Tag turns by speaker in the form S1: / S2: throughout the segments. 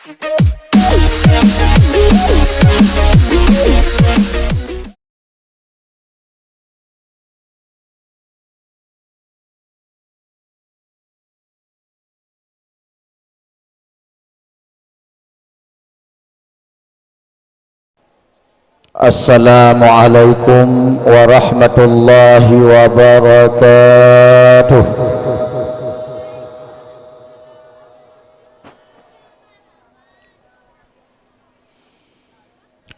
S1: Assalamualaikum warahmatullahi wabarakatuh.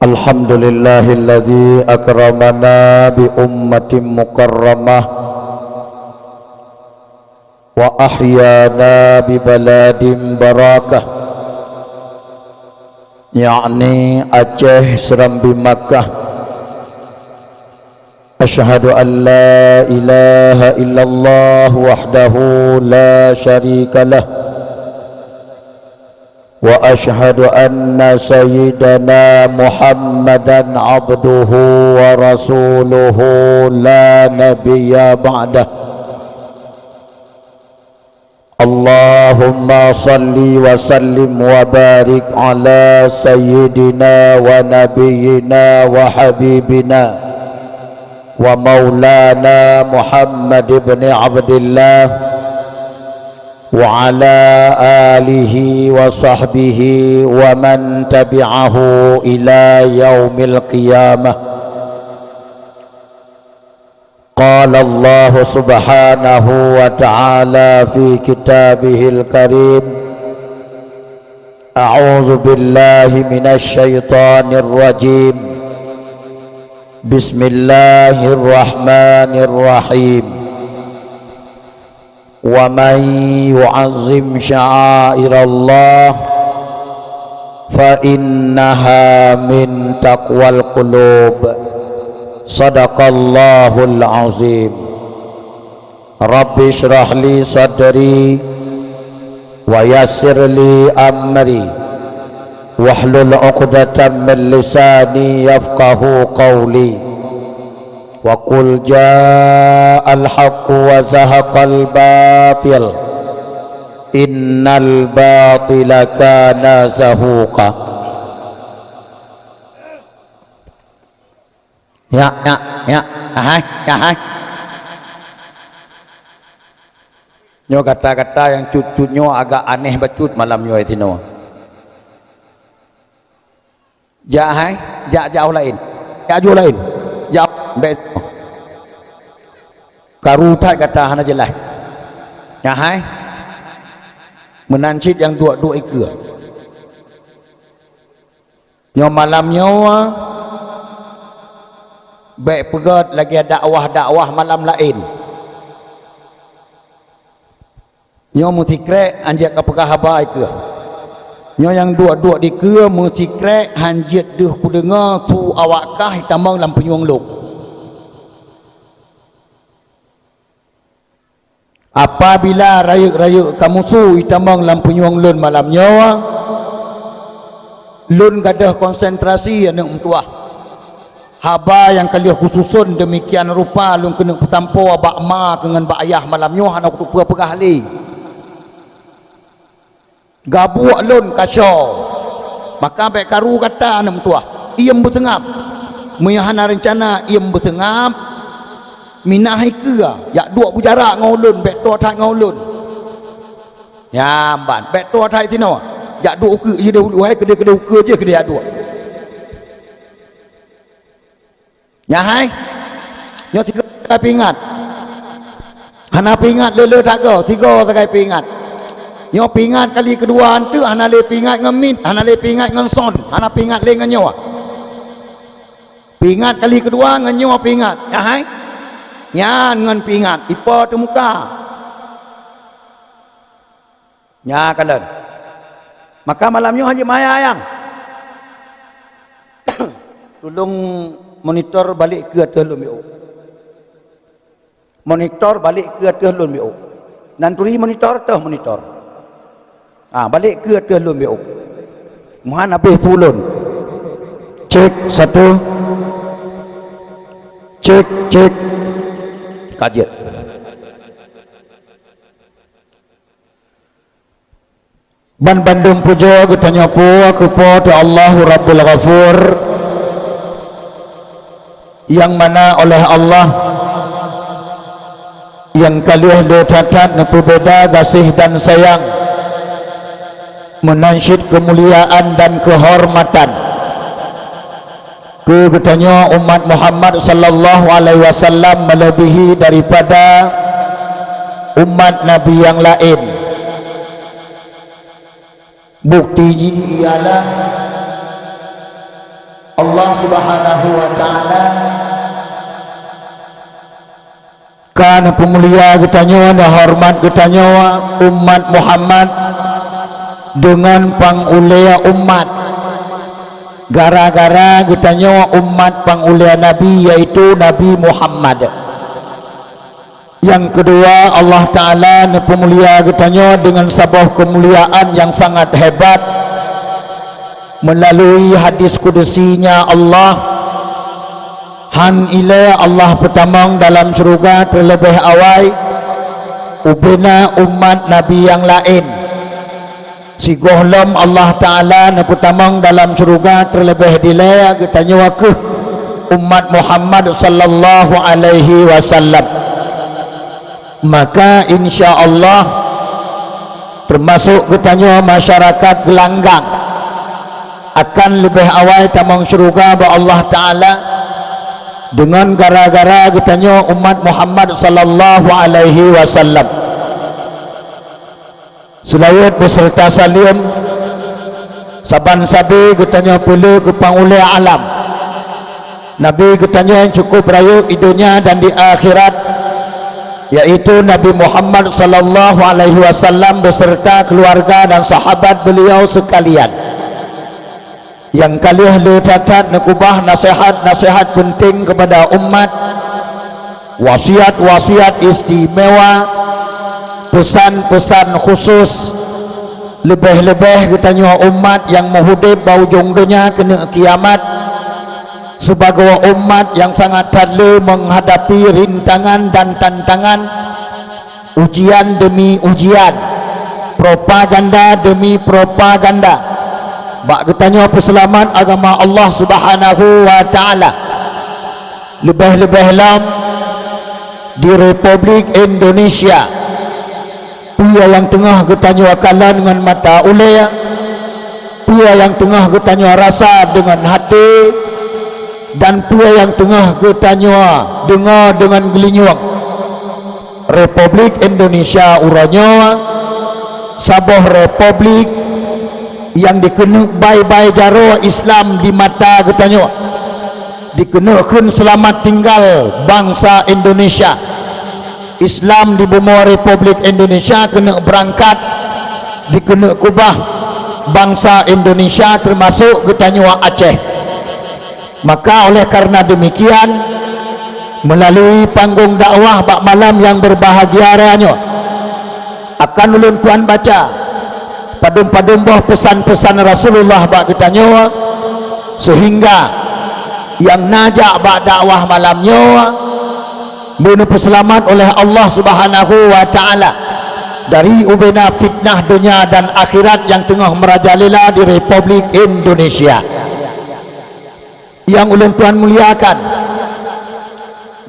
S1: Alhamdulillahilladzi akramana bi ummatin mukarramah wa ahyana bi baladin barakah, yakni Aceh Serambi Makkah. Asyhadu an la ilaha illallah wahdahu la syarika lah, wa asyhadu anna sayyidana Muhammadan abduhu wa rasuluhu la nabiyya ba'dah. Allahumma salli wa sallim wa barik ala sayyidina wa nabiyyina wa habibina wa maulana Muhammad ibn Abdillah wa ala alihi wa sahbihi wa man tabi'ahu ila yaumil qiyamah. Qala Allah subhanahu wa ta'ala fi kitabihil karim, a'udzu billahi minasy syaithanir rajim, bismillahirrahmanirrahim, wa man yu'azzim sya'airallah fa innaha min taqwal qulub. Sadaqallahul azim. Rabbi shrah li sadri wa yassir li amri wahlul 'uqdatam min lisani yafqahu qawli. Wa qul ja'al haqqu wa zahaqal batil innal batila kana zahuqa. Ya, hai. Nyo kata-kata yang cut-cutnyo agak aneh bacut malam nyo itino. Ja hai, ja jauh lain. Ja jauh lain. Ja be. Karutai kata hana jelas. Ya hai. Menancit yang dua-dua ikut. Nyo malam nyo baik pegat lagi dakwah-dakwah malam lain. Nyo mesti krek anjak apakah habai ke. Nyo yang dua-dua di ke mesti krek hanjit deh ku dengar su awakkah tamang lam penyuang long. Apabila rayuk-rayuk kamu su tamang lam penyuang lun malam nyawa, lun gadah konsentrasi anak mentuah. Haba yang kalian khususun demikian rupa lung kena petampo bak ma dengan bak ayah malamnya anak tu pegah li gabuak lun kasyo maka baik karu kata anak tua iem bertengap meyahana rencana iem bertengap minah ke ya dua bujarak ngolun baik tua thai ngolun ya ban baik tua thai tino ya dua ke je dulu hai ke je ke dia dua. Ya hai, nyo tiga pingat. Hana pingat lele tak ke, tiga sakai pingat. Nyo pingat kali kedua antu, hana le pingat ngemit, hana le pingat ngenson, hana pingat le ngenyo. Pingat kali kedua ngenyo pingat. Ya hai, nyan ngen pingat, ipo tu muka. Ya kalian. Maka malamnya haji maya yang. Tolong monitor balik ke telun biu. Monitor balik ke telun biu. Nanturi monitor teh monitor. Balik ke telun biu. Muhan habis tulun. Cek satu. Cek. Kajian. ban bandung pujo getanya pu aku po tu Allahu Rabbul Ghafur, yang mana oleh Allah yang kalian dotatat nepu beda kasih dan sayang, menansyid kemuliaan dan kehormatan ke getanya umat Muhammad sallallahu alaihi wasallam melebihi daripada umat Nabi yang lain. Buktinya ialah Allah Subhanahu wa taala kan pemulia getanya dan hormat getanya umat Muhammad dengan pangulia umat, gara-gara getanya umat pangulia Nabi yaitu Nabi Muhammad. Yang kedua, Allah Ta'ala pemulia getanya dengan sebuah kemuliaan yang sangat hebat melalui hadis kudusinya Allah, han ila Allah pertamang dalam syurga terlebih awal ubena umat Nabi yang lain. Si gohlom Allah Ta'ala pertamang dalam syurga terlebih dilaya getanya wakih umat Muhammad sallallahu alaihi wasallam. Maka insya Allah termasuk getanya masyarakat gelanggang akan lebih awal tamang syurga ba Allah Ta'ala dengan gara-gara getanya umat Muhammad sallallahu alaihi wasallam. Selawat beserta salim saban sabi getanya perlu ke pangulia alam Nabi getanya yang cukup raya di dunia dan di akhirat, yaitu Nabi Muhammad sallallahu alaihi wasallam beserta keluarga dan sahabat beliau sekalian. Yang kalian letakkan nekubah nasihat-nasihat penting kepada umat, wasiat-wasiat istimewa, pesan-pesan khusus, lebih-lebih katanya umat yang menghudib baujung dunia kena kiamat, sebagai umat yang sangat tadle menghadapi rintangan dan tantangan, ujian demi ujian, propaganda demi propaganda. Bak getanya peselamat agama Allah Subhanahu wa taala. Lebih-lebih lam di Republik Indonesia, pia yang tengah getanya akalan dengan mata ulaya, pia yang tengah getanya rasa dengan hati, dan pia yang tengah getanya dengar dengan gelinyuang. Republik Indonesia uranya sabuh republik yang dikenal baik-baik jaro Islam di mata getanya, dikenakan selamat tinggal bangsa Indonesia. Islam di bumi Republik Indonesia kena berangkat, dikena kubah bangsa Indonesia termasuk getanya Aceh. Maka oleh karena demikian, melalui panggung dakwah bak malam yang berbahagia raya akan ulun tuan baca padum-padum boh pesan-pesan Rasulullah bak getanya, sehingga yang najak bak dakwah malamnya menu peselamat oleh Allah Subhanahu wa taala dari ubena fitnah dunia dan akhirat yang tengah merajalela di Republik Indonesia. Yang ulun tuan muliakan,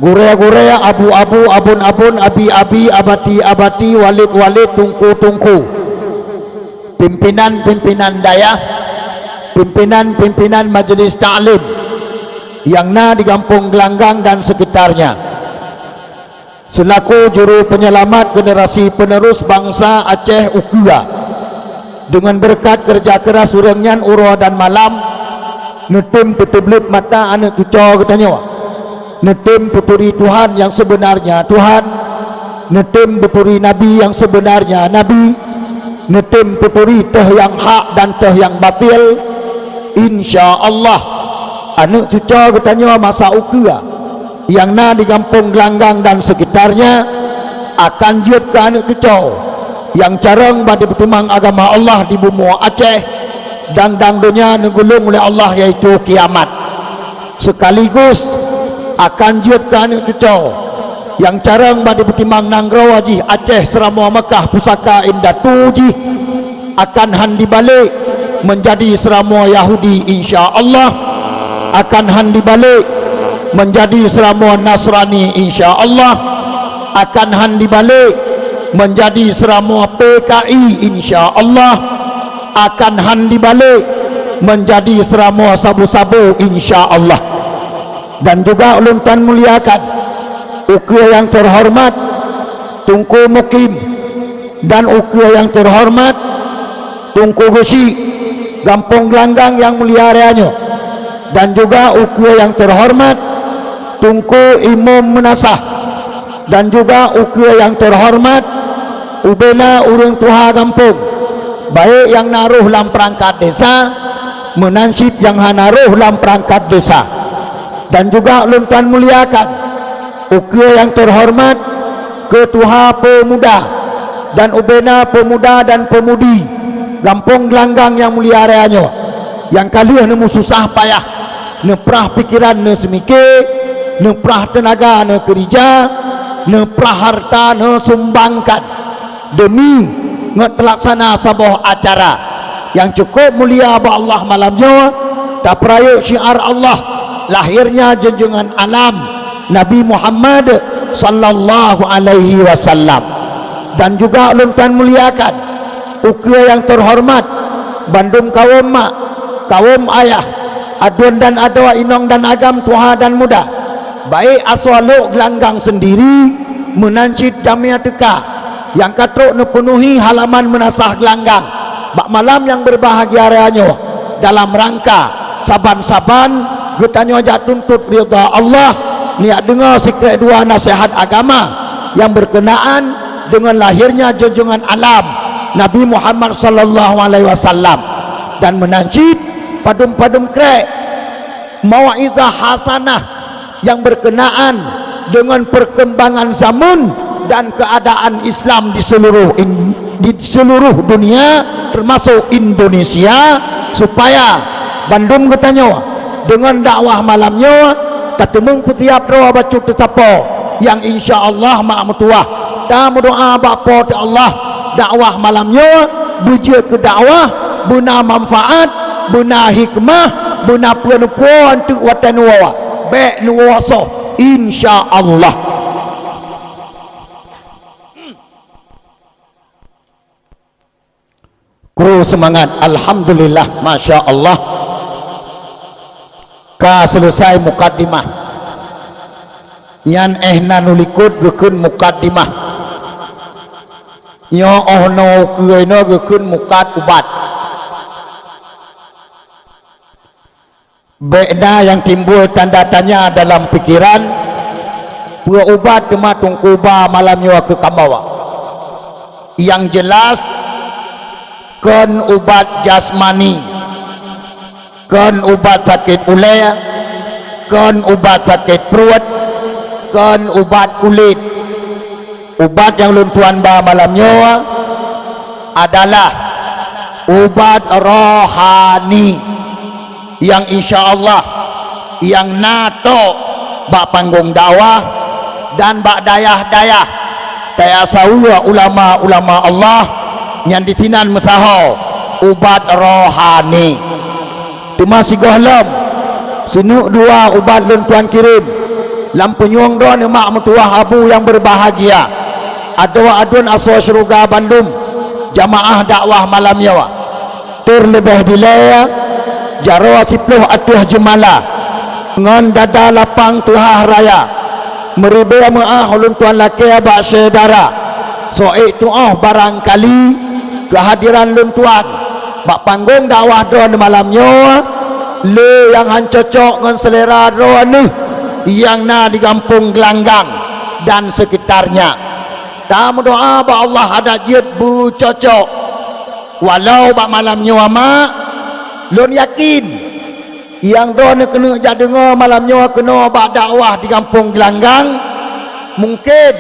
S1: gure-gure, abu-abu, abun-abun, abi-abi, abati-abati, walid-walid, tungku-tungku, pimpinan-pimpinan daya, pimpinan-pimpinan majelis ta'lim yang di Kampung Gelanggang dan sekitarnya, selaku juru penyelamat generasi penerus bangsa Aceh Ukua, dengan berkat kerja keras urangnya uro dan malam, netim peteblit mata anak cucu katanya, netim peturi Tuhan yang sebenarnya Tuhan, netim peturi Nabi yang sebenarnya Nabi, netim peturi teh yang hak dan teh yang batil. Insya Allah anak cucu katanya masa Ukua yang di Kampung Gelanggang dan sekitarnya akan jut ke anak cucu yang carang pada pertimang agama Allah di bumi Aceh dan dunia negulung oleh Allah, yaitu kiamat. Sekaligus akan jut ke anak cucu yang carang pada pertimang nanggrawaji Aceh Serama Mekah pusaka indah tuji akan handi balik menjadi serama Yahudi, insya-Allah akan handi balik menjadi serama Nasrani, insya-Allah akan handi balik menjadi serama PKI, insya-Allah akan handi balik menjadi serama sabu-sabu, insya-Allah. Dan juga ulun tuan muliakan ukir yang terhormat Tunku Mukim dan ukir yang terhormat Tunku Gusi Gampung Gelanggang yang mulia reanya, dan juga ukir yang terhormat Tunku Imam Menasah, dan juga ukir yang terhormat Ubena Urang Tuha Gampung, baik yang naruh dalam perangkat desa menansib yang naruh dalam perangkat desa. Dan juga ulun tuan muliakan ukir yang terhormat Ketua Pemuda dan Ubena Pemuda dan Pemudi Gampung Gelanggang yang mulia reanya, yang kali nemu susah payah neprah pikiran ne semikir, neprah tenaga ne kerja, neprah harta ne sumbangkan demi ngetelaksana sebuah acara yang cukup mulia ba Allah malamnya, tak peraya syiar Allah lahirnya junjungan alam Nabi Muhammad sallallahu alaihi wasallam. Dan juga ulun tuan muliakan ukir yang terhormat Bandung kaum mak, kaum ayah, adun dan adwa, inong dan agam, tuha dan muda, baik aswaluk Gelanggang sendiri menancit jamiah teka yang katruk nepenuhi halaman Menasah Gelanggang bak malam yang berbahagia reanya dalam rangka saban-saban getanya ajak tuntut ridha Allah, niat dengar sekret dua nasihat agama yang berkenaan dengan lahirnya junjungan alam Nabi Muhammad sallallahu alaihi wasallam, dan menancit padum-padum krek mau'izah hasanah yang berkenaan dengan perkembangan zaman dan keadaan Islam di seluruh dunia termasuk Indonesia, supaya Bandung katanya dengan dakwah malamnya tatemung petiap doa baca tetapo yang insya-Allah mak mutuah dan berdoa bapa ta Allah dakwah malamnya buja ke dakwah buna manfaat, buna hikmah, buna puan-puan tu watan wawa baik nuwaso insya-Allah. Kru semangat, alhamdulillah, masya Allah. Ka selesai mukaddimah yan nulikut gekeun mukaddimah nyo ohno keuna gekeun mukad ubat beda yang timbul tanda tanya dalam pikiran pua ubat cuma tungkuba malam nyo ke kambawa yang jelas kan ubat jasmani, kan ubat sakit ulai, kan ubat sakit perut, kan ubat kulit. Ubat yang luntuan ba malamnya adalah ubat rohani yang insya Allah yang nato bak panggung dakwah dan bak dayah-dayah tayasawiya ulama-ulama Allah yang ditinan mesaho ubat rohani. Cuma si gohlom senuk dua ubat luntuan kirim lampu nyuang doa mak mutuah abu yang berbahagia adun aswa syurga Bandung jamaah dakwah malam yawa tur lebih dilaya jaro 10 atuh jemala ngon dada lapang tuah raya meribe maah luntuan laki abak saudara so itu barangkali kehadiran luntuan bak panggung dakwah doa malamnya le yang han cocok ngan selera doa ni yang na di Kampung Gelanggang dan sekitarnya. Tamu doa ba Allah ada jid bu cocok walau bak malamnya mak lun yakin yang doa ni kena jadi dengar malamnya kena bak dakwah di Kampung Gelanggang mungkin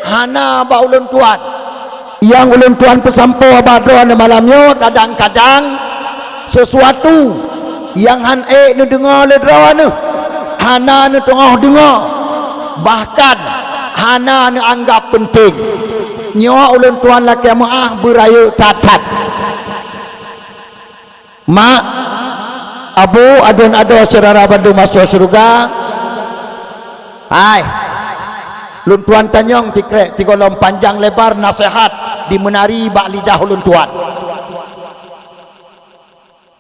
S1: hana ba ulun tuan yang ulun tuan pesampo abadon malamnya kadang-kadang sesuatu yang han nu dengar le draw nu hana nu tengah dengar bahkan hana nu anggap penting nyawa ulun tuan laki maah beraya tatat mak abu adun ado saudara Bandung masuk surga. Hai lun tuan tanyong cikrek cikolom panjang lebar nasihat di menari bak lidah lun tuan.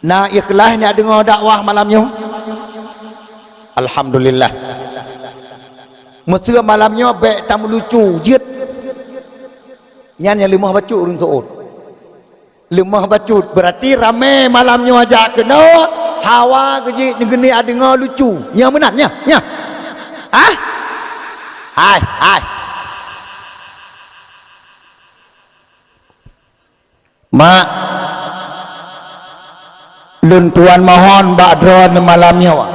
S1: Nah ikhlas nak dengar dakwah malamnya. Alhamdulillah. Mesra malamnya baik tamu lucu jit. Nyan yang lemah bacut urun suud. Lemah bacut berarti ramai malamnya ajak kena hawa kejik negeni ada dengar lucu. Nya menannya, nya. Ah? Hai. Mak lun tuan mohon bak dron malamnya wak.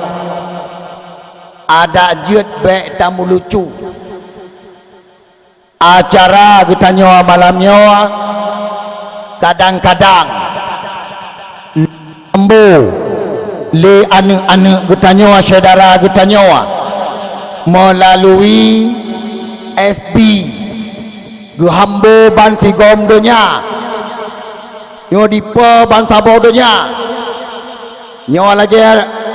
S1: Ada jut baik tamu lucu. Acara kita nyawa malamnya kadang-kadang ambo le anak-anak kita nyawa saudara kita nyawa melalui FB gehambo ban sigom donya nyawa dipa ban sabo donya nyawa lagi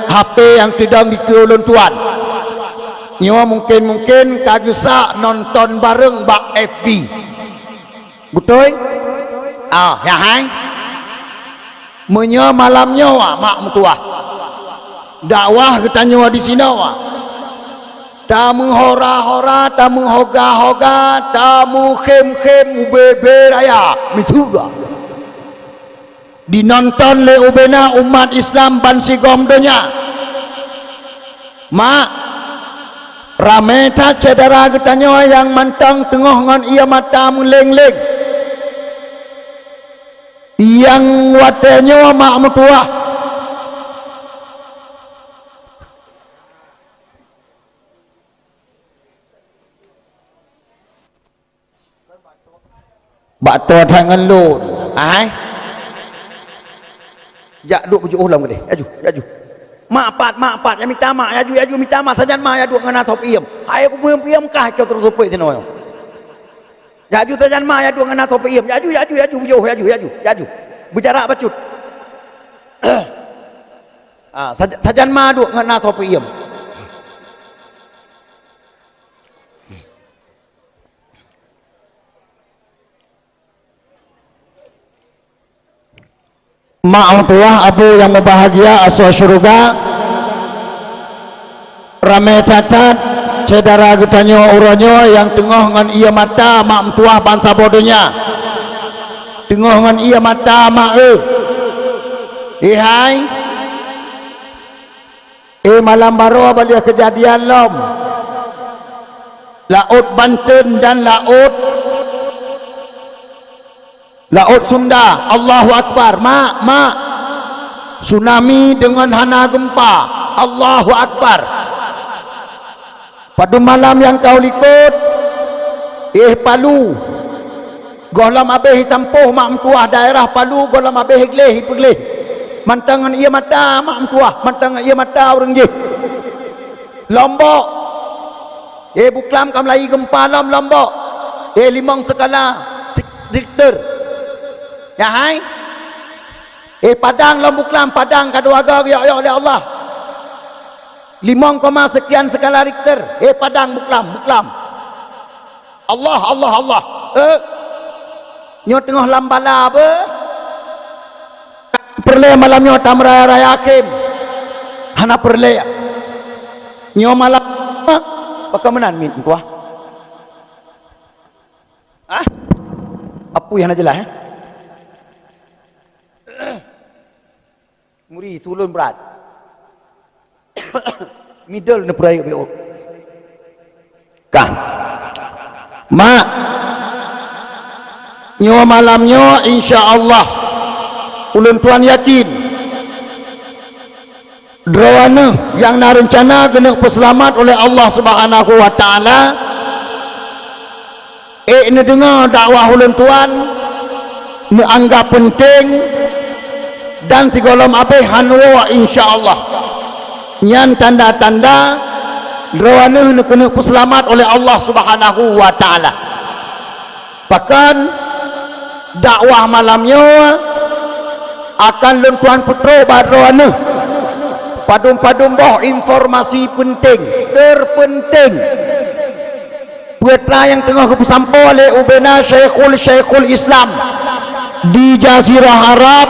S1: HP yang tidak dikulun tuan nyawa mungkin kagesak nonton bareng bak FB betul? Ya hai menya malamnya wak mak mutuah dakwah kita nyawa di sini wak tamu hora-hora tamu hoga-hoga tamu khem-khem ubebe raya mituga dinonton le ubena umat Islam bansigom donya mak ramai tak cedera ketanya yang mantang tengah ngan ia mata meleng-leng yang watanya mak mutuah bakto tangan lun jak duk bujuk ulang gede aju mak pat yang minta mak aju minta mak sajan mak aju ngana top iem ayo aku piem kah kau terus supaya sini orang aju sajan mak aju ngana top iem aju bujuk aju bicara bacut sajan mak aju ngana top iem mak tuah abu yang berbahagia asal syurga ramai catat cedera getanya uranyo yang tengah ngan ia mata mak tuah bangsa bodohnya tengah ngan ia mata mak hai malam baru balik kejadian lom laut Banten dan laut Sunda. Allahu Akbar. Mak tsunami dengan hana gempa. Allahu Akbar. Pada malam yang kau likut Palu golam abeh tampuh mak mentuah daerah Palu golam abeh gleh mantangan ia mata mak mentuah mantangan ia mata orang je Lombok buklam kam lagi gempa Lombok limang skala Richter ya hai Padang Lombuklam Padang kaduaga ya Allah 5, sekian skala Richter Padang buklam Allah nyo tengah lambala apa perle malamnya tamra raya akhim hana perle nyo malam bagaimana min tuah apa yang jelas muri tulun berat middle ne perai be kah mak nyo malamnya insyaallah ulun tuan yakin drawana yang narencana kena peselamat oleh Allah Subhanahu wa taala ini dengar dakwah ulun tuan ni anggap penting dan sigolom abe hanwa insyaallah nyan tanda-tanda drawana ni kena peselamat oleh Allah Subhanahu wa taala bahkan dakwah malamnya akan lun tuan putro badroane padum-padum boh informasi penting terpenting putra yang tengah kesampo oleh ubena Syekhul Islam di Jazirah Arab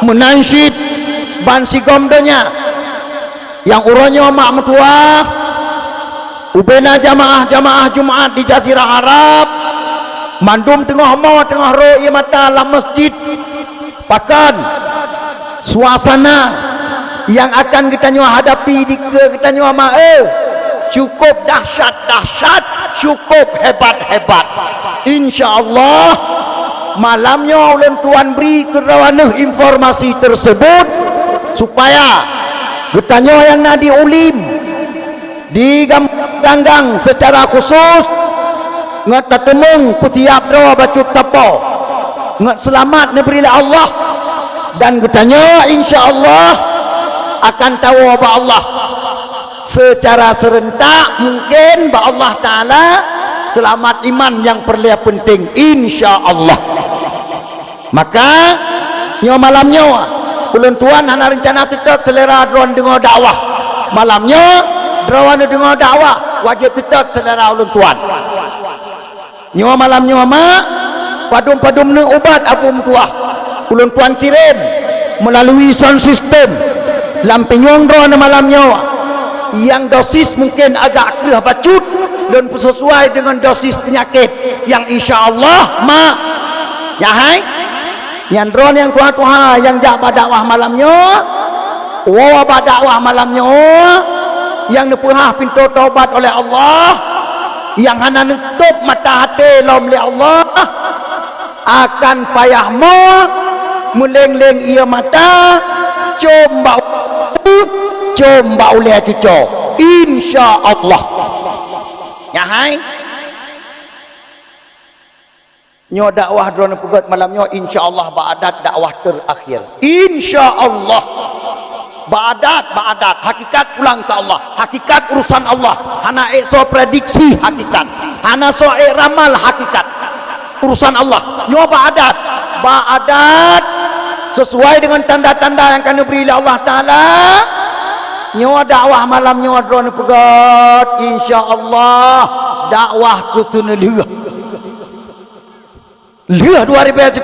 S1: menansyid bansi gomdonya yang uronyo mak metua ubena jamaah Jumaat di Jazirah Arab mandum tengah mau tengah roi mata dalam masjid pakan suasana yang akan kita nyawa hadapi di kita nyawa cukup dahsyat cukup hebat insyaallah malamnya ulun tuan beri kerawanah informasi tersebut supaya kita nyawa yang nadi ulim diganggang secara khusus ngat tatemung petiap doa bacut tapo ngat selamat neberilah Allah dan getanya insyaallah akan tahu apa Allah secara serentak mungkin ba Allah taala selamat iman yang perlia penting insyaallah. Maka nyo malamnya ulun tuan hana rencana tetap selera dron dengar dakwah malamnya drawan dengar dakwah wajib tetap selera ulun tuan nyo malamnya mak padum-padum ne ubat abu mutuah ulun tuan kirim melalui sound system lampinyong drone malamnya yang dosis mungkin agak kerah bacut dan sesuai dengan dosis penyakit yang insyaallah mak ya hai yang drone yang tuhan yang jabat dakwah malamnya dakwah malamnya yang nepuhah pintu taubat oleh Allah yang hana nutup mata hati lom oleh Allah akan payah meleng-leng ia mata comba oleh cucu insyaallah ya hai nyo dakwah drone pegat malamnya insyaallah ba'adat dakwah terakhir insyaallah ba'adat hakikat pulang ke Allah hakikat urusan Allah hana so prediksi hakikat hana so ramal hakikat urusan Allah nyo ba'adat sesuai dengan tanda-tanda yang akan diberi oleh Allah taala nyo dakwah malam nyo drone pegat insyaallah dakwah kutuna liah 2019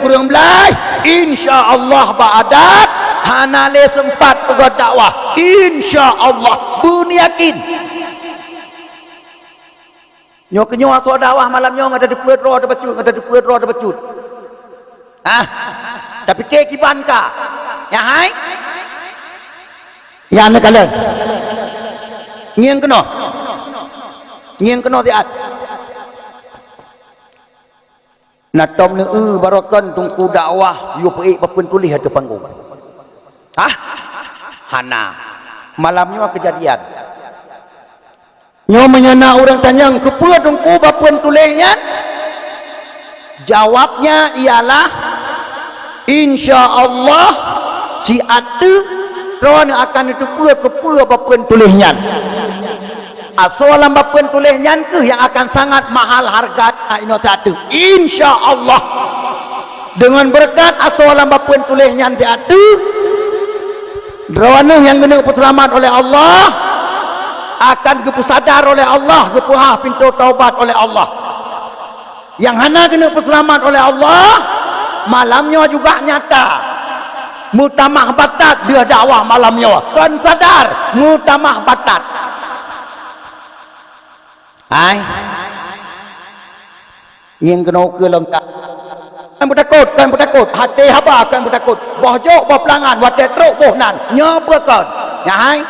S1: insyaallah ba'adat hanale sempat pegat dakwah insyaallah bun yakin nyo kenyo atau dakwah malam nyo ada di pedro ada becut tapi ke kiban ka ya hai ya anak kalian ngiang kena tiat natom ne barakan tungku dakwah yu pei papun tulis ada panggung hana malamnya kejadian nyo menyana orang tanyang kepa tungku papun tulisnya jawabnya ialah insyaallah si atu ron akan itu kepa papun tulisnya asolam papun tulisnya ke yang akan sangat mahal harga ino satu insyaallah dengan berkat asolam papun tulisnya si atu ron yang kena selamat oleh Allah akan kepusadar oleh Allah kepuhah pintu taubat oleh Allah yang hana kena selamat oleh Allah malamnya juga nyata mutamah batat dia dakwah malamnya kan sadar mutamah batat hai yang kena ke dalam tak kan bertakut hati haba kan bertakut boh jok boh pelangan wadah teruk boh nan nyoba kan ya hai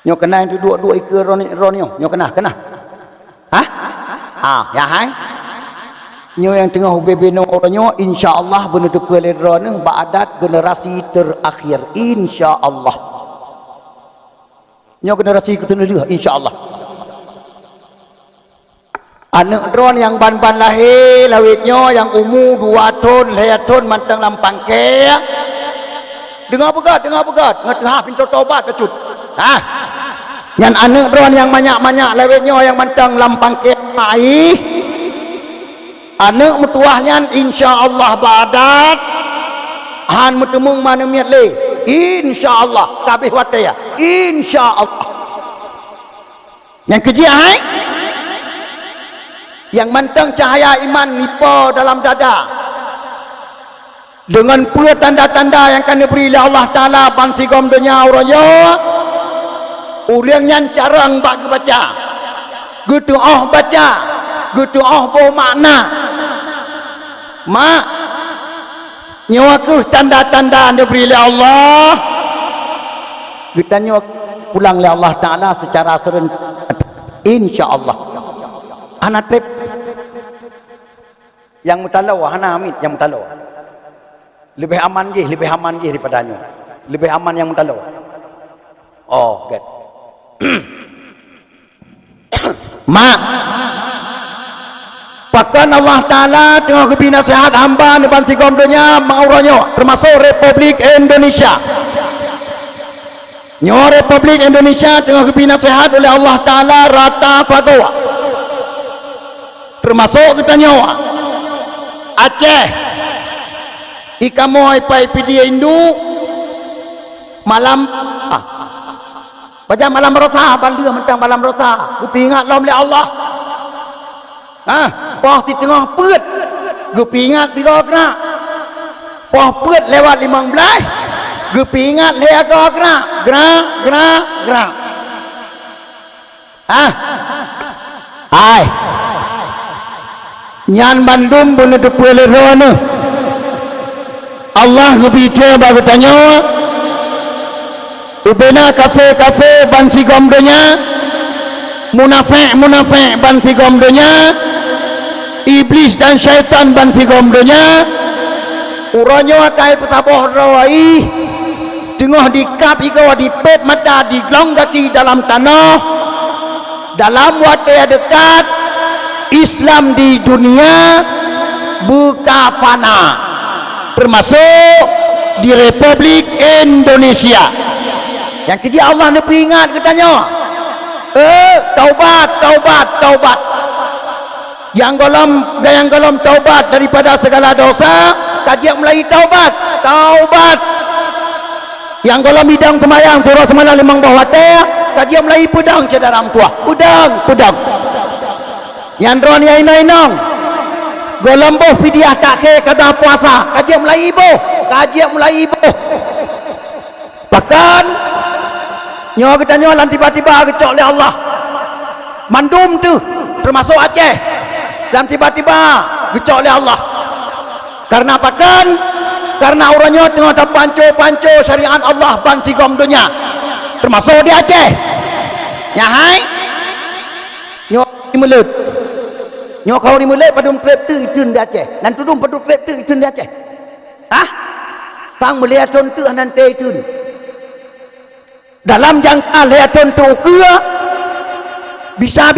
S1: nyo kena itu dua ikut ronio nyo kena ya hai nyo yang tengah bebeno orangnya insyaallah benutup keledron ba'adat generasi terakhir insyaallah nyo generasi ketujuh insyaallah anak drone yang ban-ban lahir lawitnya yang umur 2 ton 3 ton mantang lampang ke dengar begat ngetah pintu taubat becut yang anak drone yang banyak-banyak lawitnya yang mantang lampang ke anak mutuahnya insyaallah ba'adat han mutemung mana miat le insyaallah kabeh wataya insyaallah yang kerja hai yang mantang cahaya iman nipa dalam dada dengan pula tanda-tanda yang akan diberi oleh Allah Ta'ala pansigom dunia uraya uliang yang carang bagi baca gitu baca gitu bawa makna mak nyawa ke tanda-tanda yang diberi oleh Allah kita nyawa pulang oleh Allah Ta'ala secara serentak insyaallah anak trip yang mutalau hana amit yang mutalau lebih aman daripadanya lebih aman yang mutalau get mak bahkan Allah Ta'ala tengah kebina sehat hamba depan sigom dunia menguranya termasuk Republik Indonesia nyawa Republik Indonesia tengah kebina sehat oleh Allah Ta'ala rata sagawa termasuk kita nyawa Aceh ikamoy pai pidi Hindu malam baca malam rosa bandia mentang malam rosa gupi ingat lom le Allah pos di tengah peut gupi ingat tiga kena pos peut lewat 15 gupi ingat le agak gerak hai nyan bandum bunu depele rona Allah gupi coba bertanya ubena kafe bansi gomdonya munafik bansi gomdonya iblis dan syaitan bansi gomdonya uranyo akai petaboh rawai tengah dikap ikaw dipet mata diglong kaki dalam tanah dalam waktu dekat Islam di dunia buka fana termasuk di Republik Indonesia yang kerja Allah nak ingat katanya taubat yang golom taubat daripada segala dosa kajian mulai taubat yang golom bidang semayang surah semalam limang bawah kajian mulai pedang cederam tua pedang yang drone yang inong golom boh fidyah takhir kata puasa kajian mulai ibu bahkan nyawa kita nyawa tiba-tiba kecok oleh Allah mandum tu termasuk Aceh dan tiba-tiba kecok oleh Allah karena apa kan karena orangnya tengah ada panco syariat Allah ban sigom dunia termasuk di Aceh nyahai nyawa di mulut nyawa kau di mulut padum klep tu itu di Aceh dan tudung padum klep tu itu di Aceh sang melihat contoh nanti itu dalam jangka lihat contoh ke bisa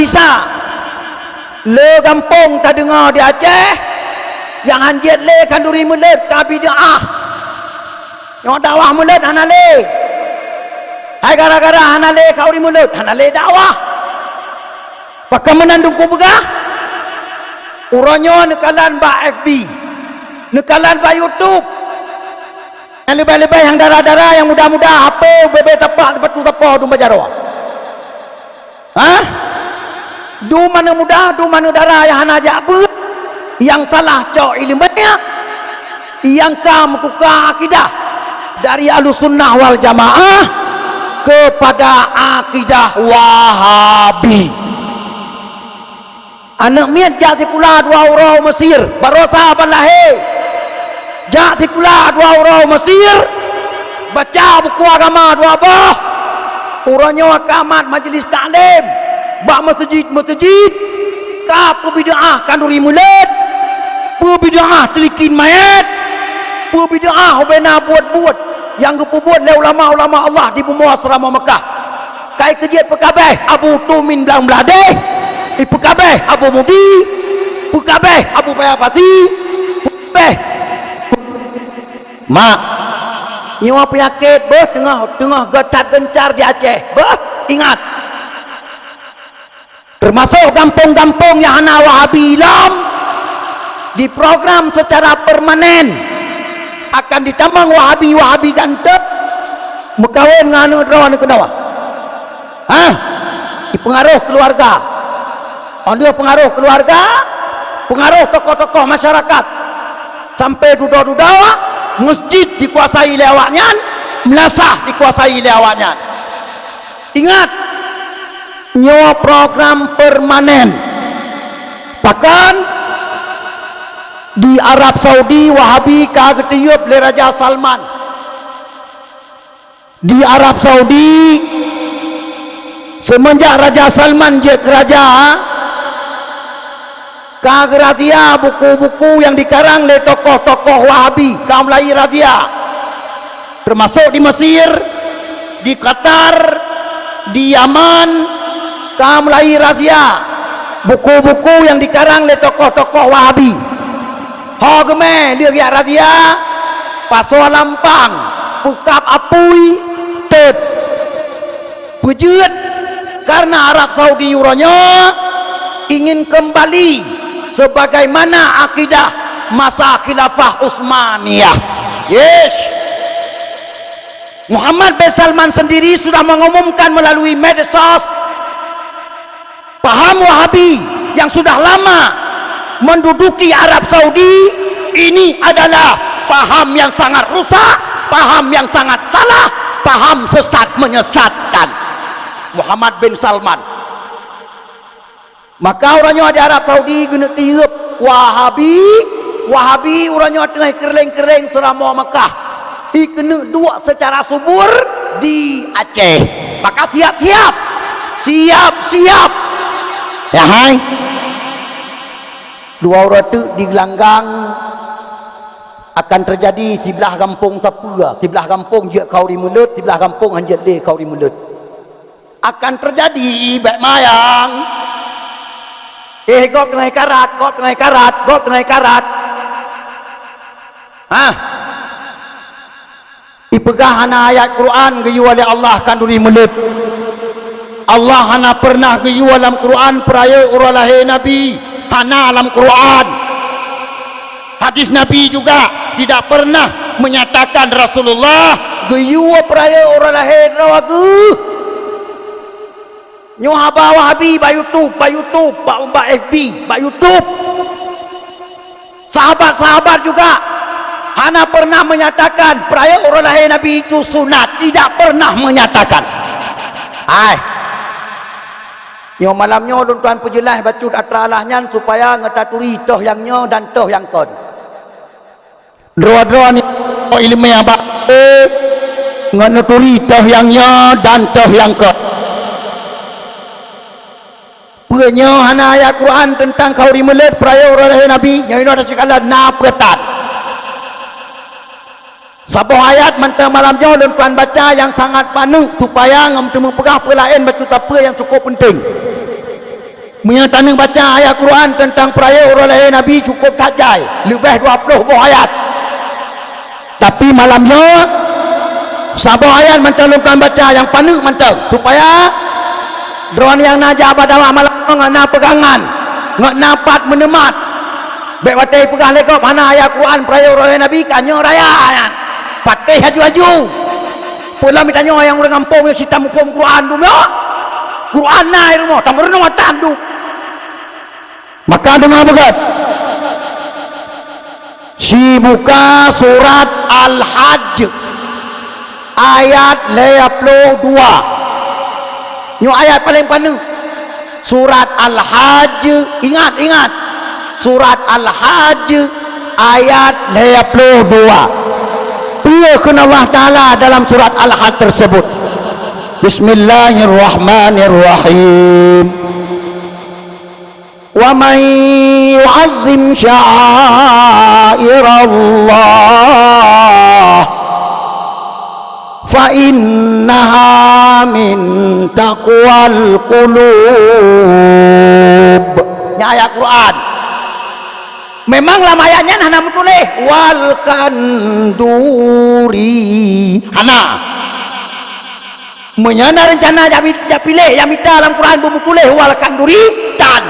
S1: le kampung tak dengar di Aceh yang anjir le kanduri mulut kabidah yang dakwah mulut hanale hai gara-gara hanale kau di mulut hanale dakwah pakai menandung kubegah uranyo nekalan ba FB nekalan ba YouTube yang lebih-lebih yang darah-darah yang muda-muda apa bebe tepak tepak du bajaro du mana muda du mana darah yang hana jabu yang salah cok ilmunya yang kamu tukar akidah dari Ahlussunnah wal Jamaah kepada akidah Wahabi anak miat jak sekula dua orang Mesir barosa balahe jak sekula dua orang Mesir baca buku agama dua bah uranyo akamat majlis taklim bak masjid ka pebid'ah kanduri mulut pebid'ah telikin mayat pebid'ah bena buat yang kepubuat oleh ulama-ulama Allah di bumi asrama Mekah kai kejiat pekabeh Abu Tumin belang beladeh pekabeh Abu Mudi pekabeh Abu Payapasi pekabeh mak nyawa penyakit tengah getat gencar di Aceh ingat termasuk kampung-kampung yang hana Wahabi Ilam diprogram secara permanen akan ditambang Wahabi gantep mekawin nganu drone kenawa pengaruh keluarga dia pengaruh keluarga, pengaruh tokoh-tokoh masyarakat sampai duda-duda masjid dikuasai oleh awaknya, melasah dikuasai oleh awaknya. Ingat, nyawa program permanen. Bahkan di Arab Saudi Wahabi kagetiyup oleh Raja Salman. Di Arab Saudi semenjak Raja Salman je keraja, razia buku-buku yang dikarang oleh tokoh-tokoh Wahabi kaum mulai razia, termasuk di Mesir, di Qatar, di Yaman, kaum mulai razia buku-buku yang dikarang oleh tokoh-tokoh Wahabi. Hogme dia razia paso lampang pekap apui tep pujut karena Arab Saudi uranya ingin kembali sebagaimana akidah masa khilafah Utsmaniyah. Yes, Muhammad bin Salman sendiri sudah mengumumkan melalui medsos paham Wahabi yang sudah lama menduduki Arab Saudi ini adalah paham yang sangat rusak, paham yang sangat salah, paham sesat menyesatkan. Muhammad bin Salman. Maka orangnya di Arab Saudi guna tiup Wahabi orangnya tengah kerling-kerling selama Mekah dikena dua secara subur di Aceh. Maka siap-siap ya hai dua orang tu di gelanggang akan terjadi sebelah kampung siapa, sebelah kampung je kau di mulut, sebelah kampung hanjat le kau di mulut, akan terjadi baik mayang gop dengan karat ipegah hana ayat Quran geyu oleh Allah kan duri mulut. Allah hana pernah geyu dalam Quran peraya uralahe Nabi hana dalam Quran. Hadis Nabi juga tidak pernah menyatakan Rasulullah geyu peraya uralahe rawagu. Nyohaba Wahabi ba YouTube, ba FB, ba YouTube. Sahabat-sahabat juga hana pernah menyatakan peraya orang lahir Nabi itu sunat, tidak pernah menyatakan. Nyo malamnya tuan pejelas bacut atralahnya supaya ngetaturi toh yang nyo dan toh yang kon. Dua-dua ni ilmu yang baik ngenaturi toh yang nyo dan toh yang kon. Punya hana ayat Quran tentang kau rimelet peraya orang Nabi yang ini ada sekala napetan. Sebuah ayat mentah malamnya dan tuan baca yang sangat paneng supaya ngam temu pegah pelain baca apa yang cukup penting. Menyatakan baca ayat Quran tentang peraya orang Nabi cukup tajai lebih 20 buah ayat. Tapi malamnya sebuah ayat mentah tuan baca yang paneng mentah supaya drone yang najak pada malam ngana pegangan ngana pat menemat baik batai pegang lekop hana ayat Quran peraya orang Nabi kanyo raya pakai haju-haju pula mitanya yang orang kampung yang sita mupom Quran dulu Quran naik rumah tak merenung tandu maka dengar begat si buka surat Al-Hajj ayat 52 ini ayat paling paneng surat Al-Hajj. Ingat surat Al-Hajj ayat 52 pilihkan Allah Ta'ala dalam surat Al-Hajj tersebut. Bismillahirrahmanirrahim. Wa man yu'azzim sya'airallah fa innaha min taqwal qulub. Nya ayat Quran memang lama ayatnya hana mutuleh wal kanduri hana menyana rencana pilih yang minta dalam Quran bumutuleh wal kanduri dan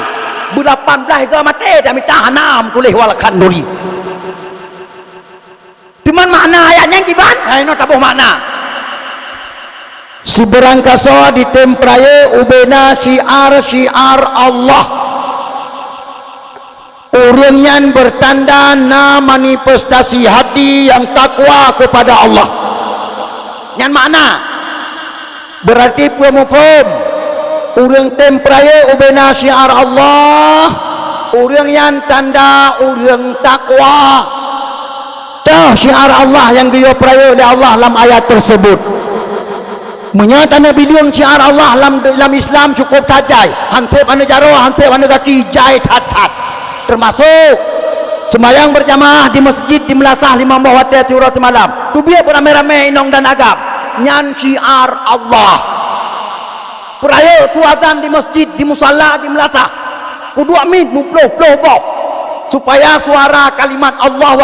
S1: 18 ke mate dan minta hana mutuleh wal kanduri
S2: Cuman makna ayatnya kiban no tabuh makna
S1: seberang kaso di tempraya ubena syiar Allah. Orang yang bertanda na manifestasi hati yang takwa kepada Allah.
S2: yang makna
S1: Berarti pemufum orang tempraya ubena syiar Allah. Orang yang tanda orang takwa. Tahu syiar Allah yang dioperaya oleh Allah dalam ayat tersebut. Menyatakan bilion syiar Allah dalam Islam cukup tajai. Hantep anu jaro, hantep anu kaki, jai tat-tat. Termasuk sembahyang berjamaah di masjid di Melasah 5 waktu tiurat malam. Tu biar beramai-ramai inong dan agam. Nyan syiar Allah. Peraya tu adzan di masjid, di musalla, di Melasah. Kudu amin, muploh-ploh boh. Supaya suara kalimat Allahu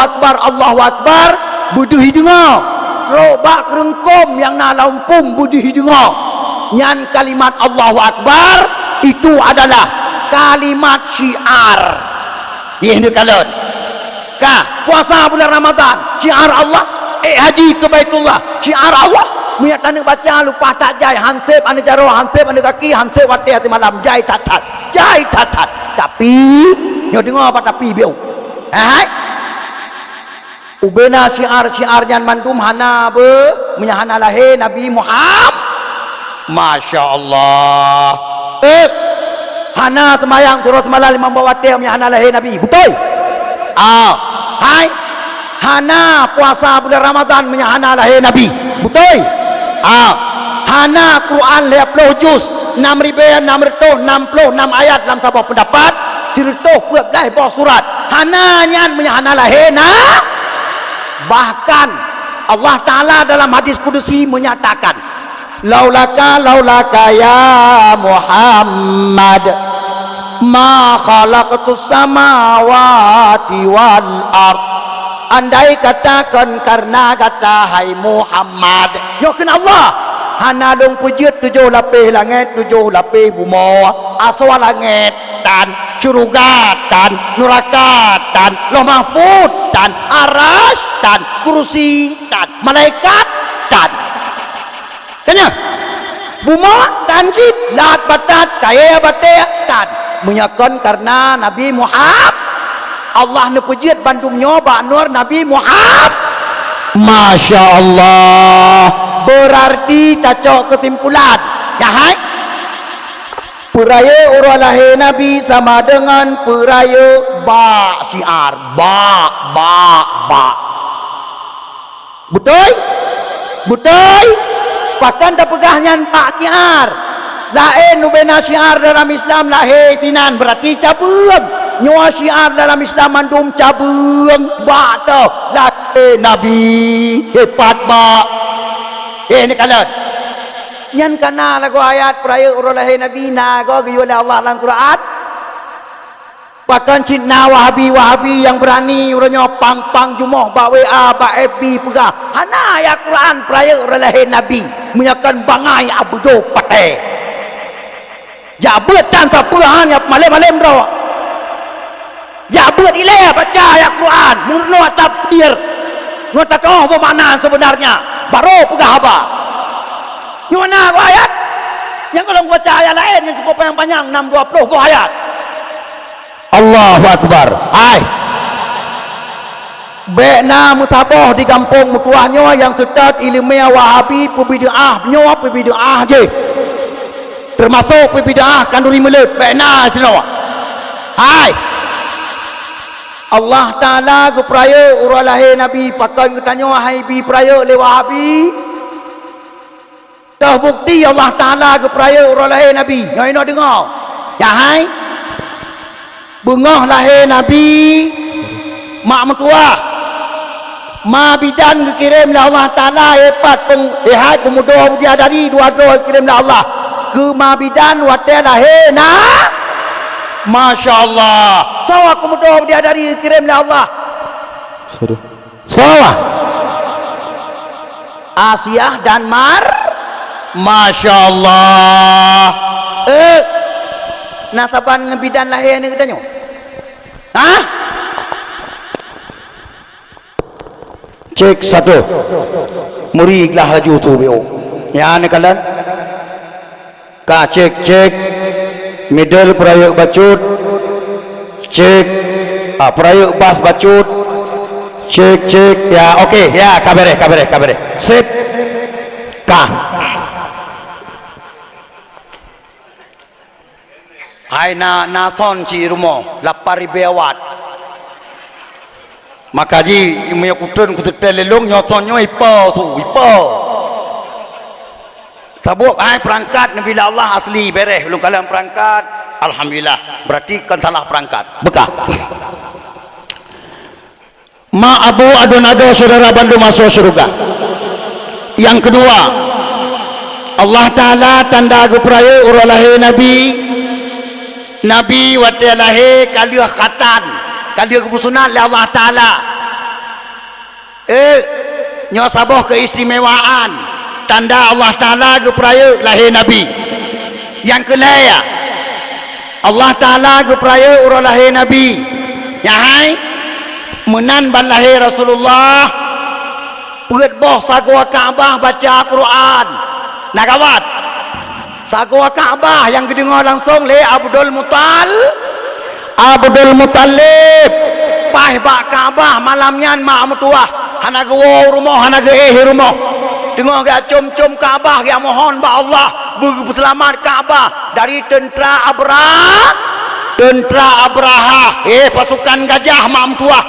S1: Akbar buduhi dengar. Robak kerengkom yang na lampung buduhi dengar. Nyan kalimat Allahu Akbar itu adalah kalimat syiar. Ini kalon. Puasa bulan Ramadan syiar Allah. Haji ke Baitullah syiar Allah. Miat anu baca lupa tak jai hansip anu jaro hansip anu kaki hansip waktu hati malam jai tatat. Tapi nyo dengar apa tapi biu. Ubena syiar yang mandum hana be menyahana lahir Nabi Muhammad. Masya Allah. Hana semayang turut malam 5 waktu menyahana lahir Nabi. Betul? Hai. Hana puasa bulan Ramadan menyahana lahir Nabi. Betul? Hana Quran 50 juz 6,666 ayat dalam sebuah pendapat cerita kuat dah bawah surat hana nyan menyahana lahir bahkan Allah Ta'ala dalam hadis kudusi menyatakan laulaka ya Muhammad ma khalaqtus samawati wal ard. Andai katakan karena kata hai Muhammad yakin Allah hana dong pujut 7 lapis langit 7 lapis bumi aswa langit dan syurga dan neraka dan lauh mahfuz dan arasy dan kursi dan malaikat dan kanya bumi dan jin lat batat kaya batat dan menyakan karena Nabi Muhammad Allah nepujit bandung nyoba nur Nabi Muhammad. Masya Allah. Berarti cocok kesimpulan ya hai peraya urah lahir Nabi sama dengan peraya syiar betul bahkan tak pegahnya pak syiar lain ubena syiar dalam Islam lahir tinan berarti cabung nyawa syiar dalam Islam mandum cabung tau lahir Nabi hebat ini kalian nyan kana lagu ayat peraya urah lahir Nabi naga oleh Allah dalam Quran bahkan cinta wahabi yang berani uranya pang jumoh ba WA ba FB pegah hana ayat Quran peraya urah lahir Nabi menyakan bangai abdo pate jabut tanpa perahannya malam-malam dah jabut ilai baca ayat Quran murno tafsir ngota tahu apa makna sebenarnya baru pegah apa gimana ayat yang kalau baca ayat lain yang cukup panjang 620 ayat Allahu Akbar hai Bekna mutaboh di kampung mutuahnya yang tetap ilmiah wahabi pebida'ah nyawa pebida'ah je termasuk pebida'ah kanduri melet bekna jenawa hai Allah Ta'ala ke peraya urah lahir Nabi pakan ketanya hai bi peraya oleh wahabi dah bukti Allah Ta'ala ke peraya urah lahir Nabi yang nak dengar ya hai bengah lahir Nabi mak mentua ma bidan dikirim oleh Allah Ta'ala hebat penghai pemuda bidadari dua-dua kirim oleh Allah ke ma bidan wadah lahir Masya Allah sawa pemuda bidadari kirim oleh Allah sawa Asia dan Masya Allah nasaban ngebidan lahir ni katanya Cek satu. Muriglah laju tu bio. Ya ni kalian. Ka cek middle perayuk bacut. Cek perayuk bas bacut. Cek ya okey ya kabare sip ka hai na son ci rumo lapari bewat makaji imya kutun kutelelong nyoson nyo ipo sabuk hai perangkat nabi Allah asli bereh belum kalian perangkat alhamdulillah berarti kan salah perangkat bekah ma abu adonado saudara bandu masuk surga. Yang kedua, Allah Ta'ala tanda gepraya uralahi Nabi watalahi kaliah khatan kaliah kebusunan oleh Allah Ta'ala nyosaboh keistimewaan tanda Allah Ta'ala gepraya lahir Nabi. Yang kedua, Allah Ta'ala gepraya uralahi Nabi yahai menan ban lahir Rasulullah peut boh sagwa Kaabah baca Quran nak kawat sagwa Kaabah yang kedengar langsung le Abdul Muttalib pah bak Kaabah malamnya mak mutuah hana gewo rumah hana ge rumah dengar ge cum Kaabah ge mohon ba Allah bagi selamat Kaabah dari tentera Abraha pasukan gajah mak mutuah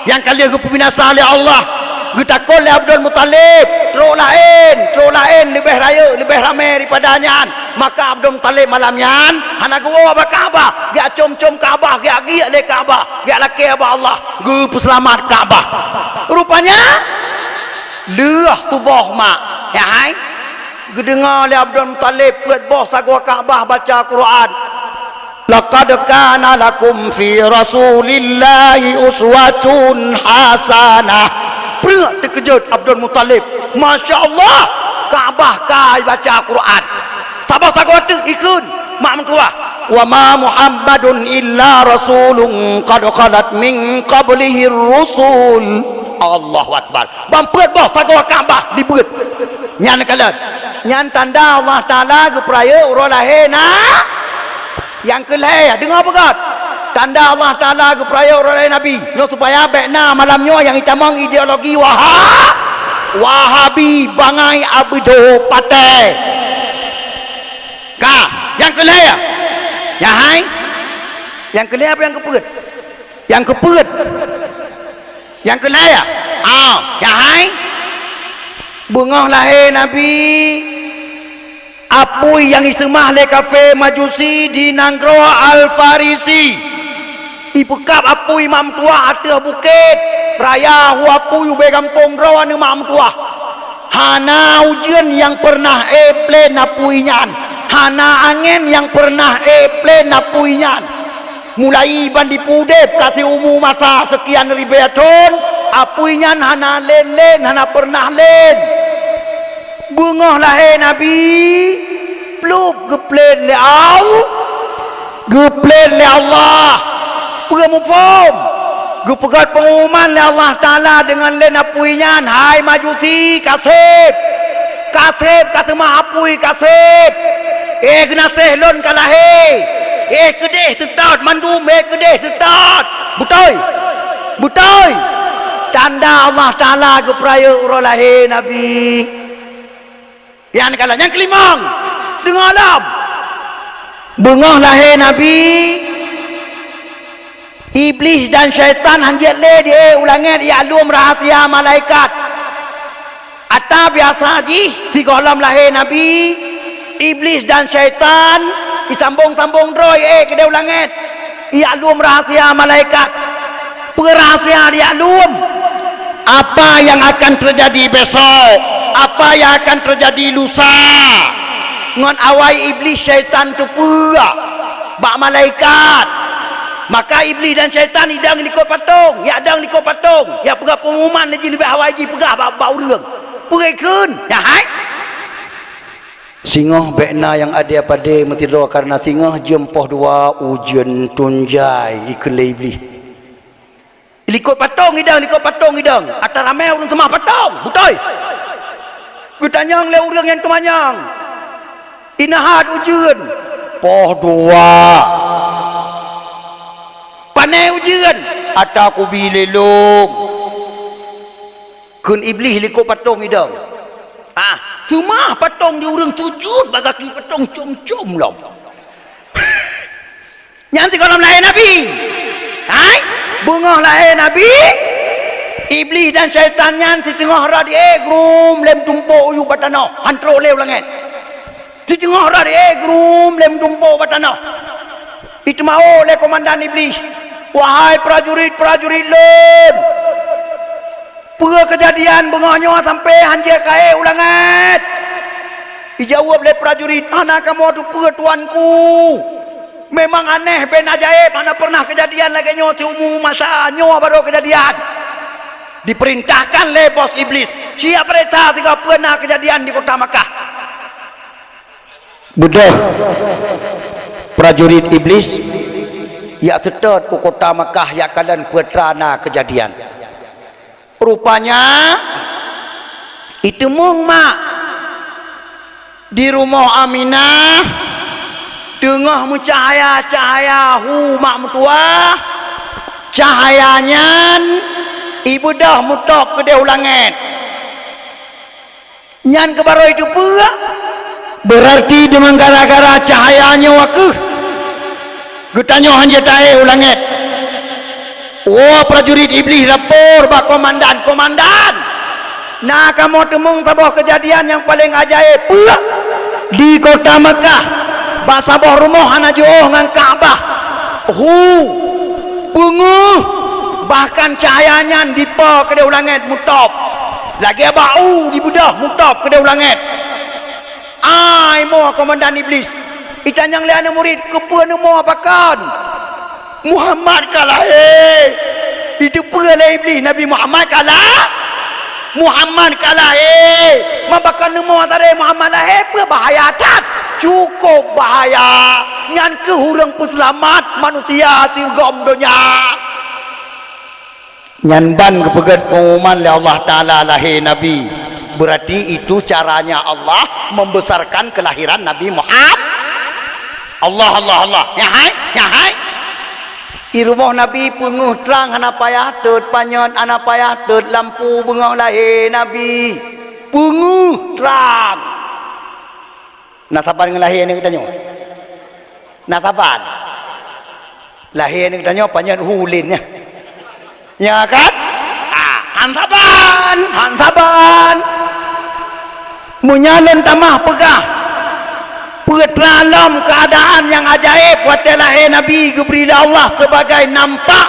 S1: yang kalian kepinasa oleh Allah getakol oleh Abdul Muttalib teruk lain lebih raya lebih ramai daripadanya maka Abdul Muttalib malamnya hana gewa ba Kaabah dia cum Kaabah dia giak le Kaabah dia laki ba Allah ge peselamat Kaabah rupanya leuh tubuh mak ya hai gedengar oleh Abdul Muttalib peut boh sagwa Kaabah baca Quran. Laqad kana lakum fi Rasulillahi uswatun hasanah. Berat terkejut Abdul Muttalib. Masya Allah, Kaabah kai baca Quran. Sabar sagawat ikun mak mentua. Wa ma Muhammadun illa rasulun qad khalat min qablihi rusul. Allahu akbar. Bampeut boh sagawat Kaabah dibeut. Nyan kalian. Nyan tanda Allah Taala gepraya uralahena. Yang kelih dengar begat tanda Allah Ta'ala keperaya orang Nabi nyo supaya bekna malamnya yang hitamang ideologi Wahabi bangai abdo patai yang kelih ya hai yang kelih apa yang keput yang kelih ya hai bungah lahir Nabi apui yang istemah le kafe majusi di Nangro Al-Farisi ipekap apui mam tua ateh bukit raya huapui ube kampung rawan mam tua hana ujian yang pernah plane apuinyan hana angin yang pernah plane apuinyan mulai bandi pudep kasih umum masa sekian ribu tahun apuinyan hana len hana pernah len bungah lahir Nabi peluk geplen le Allah pengemufom gepegat pengumuman le Allah Ta'ala dengan len apuinyan hai majusi kasep mah apui kasep kena sehlon kalahe kedeh setat mandum kedeh setat butoy tanda Allah Ta'ala gepraya uralahe Nabi. Yang kalah yang kelima dengar alam bengah lahir Nabi iblis dan syaitan hanjat le dia ulangan dia alum rahasia malaikat atau biasa haji si kolam lahir Nabi iblis dan syaitan disambung-sambung droi ke dia ulangan ia alum rahasia malaikat perahsia dia alum apa yang akan terjadi besok apa yang akan terjadi lusa ngon awai iblis syaitan tu pura bak malaikat maka iblis dan syaitan idang likut patung ya adang likut patung ya pegah pengumuman lagi lebih awai ji pegah bak urang perai keun ya hai singah bekna yang ada pada mesti doa karena singah jempoh dua ujian tunjai ikun iblis
S2: Likut patung hidang. Atas ramai orang semua patung. Betul. Kutanyang le orang yang tumanyang. Inahat ujian.
S1: Poh dua.
S2: Panai ujian.
S1: Ataku bilelong.
S2: Kun iblis likut patung hidang. Cuma patung di orang sujud bagaki patung cum-cum lom. Nyanti kalau lahir Nabi. Hai? Bunga lahir Nabi. Iblis dan syaitan nyanti tengah radi grum lem tumpuk yu batano. Hantro lew langit. Di tengah radi grum lem tumpuk batano. Itu mau oleh komandan iblis. Wahai prajurit lem. Pura kejadian bengahnya sampai hanjir kae ulangat. Dijawab oleh prajurit, anak kamu tu pura tuanku. Memang aneh ben ajaib, mana pernah kejadian lagi nyo seumur masa nyo baru kejadian. Diperintahkan oleh bos iblis, siap perintah tiga pernah kejadian di kota Makkah.
S1: Bedah prajurit iblis ya tetap ke kota Makkah ya kalian putrana kejadian. Rupanya itu mung mak di rumah Aminah tengah cahaya hu mak mutua cahayanya ibu dah mutok ke deu langit nyan kebaro itu pula berarti dengan gara-gara cahayanya wakeh getanya hanya tae ulangit. Oh prajurit iblis lapor bak komandan. Nah kamu temung tabah kejadian yang paling ajaib pula di kota Makkah. Bak sabah rumah anak jauh dengan Kaabah. Penguh bahkan cahayanya dipa ke deu langit mutop. Lagi bau di budah mutop ke deu langit. Ai mo komandan iblis. Itanyang liana murid kepuan mo apakan? Muhammad kalah itu pula iblis Nabi Muhammad kalah mabakan nemu antara Muhammad lah bahaya tak cukup bahaya ngan ke hurang selamat manusia tigom dunia nyan ban kepegat pengumuman oleh Allah Ta'ala lahir Nabi berarti itu caranya Allah membesarkan kelahiran Nabi Muhammad. Allah ya hai di rumah Nabi penguh terang anak payah tut panyon anak payah tut lampu bengong lahir Nabi penguh terang natapan ngelahir ni katanya natapan lahir ni katanya panyon hulinnya ya kan hansaban menyalon tamah pegah dalam keadaan yang ajaib waktu lahir Nabi diberi Allah sebagai nampak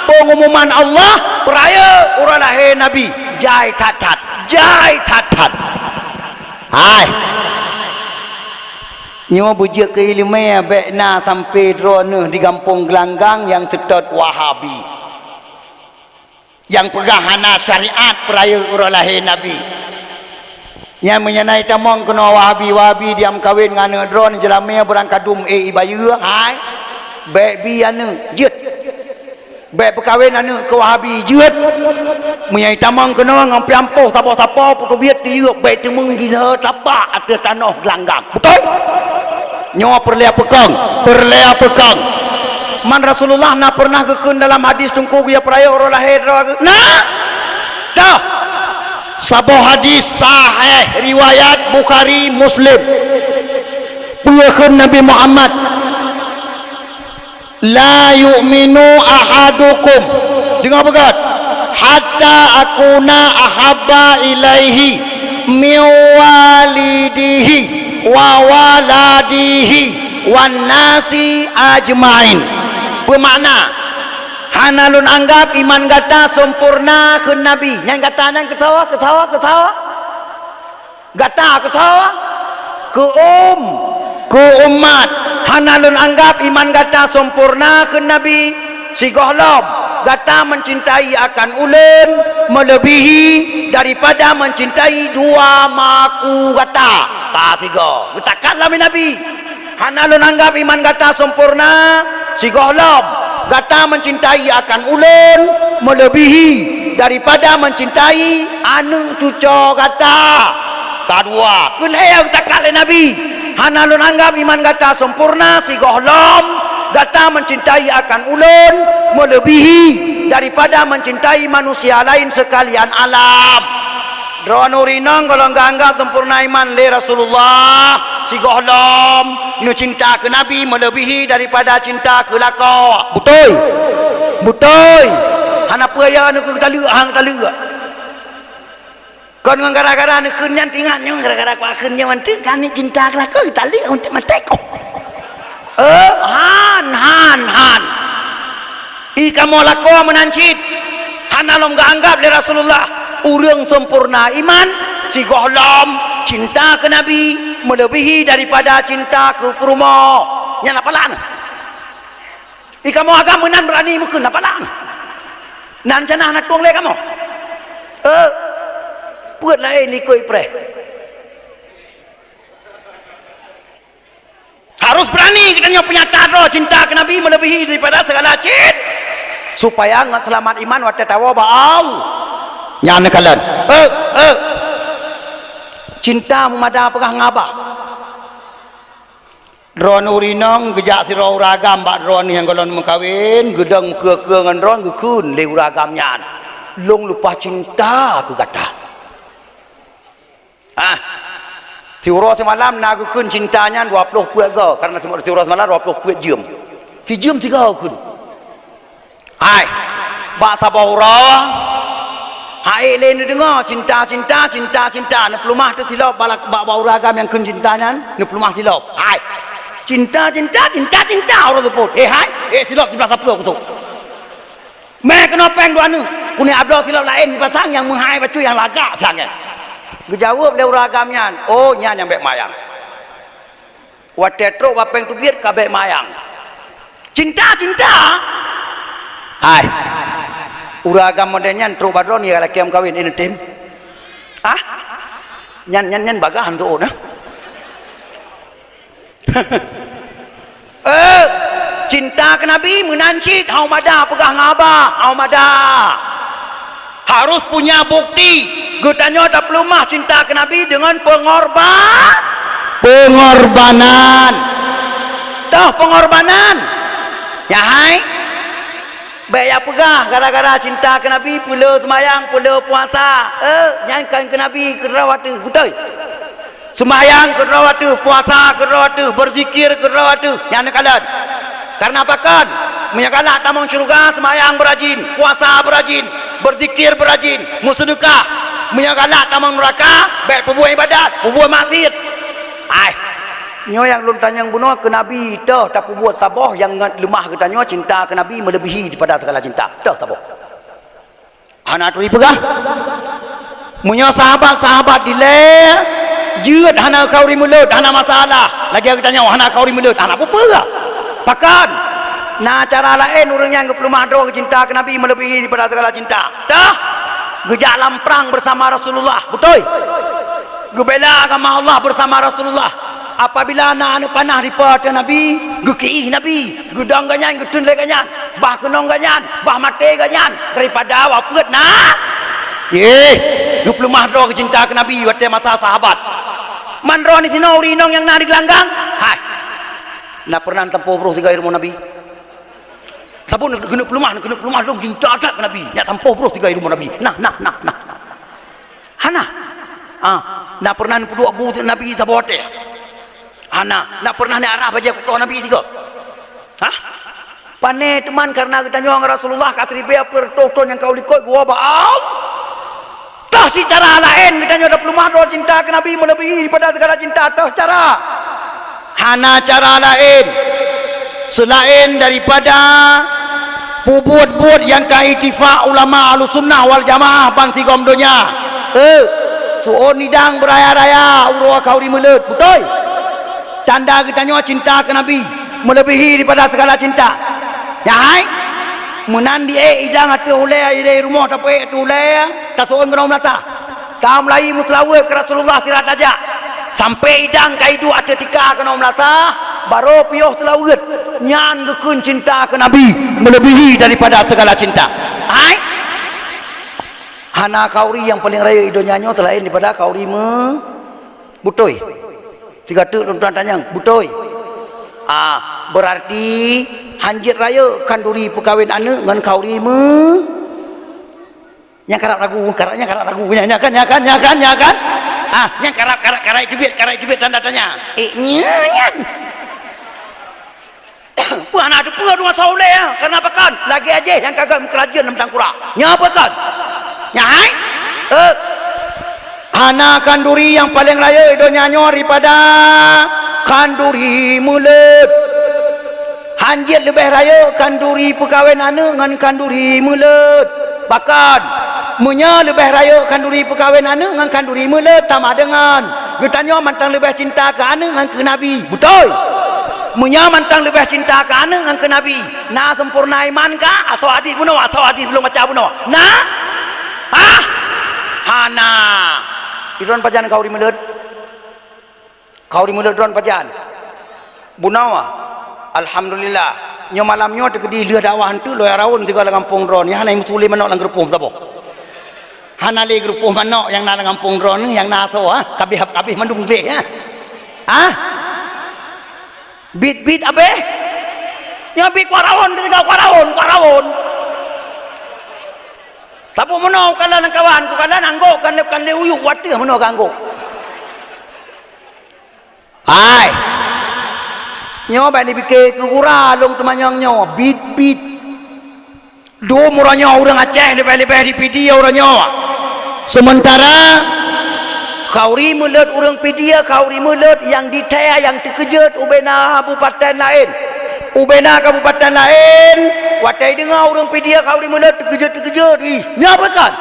S1: pengumuman Allah peraya orang lahir Nabi jai tatat hai nyo bujia keilmu bekna sampai drone di kampung Gelanggang yang sedot Wahabi yang pegang hana syariat peraya orang lahir Nabi yang menyenai tamong kena Wahabi diam kawin ngana drone jelamnya berangkadum ibayu hai baby anu jet baik perkahwin anu ke Wahabi jet menyenai tamong kena ngampiampoh sapa-sapa putu biat tiup baik temung di tapak atas tanah Gelanggang betul nyawa perlea pekang man Rasulullah nak pernah kekun dalam hadis tungku ya peraya orang lahir nah dah sabah hadis sahih riwayat Bukhari Muslim pengakun Nabi Muhammad la yu'minu ahadukum dengar begat hatta akuna ahabba ilaihi min walidihi wa waladihi wan nasi ajmain bermakna hanalun anggap iman gata sempurna ke Nabi yang gata nang ketawa gata ketawa ke umat hanalun anggap iman gata sempurna ke Nabi si gohlom gata mencintai akan ulun melebihi daripada mencintai dua maku gata tiga getakanlah Nabi hanalun anggap iman gata sempurna si gohlom
S2: Gata mencintai akan ulun melebihi daripada mencintai anu cuco gata. Kedua, kelihau takal Nabi. Hana lun anggap iman gata sempurna si gohlom. Gata mencintai akan ulun melebihi daripada mencintai manusia lain sekalian alam. Dronurinong kalau anggap sempurna iman le Rasulullah si gohlom nu cinta ke Nabi melebihi daripada cinta ke lako. Betul. Betul. Hana apa ya nu kita lu hang ta lu. Kon gara-gara nu keunyan tingannya gara-gara ku akeunnya manteu kan cinta ke lako kita lu untuk mantek. Han. Ika mau lako menancit. Hana long anggap le Rasulullah urang sempurna iman si gohlom cinta ke Nabi melebihi daripada cinta ke perumo nya napalan ika mau agama nan berani mungkin napalan nan cenah nak tuang le kamu puat lain likoi pre harus berani kita punya taro cinta ke Nabi melebihi daripada segala cinta supaya ngat selamat iman wa tatawa ba'au nyana kalian cinta memada pegah ngabah ron urinong gejak sira uragam bak ron yang golon mengkawin gedeng ke ngan ron gekun le uragam nyan long lupa cinta ke kata siuro semalam na gekun cintanya 20 puet go karena siuro semalam 20 puet jam si jam 3 kun hai bak sabora hai lain dengar cinta nak pelumah tu silap balak bau ragam yang kun cintanya nak pelumah silap hai cinta orang sebut hai silap di belakang apa tu me kena peng dua nu kuni abdul silap lain di pasang yang menghai bacu yang lagak sangnya gejawab le ragamnya oh nyan yang bek mayang wa tetro wa peng tu biar ka bek mayang cinta hai uragam modelnya tro badron ya laki am kawin ini tim nyan bagahan tu nah cinta ke Nabi menancit hau mada pegah ngabah hau mada harus punya bukti gutanya tak pelumah cinta ke Nabi dengan pengorbanan toh pengorbanan ya hai baik pegah gara-gara cinta ke Nabi pula semayang pula puasa nyanyikan ke Nabi ke rawatu betul semayang ke rawatu puasa ke rawatu berzikir ke rawatu yang kalian karena apa kan menyagalak tamang syurga semayang berajin puasa berajin berzikir berajin musudukah menyagalak tamang neraka baik perbuatan ibadat perbuatan maksiat nyo yang lun tanyang bunuh ke Nabi dah tak buat tabah yang lemah kita nyo cinta ke Nabi melebihi daripada segala cinta dah tabah anak tu pegah munyo sahabat dile jeut hana kauri mulut hana masalah lagi kita tanya hana kauri mulut hana apa lah pakan nah cara lain orang yang pelumah doa cinta ke Nabi melebihi daripada segala cinta dah gejak dalam perang bersama Rasulullah betul gebela agama Allah bersama Rasulullah apabila anak panah daripada Nabi gekei Nabi gedang ganyan getun le ganyan bah kenong ganyan bah mate ganyan daripada wafat nah lu pelumah doa cinta ke Nabi waktu masa sahabat mandro ni sino urinong yang nari gelanggang hai nak pernah tempuh bro tiga ilmu Nabi sabun kena pelumah dong cinta ke Nabi nak tempuh bro tiga ilmu Nabi nah hana nak pernah puduk abu Nabi sabote nak pernah ni arah baca Quran Nabi tiga pane teman karena kita nyuang Rasulullah katribe pertoton yang kau likoi gua baal tah si cara lain kita nyuang pelumah doa cinta ke Nabi melebihi daripada segala cinta tah cara hana cara lain selain daripada buat yang kaitifak ulama Ahlussunnah wal Jamaah bangsi gomdonya suon nidang beraya-raya urwa kauri mulut betul tanda kita nyawa cinta ke Nabi melebihi daripada segala cinta ya hai menandi idang hati oleh ide rumah tapi tu oleh tak soal geram nata kam lai mutlawe ke Rasulullah sirat aja sampai idang kaidu ada tika ke nom nata baru piyuh telah urat nyan gekun cinta ke Nabi melebihi daripada segala cinta. Hai hana kauri yang paling raya ido nyanyo selain daripada kauri butoi. Tiga tu tuan tanya butoi. Berarti hanjit raya kanduri perkahwin anak dengan kauri yang karap ragu nya kan yang karap cubit tanda tanya nyan puan ada pun rumah soleh karena apa kan lagi aja yang kagak kerajaan dalam tangkura nya apa kan nya hai hana kanduri yang paling raya itu nyanyo daripada kanduri mulut hanjit lebih raya kanduri perkahwin anak dengan kanduri mulut bahkan munya lebih raya kanduri perkahwin anak dengan kanduri mulut sama dengan bertanya mantang lebih cinta ke anak dengan ke Nabi betul munya mantang lebih cinta ke anak dengan ke Nabi nah sempurna iman kah atau adik belum baca bunuh nah hana iron pajan kauri mulut ron pajan bunawa alhamdulillah nyo malam nyo tegedi leuh dakwah hantu loy rawon tiga la kampung ron yang hana musuli manok lang gerupum tapo hana le gerupum manok yang na kampung ron yang naso kabih mandung le bit abe yang bit kwarawon tiga kwarawon tapo mono kala nang kawan ku kala nanggo kan le uyuk wate mono ganggo ai nyo ba ni bike kura long tumanyang nyo bit do muranyo urang Aceh ni bali di pidia uranyo sementara kauri mulut urang pidia kauri mulut yang ditaya yang terkejut ubena kabupaten lain watai dengar urang pidia kauri mulut terkejut nya apa kan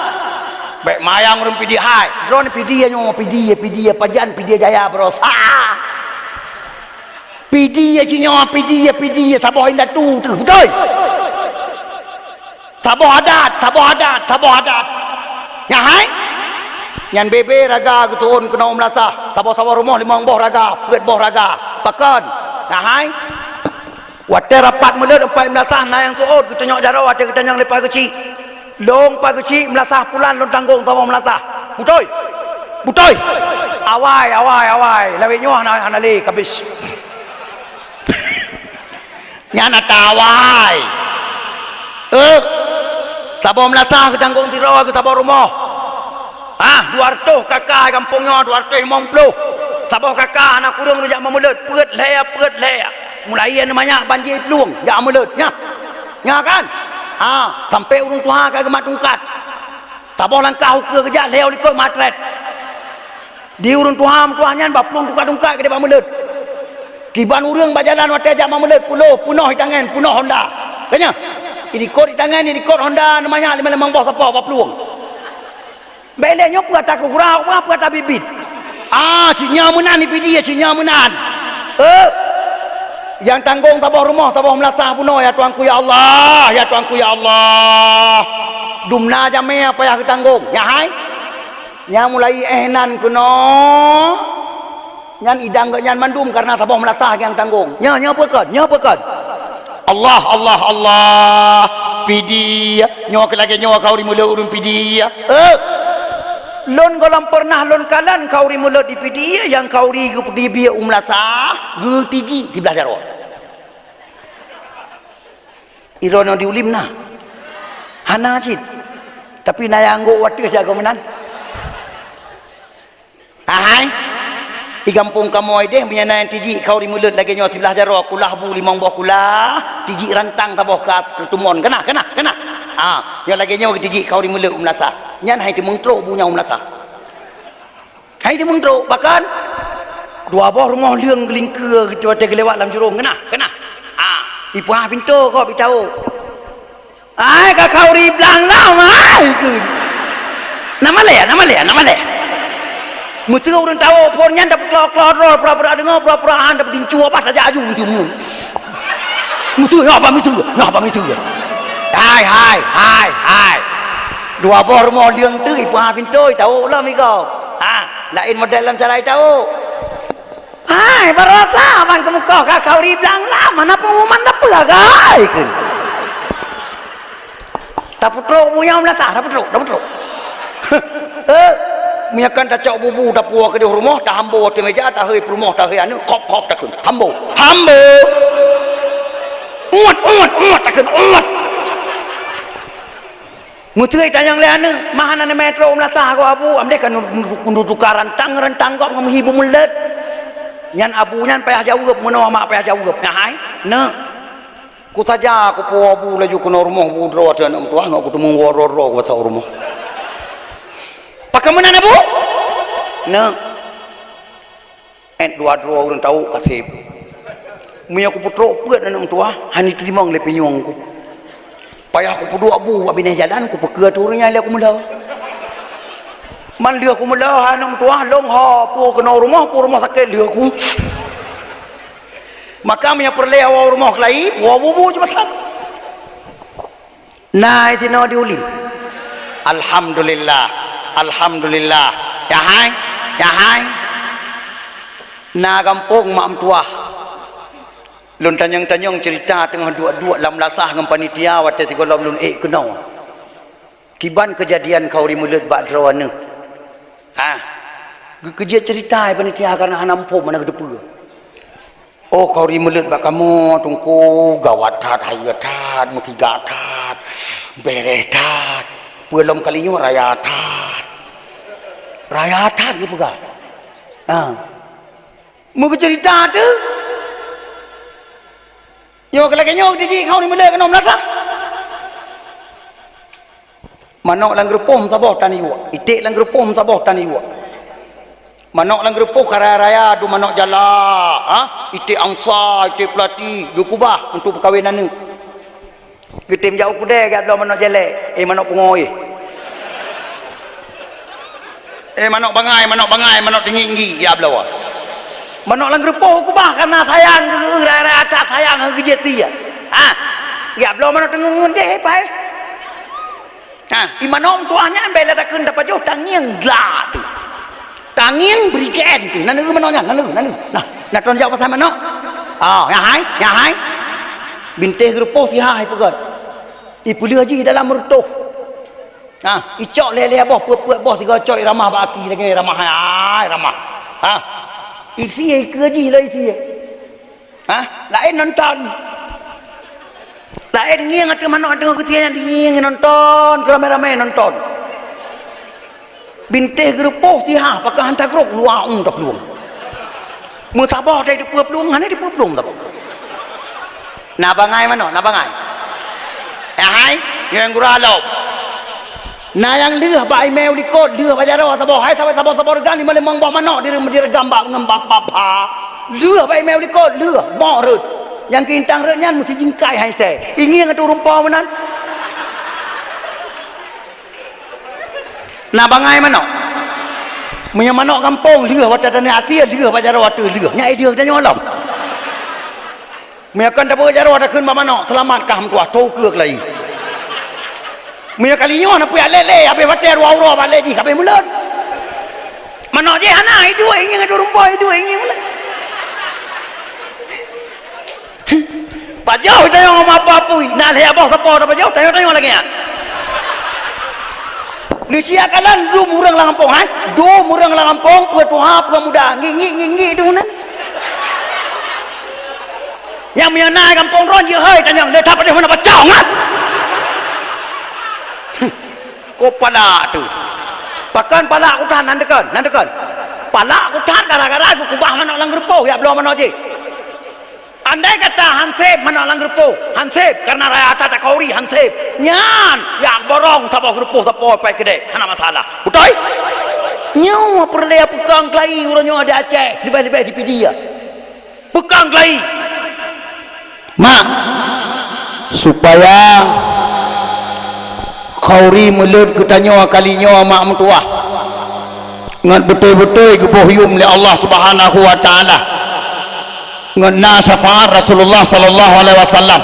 S2: baik mayang urang pidia hai drone pidia nyo pidia pajan pidia jaya bros pidia saboh indah tu betul saboh adat ya hai yang bebe raga kutuun kena melasa saboh rumah limang boh raga peut boh raga pakan ya hai wate rapat mulut empat melasa na yang suod kita nyok jaro wate kita yang lepas kecil long pa kecil melasa pulan long tanggung saboh melasa betul awai lawe nyoh na le kabis nyana tawai saboh melasa ke tanggung tiro ke saboh rumah 200 kakak kampungnya 250 saboh kakak anak kurang rujak memulut peut lea mulai namanya banjir peluang jak memulut nya kan sampai urung tua ke gemat tungkat saboh langkah ke kejak leo likut matret di urung tuanya baplung tungkat ke depan memulut kiban urang berjalan waktu ajak memulut punuh di tangan punuh Honda kanya ilikot di tangan ilikot Honda namanya limang bawah sapau peluang belenya apa tak kurang apa tak bibit sinya menan ni dia sinya menan yang tanggung sabah rumah sabah melasah punuh ya tuanku ya Allah dumna jame apa yang tanggung ya hai nya mulai ehnan kuno nyan idang ke nyan mandum karena sabah melasah yang tanggung nya apa kan Allah pidi nyawa lagi nyawa kau di mulut urun pidi lon golam pernah lon kalan kau di mulut di pidi yang kau di biya melasah tiji 11 jaro irono diulim na hana cid tapi nayanggo waktu saya kemenan di kampung kamu deh punya yang tiji kau di mulut lagi nyawa 11 jaro kulah bu 5 buah kulah tiji rantang taboh ke tumon kena yang lagi nyawa tiji kau di mulut melasa nyan hai dimengtro bunya melasa hai dimengtro bahkan 2 buah rumah liang gelingke gitu ada gelewat dalam jurung kena di puah pintu kau beritahu ka kau di belang lah nama le mesti orang tahu pornya dapat kelor pura-pura dengar pura-pura dapat dincu apa saja aju mesti apa hai 2 buah rumah liang tu ibu pintu tahu lah mi kau lain model dalam cara tahu Hai, barosa abang ke muka kau riblang lah. Mana pengumuman tak pelagai kan? Tak putruk punya melata, tak putruk. Menyakan tak cak bubu tak puas ke di rumah, tak hambo di meja, tak hari rumah, tak hari anu, kop tak kun. Hambo. Umat tak kun, umat. Mutui tanyang le anu, mahana ni metro melata ko abu, amde kan nuduka rantang kau menghibu mulut. Nyan abu nyan payah jauh gap, mana mak payah jauh gap. Nyahai, ne. Ku saja aku po abu laju ke rumah budro ada nak tuan aku temu woro ke pasal rumah. Pakai mana bu? Ne. Dua orang tahu kasih. Mui aku putro peut anak tua, hani terima oleh penyongku. Payah aku pudu abu abis jalan aku peker turunnya le aku mula. Man dia aku mula anak tua long ha pu ke rumah sakit dia aku. Maka punya perle awal rumah kelai bubu cuma satu nah itu no diulim alhamdulillah ya hai na kampung mak tua lun tanyang cerita tengah dua lam lasah dengan panitia wate sigolom lun kenau kiban kejadian kau rimulut bak drawana kerja cerita panitia karena hanampo mana kedepu. Oh kau rimulut bak kamu tungku gawat tat hayat tat musiga tat bereh tat pelom kalinya raya tat gitu kan mau cerita tu yo kelakanya jadi kau rimulut kena melata manok lang grupom sabah tani wa itik lang grupom sabah tani wa manok lang grupo karaya du manok jala ite angsa ite pelati du kubah untuk perkahwinan ni getim jauh kude gat lo manok jele manok pungoi manok bangai manok tinggi ya blawa manok lang grupo kubah karena sayang raya atas sayang gejeti ya blawa manok tengun deh pai i manok tuanya bela takun dapat jauh tangiang glad tanging berikan tu nanu manoknya nanu nah tuan jawab pasal manok ya hai bintih grupo si hai pegat ipuli haji dalam mertuh icok lele boh puak boh siga coy ramah baki lagi ramah isi ke haji lah isi lain nonton lain ngiang atau manok tengah ketian ngiang nonton ramai-ramai nonton bintih grupo siha pakai hantar grup luar tak peluang musabah dari dua peluang hanya di peluang tak nak bangai mana nak bangai hai yang guralo nah yang lih ba email likot lih bajar sabah hai sabah gani male mang mana dia gambar ngembak papa lih ba email likot lih borut yang kintang renyan mesti jingkai hai se ingin ngatu rumpa menan na bangai mana punya manok kampung lih wata tanah Asia lih bajar wata lih nyai dia tanya malam punya kan dapat bajar wata kun manok selamat kam tua tau ke lagi punya kalinya na puya lele abe wata ruau balik di kabe mulut manok je ana itu ingin ada rumpoi itu ingin mulut pajau tanya ngomong apa-apa nak lihat apa siapa dah pajau tanya lagi ya ni sia kalan du murang lang kampung do murang lang kampung puat tuha muda ngi tu nan yang punya naik kampung ron je hai tanya le tap pada mana pacang ko pada tu pakan pala utan nan dekan pala utan gara-gara aku kubah manok lang grupo ya belum manok je andai kata hansip manok lang grupo hansip karena raya tak kauri hansip nyan ya borong sabah grupo sapo pai gede hana masalah betul nyawa perle pekang klai urangnya ada Aceh lebih-lebih di dia pekang klai mak supaya kauri mulut ketanya kalinya mak mentua ngan betul-betul gebohyum li Allah Subhanahu wa taala ngena syafaat Rasulullah sallallahu alaihi wasallam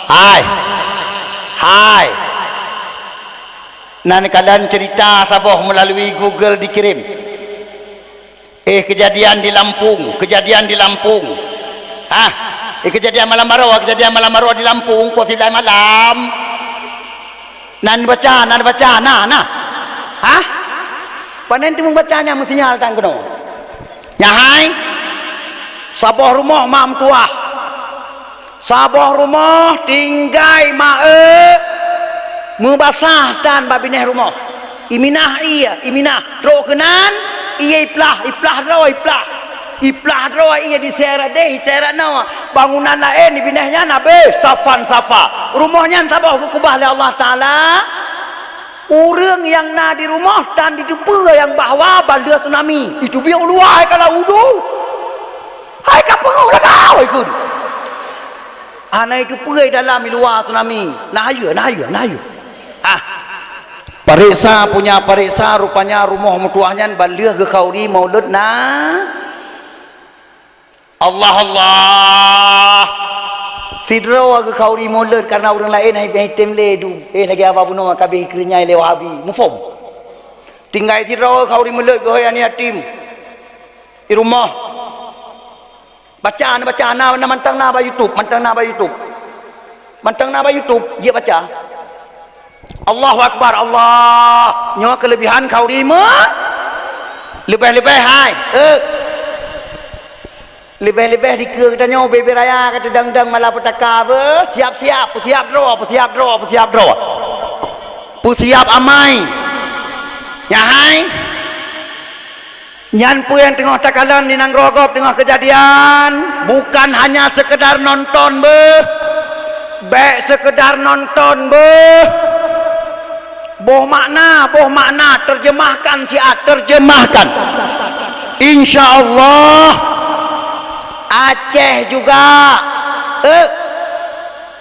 S2: hai nanti kalian cerita sabah melalui Google dikirim Kejadian di Lampung, kejadian malam marwah di Lampung, posisi malam. Nan baca, panen tu membacanya mestinya hal tang keno. Nyahai, sabah rumah mam tuah, sabah rumah tinggai mae, membasah dan babineh rumah. Iminah roh kenan, iya iplah roh iya di sera nawa bangunan lain di binehnya nabe safa rumahnya sabah kubah oleh Allah Taala. Orang yang nak di rumah dan di depan yang bahawa balda tsunami itu biar luar kalau wudu hai kapeng dah tahu ikut anak itu pergi dalam luar tsunami nah ya periksa rupanya rumah mutuahnya balda ke kauri maulud nah Allah sidro ke kauri maulud karena orang lain hai item ledu lagi apa pun nak kabeh ikrinya lewabi mufum tinggal sidro kauri maulud ke yang yatim di rumah bacaan mantang na ba YouTube dia baca Allahu Akbar Allah nyawa kelebihan kauri mah lebih hai lebih-lebih dikira kita nyawa bebe raya kata dang-dang malah petaka apa siap amai nyahai nyan pu yang tengah takalan di nangrogop tengah kejadian bukan hanya sekedar nonton sekedar nonton boh makna terjemahkan insyaallah Aceh juga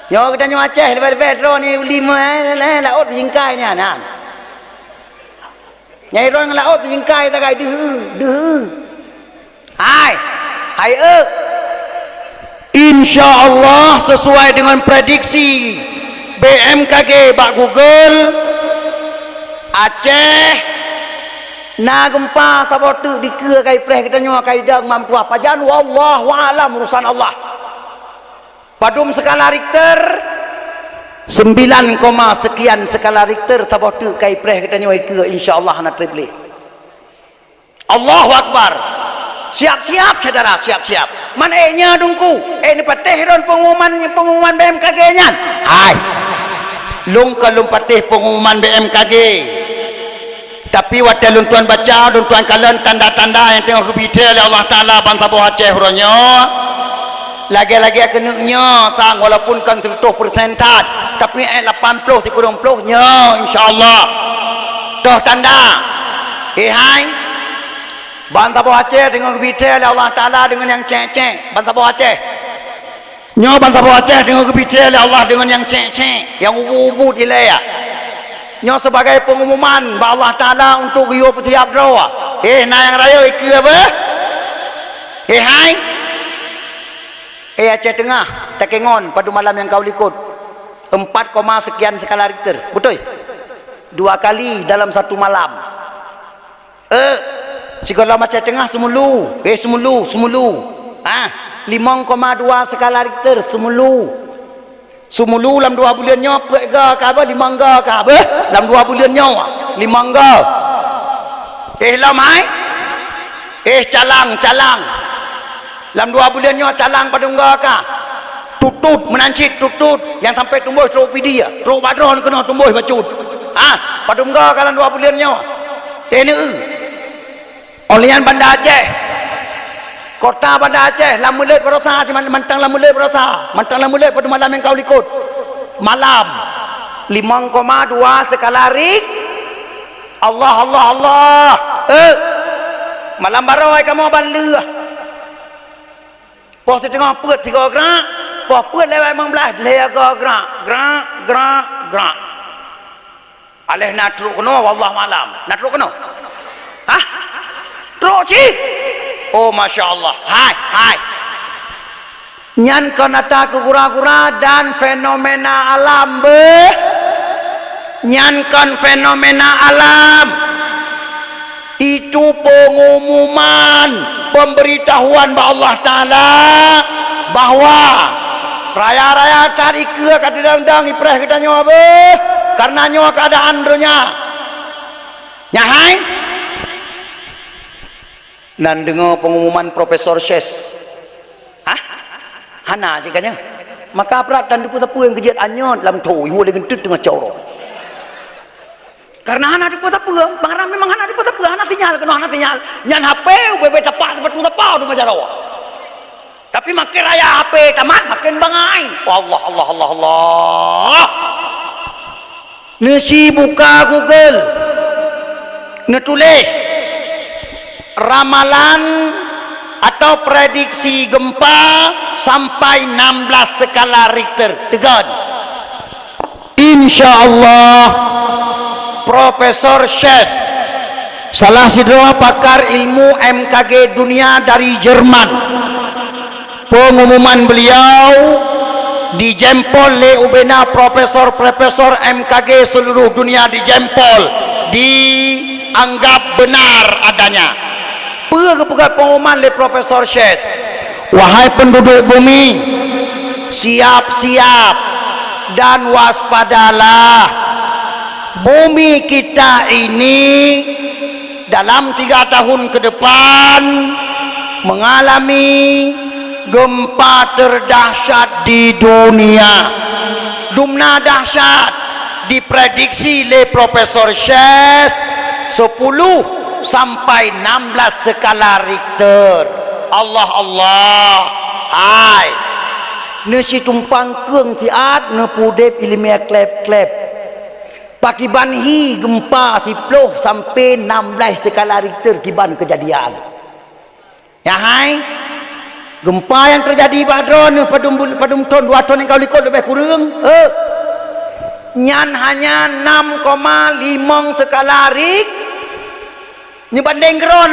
S2: nyawa kita nyawa Aceh lepas ro ni 5 laut jingkai ni nan nyai ro laut jingkai tak kai deh hai insyaallah sesuai dengan prediksi BMKG bak Google Aceh na gempa sabotu dikira kai preh kita nyawa kai dang mampu apa jan wallahu alam urusan Allah padum skala Richter 9, sekian skala Richter sabotu kai preh kita nyawa ke insyaallah na triple Allahu Akbar siap-siap saudara siap manehnya dungku ni pateh ron pengumuman BMKG nya hai lung pateh pengumuman BMKG tapi waktu luntuan baca luntuan kalian tanda-tanda yang tengok kebita oleh Allah Ta'ala bangsa buah Aceh huranya lagi-lagi kenuknya sang walaupun kan 100% tapi 80 nya insyaAllah dah tanda hai bangsa buah Aceh tengok kebita oleh Allah Ta'ala dengan yang cek bangsa buah Aceh bangsa buah Aceh tengok kebita oleh Allah dengan yang cek yang ubu-ubu dilaya nyo sebagai pengumuman ba Allah Taala untuk yo siap doa nayang raya iki apa hai Aceh Tengah Takengon pada malam yang kau likut 4, sekian skala Richter betul 2 kali dalam satu malam segala Aceh Tengah semulu 5,2 skala Richter semulu dalam 2 bulan nyawa pega ka apa 5 ga ka apa dalam 2 bulan nyawa 5 ga lamai calang dalam 2 bulan nyawa calang padungga ka tutut menancit tutut yang sampai tumbuh teruk pidi ya teruk badron kena tumbuh bacut padungga ka dalam 2 bulan nyawa olian Banda Aceh kota Banda Aceh lamulet berosa mantang lamulet pada malam yang kau likut malam 5,2 skala Richter Allah malam baru kamu balua pos tengah perut 3 gerak pos perut lewat 15 gerak alih nak teruk kena wallah malam nak teruk kena teruk cik oh Masya Allah hai nyan konata kegura-gura dan fenomena alam nyan kon fenomena alam itu pengumuman pemberitahuan bahwa Allah Ta'ala bahwa raya-raya tadi ke kata dang-dang ipreh kita nyawa be karena nyawa keadaan dunia nyahai nan dengar pengumuman Profesor Shes hana jikanya maka peratan di putar yang kejiat anyot dalam tu ihu dengan tut dengan coro karena hana di putar bang Ram memang hana di putar hana sinyal kena hana sinyal nyan HP bebe tapak tempat putar pau di Majaroa tapi makin raya HP tamat makin bangai Allah Allah Allah Allah nasi buka Google ngetulis ramalan atau prediksi gempa sampai 16 skala Richter tegan insyaallah Profesor Shes salah sidra pakar ilmu MKG dunia dari Jerman pengumuman beliau dijempol le ubena Profesor MKG seluruh dunia dijempol dianggap benar adanya pegat pengumuman le Profesor Shes wahai penduduk bumi siap-siap dan waspadalah bumi kita ini dalam 3 tahun ke depan mengalami gempa terdahsyat di dunia dumna dahsyat diprediksi le Profesor Shes 10 sampai 16 skala Richter Allah Allah hai nasi tumpang keung tiat ne pudep ilmiah klep pakiban hi gempa 10 sampai 16 skala Richter kiban kejadian ya hai gempa yang terjadi padron padum ton 2 ton yang kau likut lebih kurang nyan hanya 6,5 skala Richter ni banding kero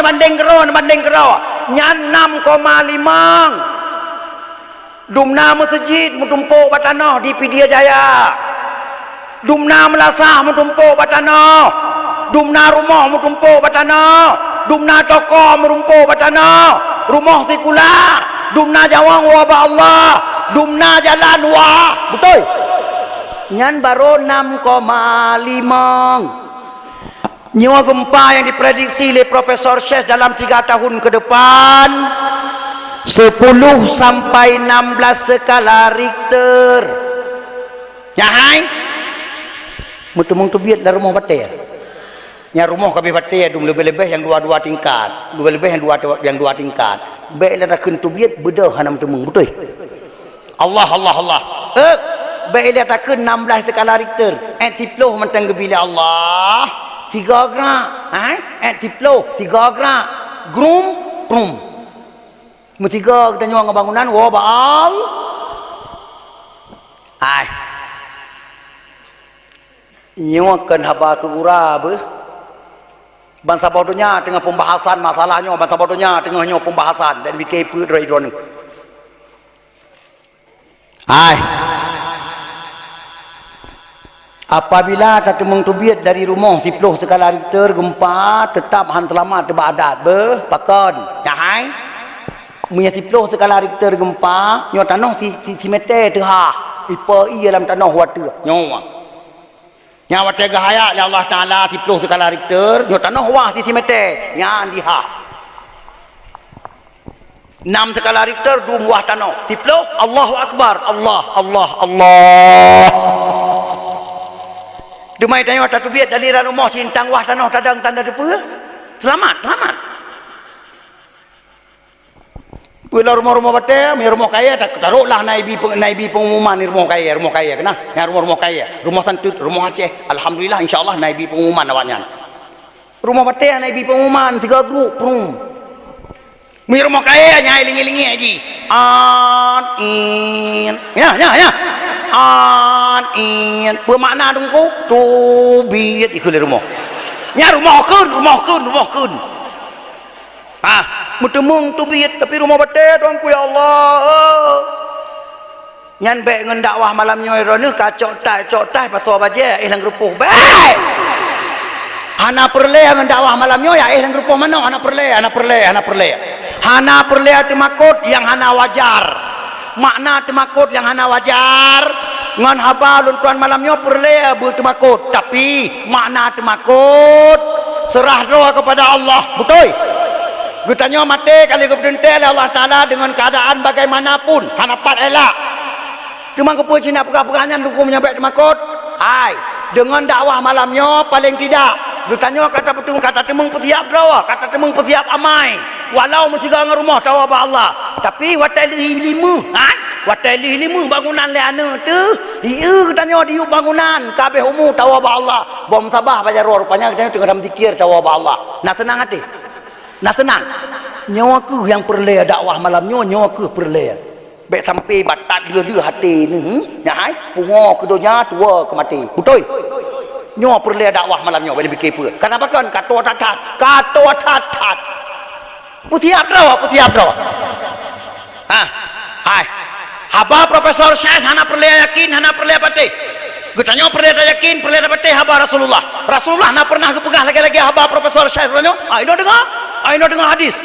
S2: nyan 6,5 dumna masjid mutumpuk batanoh di Pidia Jaya dumna melasah mutumpuk batanoh dumna rumah mutumpuk batanoh dumna toko mutumpuk batanoh rumah sikula dumna jawang wabah Allah dumna jalan wah betul nyan baru 6,5 nyawa gempa yang diprediksi oleh Profesor Shes dalam 3 tahun ke depan 10 sampai 16 skala Richter ya hai mutemung tu biat lah rumah batik nya rumah kabeh batik dum lebih-lebih yang 2 tingkat lebih-lebih yang 2 tingkat baik lah takun tu biat bedah hanam temung betul Allah Allah Allah baik lah takun 16 skala Richter tiploh mentang gebila Allah 3 gerak tiploh 3 gerak grum prum metiga kita nyuang bangunan wa baal ai nyuakan haba ke gura be bangsa bodohnya tengah pembahasan masalahnya bangsa bodohnya tengahnya pembahasan dan bikin pudrai drone ai apabila tatemung tubiat dari rumah 10 skala Richter gempa tetap han selamat tebadat be pakon ya hai punya 10 skala Richter gempa nyo tanah si meter teh ipa i dalam tanah water nyawa nyawa teh gahaya ya Allah Taala 10 skala Richter nyo tanah wah si meter yang diha 6 skala Richter dum wah tanah 10 Allahu Akbar Allah Allah Allah Dumai tanya tak biat daliran rumah cintang wah tanah tadang tanda depa. Selamat. Bila rumah-rumah batal, rumah kaya tak taruhlah naibi pengumuman rumah kaya kena. Yang rumah kaya, rumah santut, rumah Aceh. Alhamdulillah insya-Allah naibi pengumuman awaknya. Rumah batal naibi pengumuman 3 grup prum. Rumah kaya nyai lingi-lingi haji. Ya. Bermakna dengku tu biat ikut rumah nya rumah kun mutemung tu biat tapi rumah batal tuanku ya Allah nyan baik ngan dakwah malam nyoy rone kacok tai pasal baje lang rupuh baik Hana perle dengan dakwah malamnya ya dan rupa mana hana perle hana perle temakut yang hana wajar makna temakut yang hana wajar ngan haba luntuan malamnya perle bertemakut tapi makna temakut serah doa kepada Allah betul gutanya mati kali kepentingan Allah Ta'ala dengan keadaan bagaimanapun hana pat elak cuma kepuji cina pegah-pegahnya dukung menyampai temakut hai dengan dakwah malamnya paling tidak ditanya kata betul kata temung petiap drawa kata temung petiap amai walau mesti dengan rumah tawa ba Allah tapi watali lima watali lima bangunan leana tu ieu katanya diu bangunan kabeh umur tawa ba Allah bom sabah baca rupanya katanya tengah dalam zikir tawa ba Allah nak tenang hati nak tenang nyawa ku yang perle dakwah malamnya nyawa ku perle baik sampai batat leu hati ni nyai pungo kedonya tua ke mati betul nyawa perle dakwah malamnya boleh fikir apa kenapa kan kato tatat pusiap dah hai haba profesor Syekh hana perle yakin hana perle pati gutanya perle yakin perle pati haba Rasulullah hana pernah kepegah lagi haba profesor Syekh ranyo ayo dengar hadis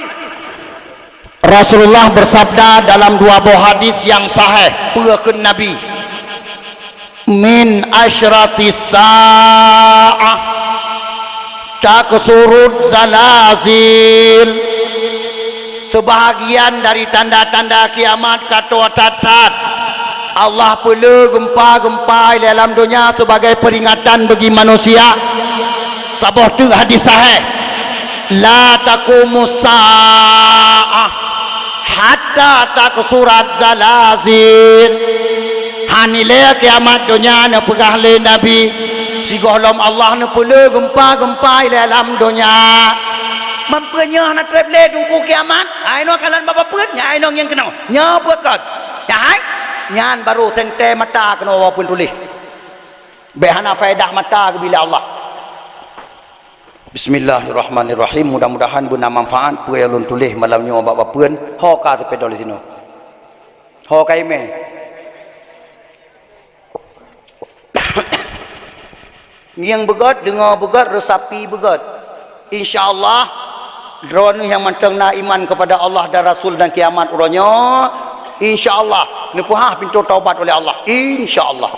S2: Rasulullah bersabda dalam dua buah hadis yang sahih peurkeun Nabi min asyrati sa'ah taksurud zalazil sebahagian dari tanda-tanda kiamat kata tatat Allah pula gempa-gempa dalam dunia sebagai peringatan bagi manusia sabah tu hadis sahih la taqumus sa'ah hatta taksurat zalazil hanile kiamat dunia na pegah le Nabi sigolom Allah na pula gempa-gempa dalam dunia mempunyai nak treble tunggu kiamat aino kalan bapa put nya aino yang kena nya pekat ya hai nyan baru sente mata kena walaupun tulis behana faedah mata ke bila Allah Bismillahirrahmanirrahim mudah-mudahan guna manfaat puai ulun tulis malamnya bapa pun ho ka tepedol sino ho kai me yang begat dengar begat resapi begat insyaallah drone yang mentengna iman kepada Allah dan Rasul dan kiamat uranya insyaallah nepuhah pintu taubat oleh Allah insyaallah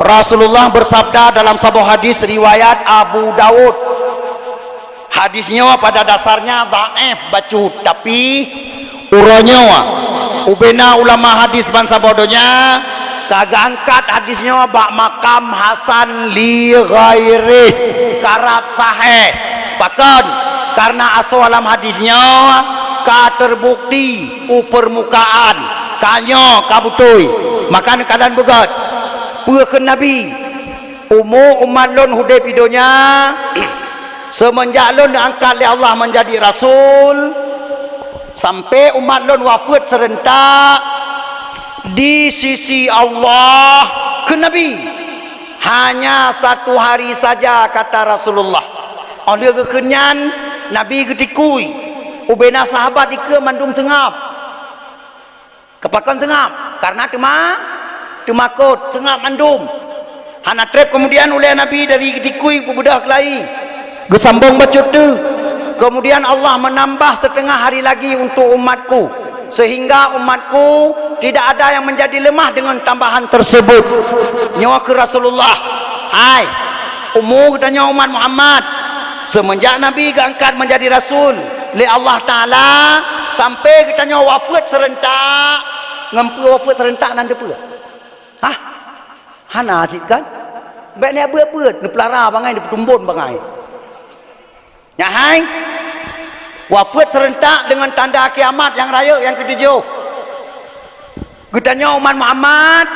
S2: Rasulullah bersabda dalam sebuah hadis riwayat Abu Daud hadisnya pada dasarnya dhaif bacut tapi uranya ubena ulama hadis bangsa bodohnya kagak angkat hadisnya bak makam hasan li ghairi karab sahih bahkan karena asal dalam hadisnya ka terbukti permukaan kanyo kabutui makan keadaan begat peurkeun Nabi umat lon hudai pidonya semenjak lon diangkat oleh Allah menjadi rasul sampai umat lon wafat serentak di sisi Allah ke Nabi hanya 1 hari saja kata Rasulullah oleh kekenyan Nabi ketikui ubena sahabat ike mandum sengap kepakan sengap karena temakut sengap mandum hana trep kemudian oleh Nabi dari ketikui budak kelai gesambung bacut tu kemudian Allah menambah setengah hari lagi untuk umatku sehingga umatku tidak ada yang menjadi lemah dengan tambahan tersebut nyawa ke Rasulullah hai umur katanya umat Muhammad semenjak Nabi diangkat menjadi Rasul oleh Allah Ta'ala sampai katanya wafat serentak ngampu wafat serentak nan depa hana cik kan baik ni apa-apa ni pelara bangai ni petumbun bangai ya hai wafat serentak dengan tanda kiamat yang raya yang ketujuh gutanya umat Muhammad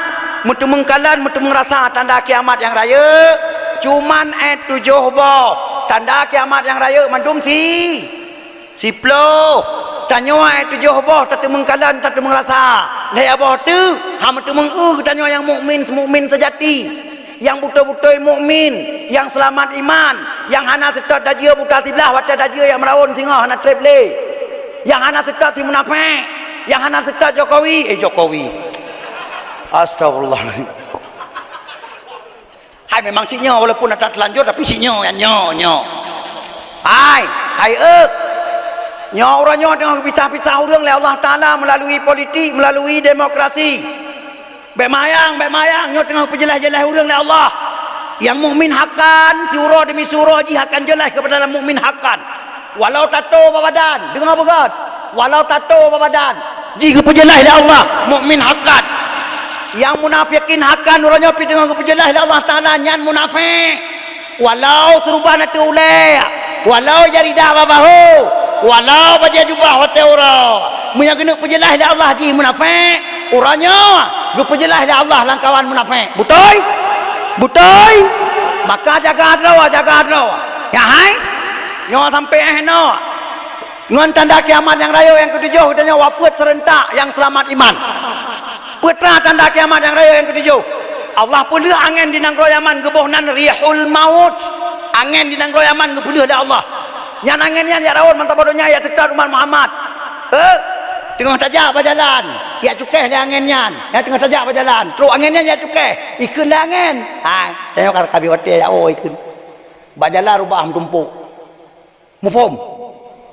S2: mutu mengkalan mutu merasa tanda kiamat yang raya cuman 7 boh tanda kiamat yang raya mandum si plo tanya 7 boh tak mengkalan tak merasa leh boh tu ha mutu mengu gutanya yang mukmin sejati yang betul-betul mukmin yang selamat iman yang hana setat dajia buta sebelah wata dajia yang meraun singa hana treble yang hana setat si munafik yang hana setat Jokowi astagfirullah Hai memang si nyo walaupun ada telanjur tapi si nyo ya nyo. Hai nyo orang nyo tengah pisah-pisah urang oleh Allah Taala melalui politik, melalui demokrasi. Bek mayang nyo tengah perjelas-jelas urang oleh Allah. Yang mukmin hakan surah demi surah ji akan jelas kepada dalam mukmin hakan. Walau tato babadan, dengar begat. Walau tato babadan, ji keperjelas oleh Allah mukmin hakan. Yang munafikin hakan orangnya pergi dengan keperjelas Allah Ta'ala nyan munafik walau serubah nanti uleh walau jari dah babahu walau baca jubah hotel orang punya kena perjelas Allah ji munafik orangnya keperjelas Allah langkawan munafik betul maka jaga adro ya hai nyawa sampai no ngon tanda kiamat yang raya yang ketujuh katanya wafat serentak yang selamat iman putra tanda kiamat yang raya yang ketujuh Allah pulih angin di nang royaman gebohnan rihul maut angin di nang royaman gepulih oleh Allah yang angin yang ya rawon mantap bodohnya ya tetap umat Muhammad tengah tajak berjalan ya cukeh le anginnya ya tengah tajak berjalan terus anginnya ya cukeh ikun le angin tengok kabi wate ya ikun berjalan rubah tumpuk mufhum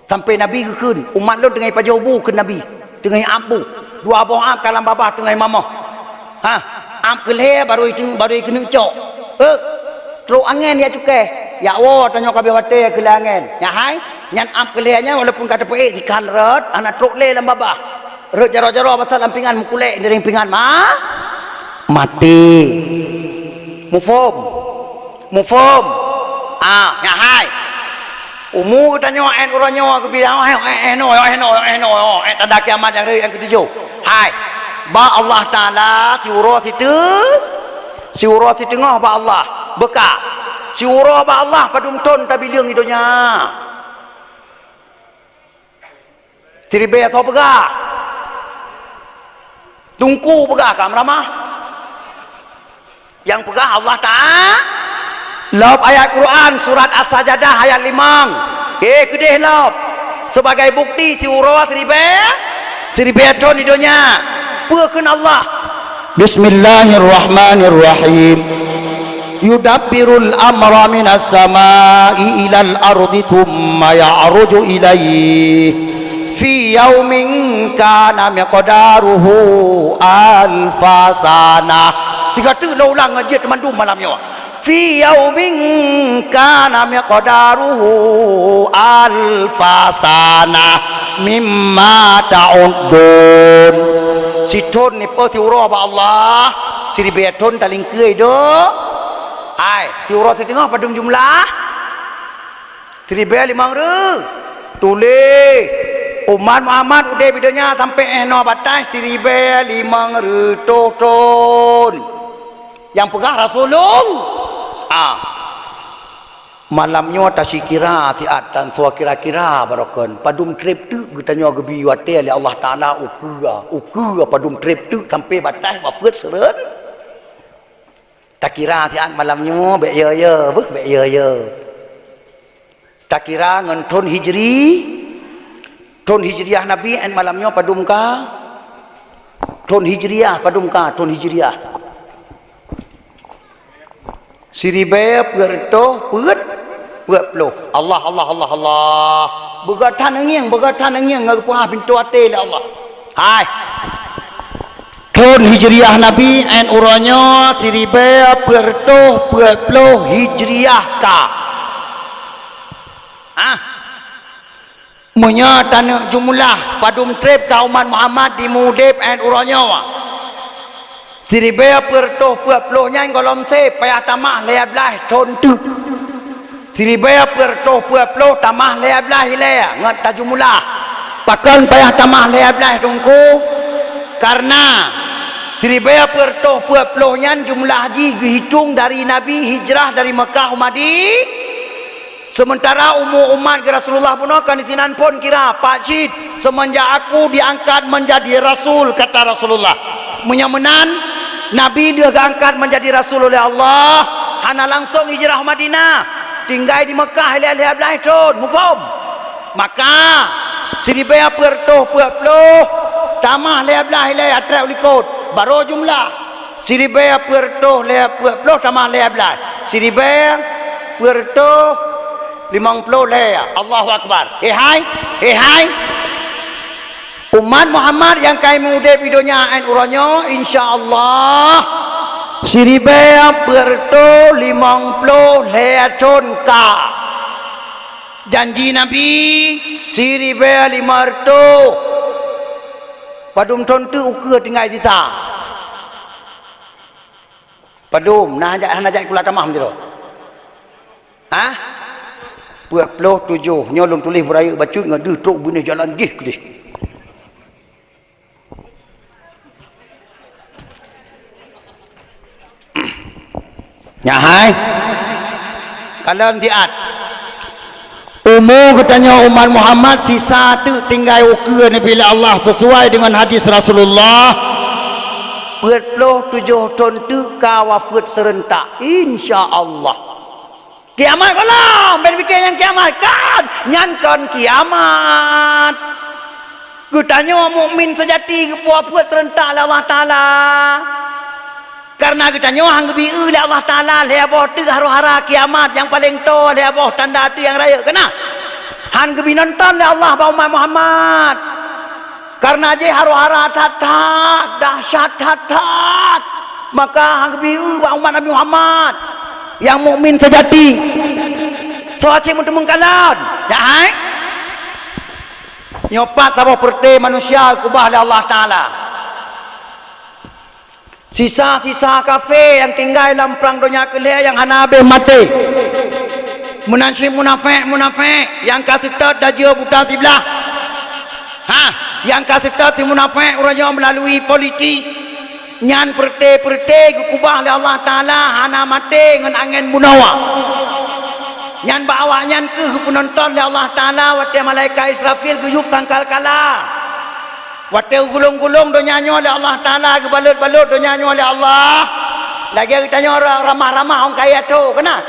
S2: sampai Nabi kekun umat lu tengah pajobu ke Nabi tengah ampu dua buah am kalam babah tengah mamah am keleh baru kena cok terus angin ya cukai ya tanya kabeh wate ke angin ya hai nyan am kelehnya walaupun kata peik ikan red anak truk le lam babah red jaro-jaro pasal lampingan mukulek dari pinggan mati mufhum ya hai umur tanya orangnya ke bidang tanda kiamat yang ketujuh hai ba Allah Taala surah situ tengah ba Allah beka surah ba Allah padum ton tabileung hidunya tiribe atau pegah tungku pegah kam ramah yang pegah Allah Taala lop ayat Quran surat As-Sajdah ayat 5 kedeh lop sebagai bukti surah tiribe ton hidunya pegahkan Allah
S1: Bismillahirrahmanirrahim yudabbirul amra minas samai ilal ardi thumma ya'ruju ilaihi fi yaumin kana miqdaruhu alfasana tiga tu lo ulang ngaji teman-teman malamnya fi yaumin kana miqdaruhu alfasana mimma ta'uddun siton ni po tiuro ba Allah siri beton taling keui do tiuro tu tengah padum jumlah siri be 5 tule umat Muhammad udah bidonya sampai no batas siri be 5 ton yang pegang Rasulullah malamnya tasi kira siat dan suah kira-kira barokan padum trip tu getanya gebi wate oleh Allah Taala uku padum trip tu sampai batas wafat seren tak kira siat malamnya be ya tak kira ngan ton hijriah Nabi en malamnya padum ka ton hijriah siribe perto puat Allah begatan ngiang ngapah pintu ate la Allah hai ton hijriah Nabi en uranyo siribe perto puat hijriah ka menyatan jumlah padum trip kauman Muhammad di mudib en uranyo siribe perto puat nya golom se payah tamah leab lah ton tu siribe perto puat tamah leab lah hilaya ngat tajumulah pakan payah tamah leab lah tungku karena siribe perto puat nya jumlah haji dihitung dari Nabi hijrah dari Mekah Madinah sementara umur umat ke Rasulullah pun akan disinan pun kira Pak Cid semenjak aku diangkat menjadi Rasul kata Rasulullah menyamenan Nabi dia angkat menjadi Rasul oleh Allah hana langsung hijrah Madinah tinggal di Mekah lihat belah itu mufhum maka siribe perto tamah lihat belah atrak ulikot baru jumlah
S2: Siribaya Puerto le Puerto sama le belah. Siribaya Puerto 50 le. Allahu Akbar. Hai. Umat Muhammad yang kai muda videonya an uronyo insyaallah Siribaya Puerto 50 le ka. Janji Nabi Siribaya 50 padum tontu ukur tinggal kita padum nak ajak kula tamah mesti ha 27 nyolong tulis beraya bacut ngadu tok benih jalan gih ke nyahai kalian tiat umur katanya umat Muhammad sisa tu tinggal ukur ni bila Allah sesuai dengan hadis Rasulullah 27 tahun tu kawafut serentak insya-Allah kiamat kalau ben fikir yang kiamat kan nyankan kiamat katanya mukmin sejati kawafut serentak Allah Taala karena kita nyoh hang bi oleh Allah Taala le boh tu hara kiamat yang paling to le boh tanda tu yang raya kena hang bi nonton le Allah ba umat Muhammad karena je hara tatat dahsyat tatat maka hang bi ba umat Nabi Muhammad yang mukmin sejati so acik mun kalan ya hai nyopat apa perte manusia kubah le Allah Taala. Sisa-sisa kafe yang tinggal dalam perang dunia kelih yang hana habis mati. Munafik yang kasih tat dajio buta sebelah. Yang kasih tat munafik orangnya melalui politik. Nyan perte kubah oleh Allah Taala hana mati dengan angin munawa. Nyan bawa nyan ke penonton oleh Allah Taala wate malaikat Israfil guyup tangkal kala. Waktu gulung-gulung do nyanyo oleh Allah Taala ke balut-balut do nyanyo oleh Allah. Lagi kita nyo ramah-ramah on kaya tu kena.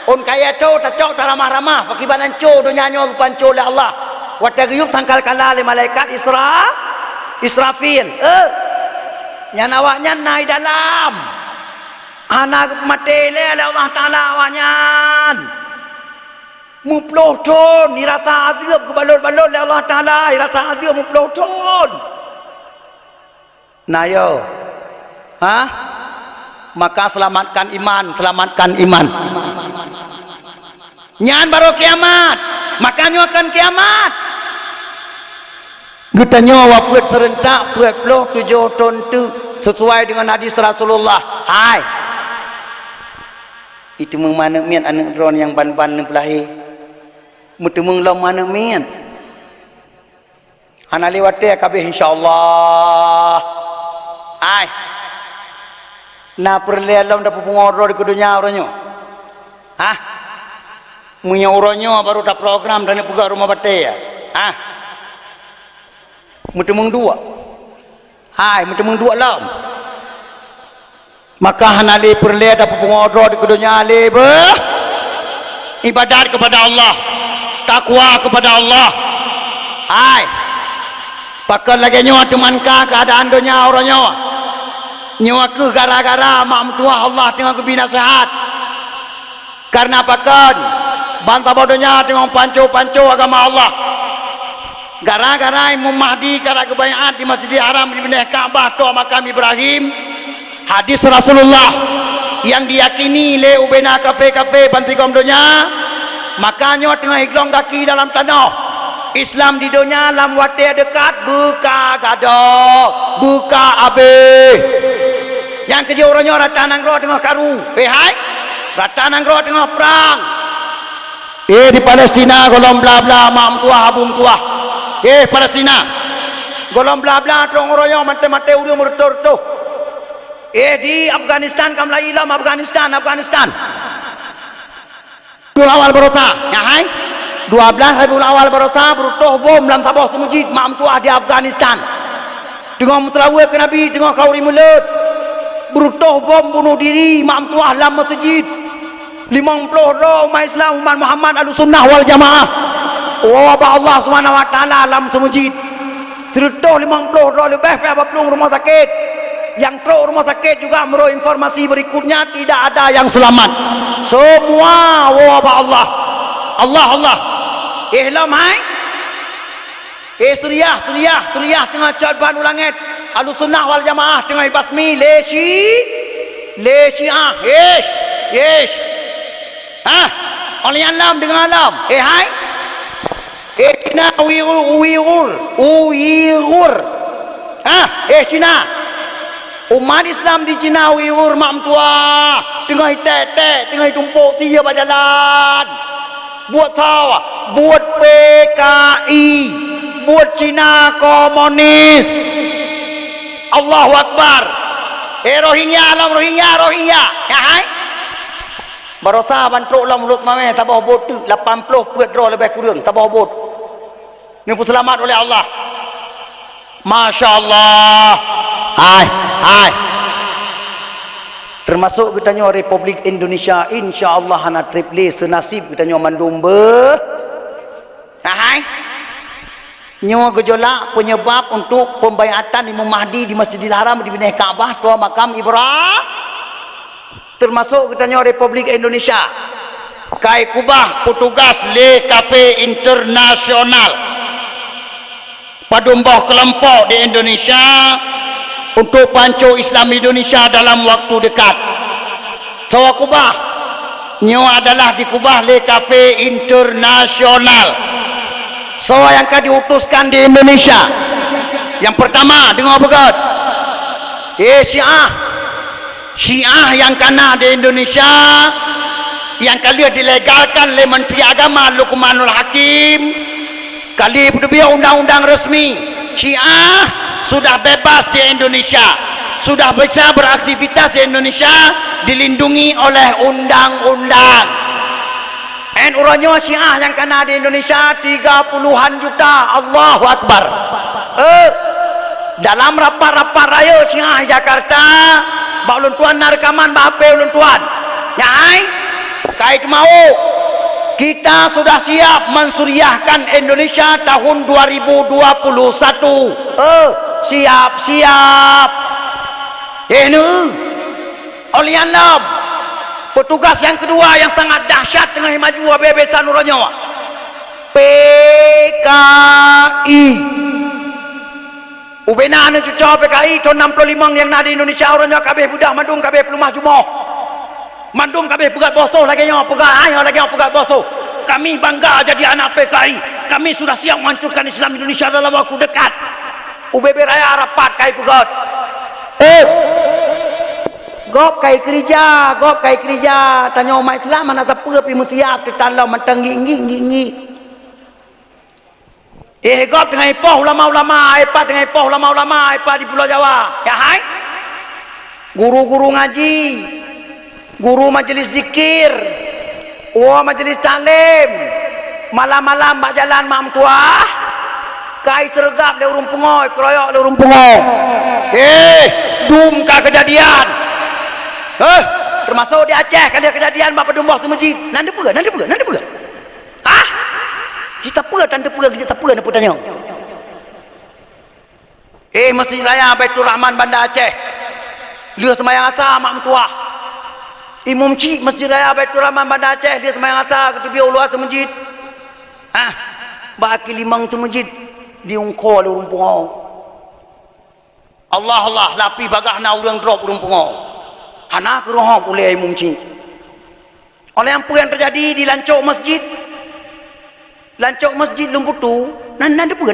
S2: On kaya tu tak cok tak ramah-ramah paki banan co do nyanyo ke panco oleh Allah. Waktu guyup sangkal kala le malaikat Israfil. Nyan awaknya naik dalam. Anak mati le Allah Taala awanyan. Muploh ton ni rasa azab ke balot-balot oleh Allah Taala rasa azab muploh ton nayo maka selamatkan iman nyan baru kiamat makanya akan kiamat getanya wafat serentak 27 tahun tu sesuai dengan hadis Rasulullah hai itu mana mian anak drone yang ban-ban yang pelahir mutemung lam mana mian ana lewate kabeh insyaallah ai na perlelam dapat pengoro di dunia orangnya punya orangnya baru dah program dan pegawai rumah bate ya mutemung dua lam maka hanali perle dapat pengoro di dunia lebe ibadat kepada Allah takwa kepada Allah pakai lagi nyawa temanka keadaan dunia orang nyawa ke gara-gara mak tua Allah tengah kebina sehat karena pakai bantah bodohnya tengah panco agama Allah gara-gara Imam Mahdi karena kebanyakan di Masjidil Haram di Bina Ka'bah toa makam Ibrahim hadis Rasulullah yang diyakini le ubena kafe-kafe bantikom dunia makanya tengah higlong kaki dalam tanah Islam di dunia dalam waktu dekat buka gadoh buka abe yang kerja orangnya rata nanggro tengah karu hai rata nanggro tengah perang di Palestina golong bla bla mam tua habum tua Palestina golong bla bla trong orangnya mate udah murto di Afghanistan kamlai lam Afghanistan awal berota ya hai 12 Rabiul Awal berota berutuh bom dalam tabah masjid mak tuah di Afghanistan dengan selawat ke Nabi dengan kauri mulut berutuh bom bunuh diri mak tuah dalam masjid 50 umat Islam umat Muhammad Ahlussunnah wal Jamaah wabah Allah SWT dalam masjid terutuh 50 lebih berapa pelung rumah sakit yang teruk rumah sakit juga menurut informasi berikutnya tidak ada yang selamat. Semua wabah Allah. Allah. Ihlam hai. Suriah tengah cadban ulangit. Ahlus sunnah wal jamaah tengah basmi Syiah. Yes. Oleh alam dengan alam. Hai. Cina Uyghur. Cina. Umat Islam di Cina Uyghur mak tua tengah tek tengah tumpuk tia berjalan. Buat tahu, buat PKI, buat Cina komunis. Allahu Akbar. Rohingya. Ya hai. Barosa bantruk lah mulut mame tabah bot tu 80 pedro lebih kurang tabah bot. Ni pun selamat oleh Allah. Masya-Allah. Hai. Termasuk katanya Republik Indonesia insya-Allah hana triple senasib katanya mandumbe. Hai. Nyo gejolak penyebab untuk pembaiatan Imam Mahdi di Masjidil Haram di Binah Kaabah tua makam Ibrahim. Termasuk katanya Republik Indonesia kai kubah petugas Le Cafe Internasional padumbah kelompok di Indonesia untuk pancu Islam Indonesia dalam waktu dekat. Sawa kubah nyo adalah di kubah Le Cafe Internasional. Sawa yang akan diutuskan di Indonesia. Yang pertama dengar begat. Syiah yang kena di Indonesia yang kali dilegalkan oleh Menteri Agama Luqmanul Hakim kali berdua undang-undang resmi Syiah sudah bebas di Indonesia, sudah bisa beraktivitas di Indonesia dilindungi oleh undang-undang. Urangnya Syiah yang kena di Indonesia 30-an juta. Allahu Akbar. Dalam rapat-rapat raya Syiah Jakarta bak ulun tuan narekaman bak apa ulun tuan nyai kait mau kita sudah siap mensuriahkan Indonesia tahun 2021. Siap oleh alam. Petugas yang kedua yang sangat dahsyat tengah maju bebesan urangnya PKI. Ubena anu cuca PKI tahun 65 yang ada di Indonesia orangnya kabeh budak mandung kabeh pelumah jumoh. Mandung kabeh pegat bosoh lagi nya pegat ayo lagi pegat bosoh. Kami bangga jadi anak PKI. Kami sudah siap menghancurkan Islam Indonesia dalam waktu dekat. UBB Raya rapat kai pegat. Gop kai kerja tanya umat Islam mana tak apa pi mestiap tetalau mentang nginggi. Gop dengan ipoh ulama-ulama, dengan ipoh ulama-ulama di Pulau Jawa. Ya hai. Guru-guru ngaji, guru majelis zikir, majelis taklim, malam-malam bak jalan mak tua, kai sergap le urung pengoy, keroyok le urung pengoy. Dum ka kejadian. Termasuk di Aceh kali kejadian bak pedumbah tu masjid. Nanda pega. Kita apa tanda apa kita apa nak tanya. Masjid Raya Baitur Rahman Bandar Aceh. Dia sembahyang asar mak mentua. Imam Cik Masjid Raya Baitur Rahman Bandar Aceh dia sembahyang asar ketu dia uluas tu masjid. Baki limang tu masjid diungko le urang pungau. Allah lapi bagahna urang drop urang pungau. Hana ke rohok oleh Imam Cik. Oleh apa yang terjadi di lancok masjid Lumputu nanda pega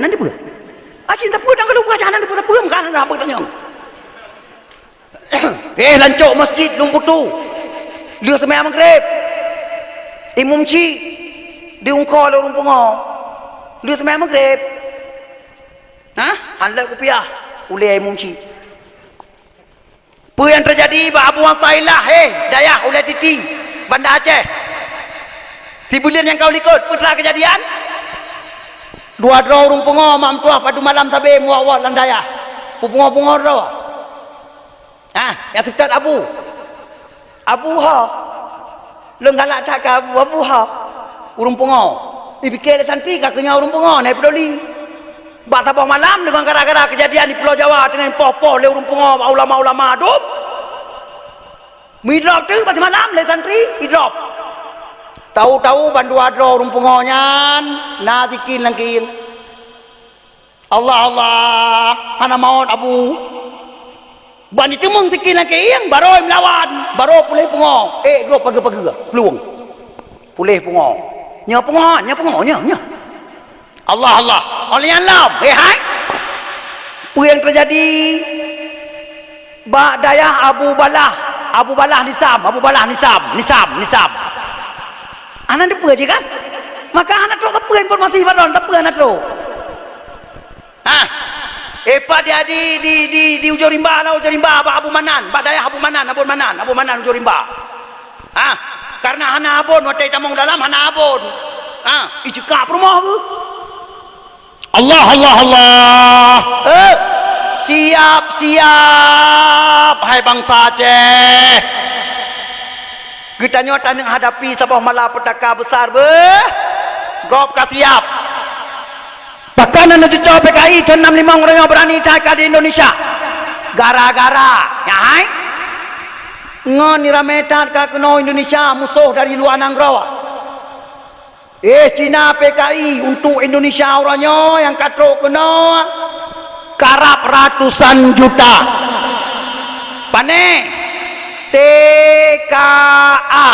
S2: asin tak pega kalau bukan nanda pega kan apa tanya lancok masjid Lumputu dia sembahyang maghrib Imam Cik diungkol orang pengo dia sembahyang maghrib anda kopiah oleh Imam Cik apa yang terjadi Abu Attailah dayah oleh Titi Bandar Aceh Tibulian yang kau likut putra kejadian dua draw urung pengo mak tua padu malam tabe muawat landaya pungo draw yang tekat Abu lenggalak tak ke Abu urung pengo dipikir cantik kakaknya urung pengo naik peduli Bak sabah malam dengan gara-gara kejadian di Pulau Jawa dengan poh-poh leu rumpungo ulama-ulama adum. Midrop tu pas malam le santri idrop. Tahu-tahu bandu adro rumpungo nyan na zikin langking. Allah Allah hana maut abu. Ban itu mung zikin langking baro melawan, baro pulih pungo. Gro pagi-pagi peluang. Pulih pungo. Nya pungo nya. Allah Allah. Oleh alam. Hai. Apa yang terjadi? Bak dayah Abu Balah Nisam. Anak depa je kan? Maka anak teruk apa informasi balon tak apa anak teruk. Epa dia di ujung rimba Bak Abu Manan, bak dayah Abu Manan ujung rimba. Karena hana abon watai tamong dalam hana abon. Ijekap rumah apa? Allah. Siap hai bangsa Aceh. Kita nyota nak hadapi sebuah malapetaka besar gop ka siap. Bahkan anu cucu PKI dan 65 orang yang berani cakap di Indonesia. Gara-gara ya hai. Ngon irametat ka kena Indonesia musuh dari luar Nanggro. Cina PKI untuk Indonesia orangnya yang katrok kena karap ratusan juta. Pane TKA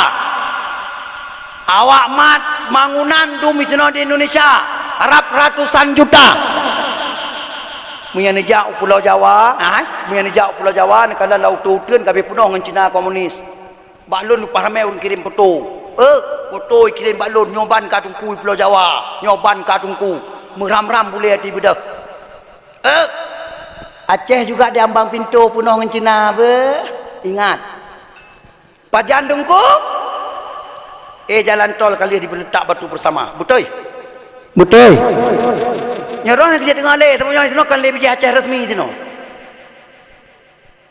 S2: awak mat bangunan dumisino di Indonesia harap ratusan juta. Munya nejak Pulau Jawa, Pulau Jawa nekala laut utun kabeh penuh dengan Cina komunis. Balon paramai kirim foto. Foto kirim balon nyoban katungku Pulau Jawa, nyoban katungku meram-ram boleh hati bedah. Aceh juga diambang pintu penuh dengan Cina ingat. Pajan dungku jalan tol kali diletak batu bersama. Betul. Nyorong kerja dengan le, semuanya sino kan le biji Aceh resmi sino.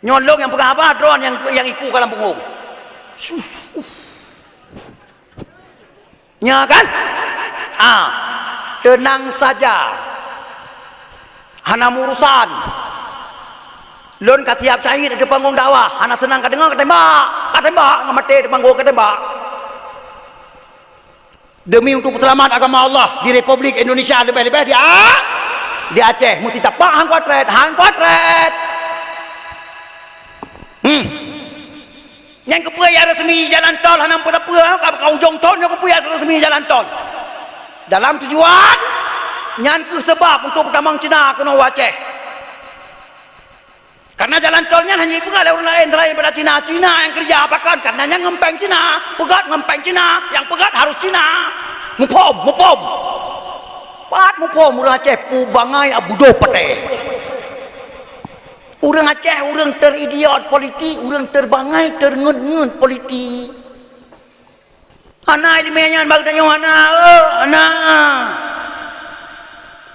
S2: Nyolong yang pegang apa drone yang ikut ke Lampung. Ya kan? Tenang saja. Hana urusan. Lon ka siap syahid di panggung dakwah. Hana senang ka dengar katembak ngamate di panggung katembak. Demi untuk selamat agama Allah di Republik Indonesia lebih-lebih di Aceh mesti tapak hang kuatret. Yang kepuya resmi jalan tol hanam apa kau ujung tol yang kepuya resmi jalan tol. Dalam tujuan nyan ke sebab untuk pertamang Cina kena Aceh. Karena jalan tolnya hanya pegat orang lain selain pada Cina yang kerja apakan karena yang ngempeng Cina, pegat ngempeng Cina, yang pegat harus Cina. Mupom. Pat mupom orang Aceh pu bangai abudo pate. Orang Aceh orang teridiot politik, orang terbangai terngun politik. Ana ilmiahnya bagdanya ana.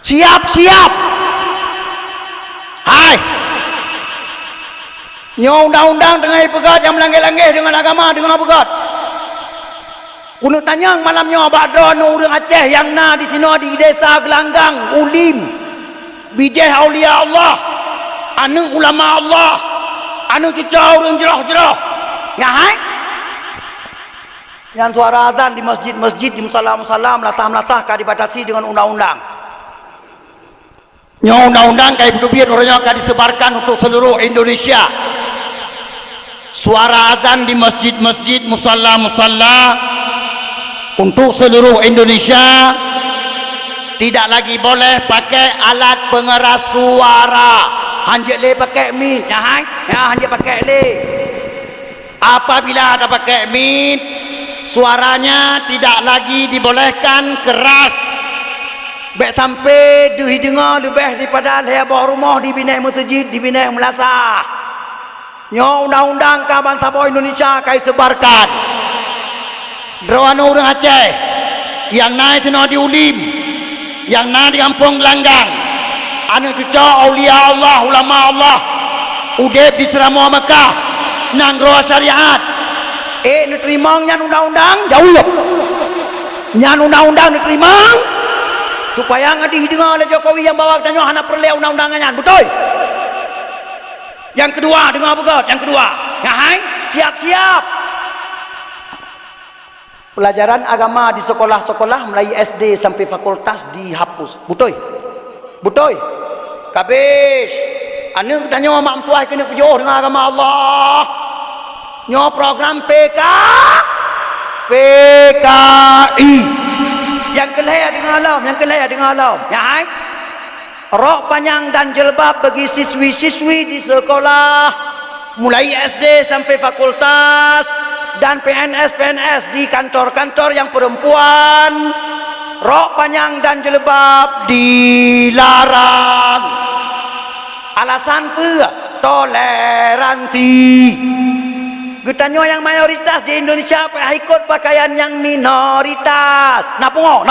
S2: Siap. Hai. Nyo undang-undang dengan pegat yang melanggar-langgar dengan agama dengan pegat. Kuno tanyang malamnya badron orang Aceh yang di sini di desa Gelanggang, Ulim. Bijih aulia Allah. Anu ulama Allah. Anu cucu orang jerah-jerah. Ya hai. Yang suara azan di masjid-masjid, di musala-musala melatah-melatah dibatasi dengan undang-undang. Nyo undang-undang kayak berbeda orangnya akan disebarkan untuk seluruh Indonesia. Suara azan di masjid-masjid, musalla-musalla untuk seluruh Indonesia tidak lagi boleh pakai alat pengeras suara. Hanjek le pakai mic, hanjek pakai le. Apabila ada pakai mic, suaranya tidak lagi dibolehkan keras. Baik sampai dengar lebih daripada lebar rumah di binai masjid, di binai melasah. Nyo undang-undang ka bangsa Indonesia kai sebarkan. Drawana orang Aceh yang naik seno di Ulim, yang naik di kampung Gelanggang. Anu cucu aulia Allah, ulama Allah. Udep di Serama Mekah, Nanggro syariat. Diterima nyan undang-undang jauh. Nyan undang-undang diterima supaya ngadih dengar oleh Jokowi yang bawa tanya hana perlu undang-undangannya, betul? Yang kedua, dengar begot, yang kedua, ya hai, siap-siap. Pelajaran agama di sekolah-sekolah mulai SD sampai fakultas dihapus, betul? Betul? Kabis, anu tanya mak mentua kena pejoh dengan agama Allah. Nyo program PKI. Yang kelihatan dengan alam, yang kelihatan dengan alam. Ya hai. Rok panjang dan jilbab bagi siswi-siswi di sekolah mulai SD sampai fakultas dan PNS di kantor-kantor yang perempuan. Rok panjang dan jilbab dilarang. Alasan apa? Toleransi. Getanyo yang mayoritas di Indonesia ikut pakaian yang minoritas. Napungo.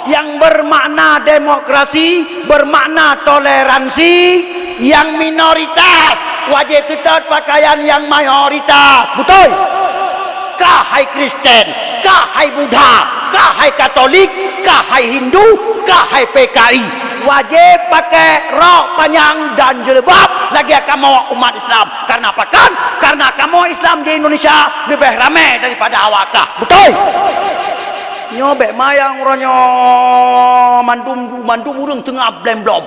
S2: Yang bermakna demokrasi, bermakna toleransi. Yang minoritas wajib tetap pakaian yang mayoritas. Betul? Kah hai Kristen, kah hai Buddha, kah hai Katolik, kah hai Hindu, kah hai PKI, wajib pakai rok panjang dan jilbab. Lagi kamu umat Islam. Karena apa kan? Karena kamu Islam di Indonesia lebih ramai daripada awakah. Betul? Nyobek mayang ronyo mandum urang tengah blem-blom.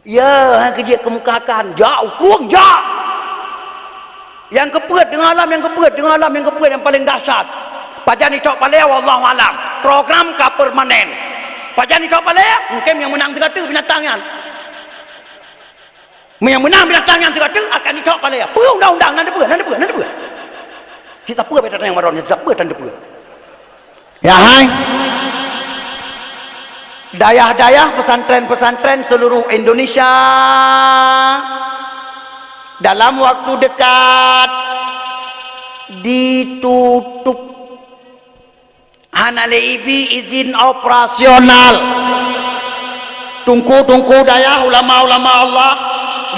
S2: Ya, hang kejek kemukakan jauh kurang jauh. Yang kepet dengan alam, yang kepet yang paling dahsyat. Pajani cok palea wallahu alam. Program ka permanen. Pajani cok palea, mungkin yang menang tegatu binatangnya. Yang menang binatangnya tegatu akan dicok palea. Pe undang-undang nanti pe. Kita pe beta yang maron zak pe tanda pe. Ya hai. Dayah-dayah pesantren-pesantren seluruh Indonesia dalam waktu dekat ditutup. Hanalibi izin operasional. Tungku dayah ulama-ulama Allah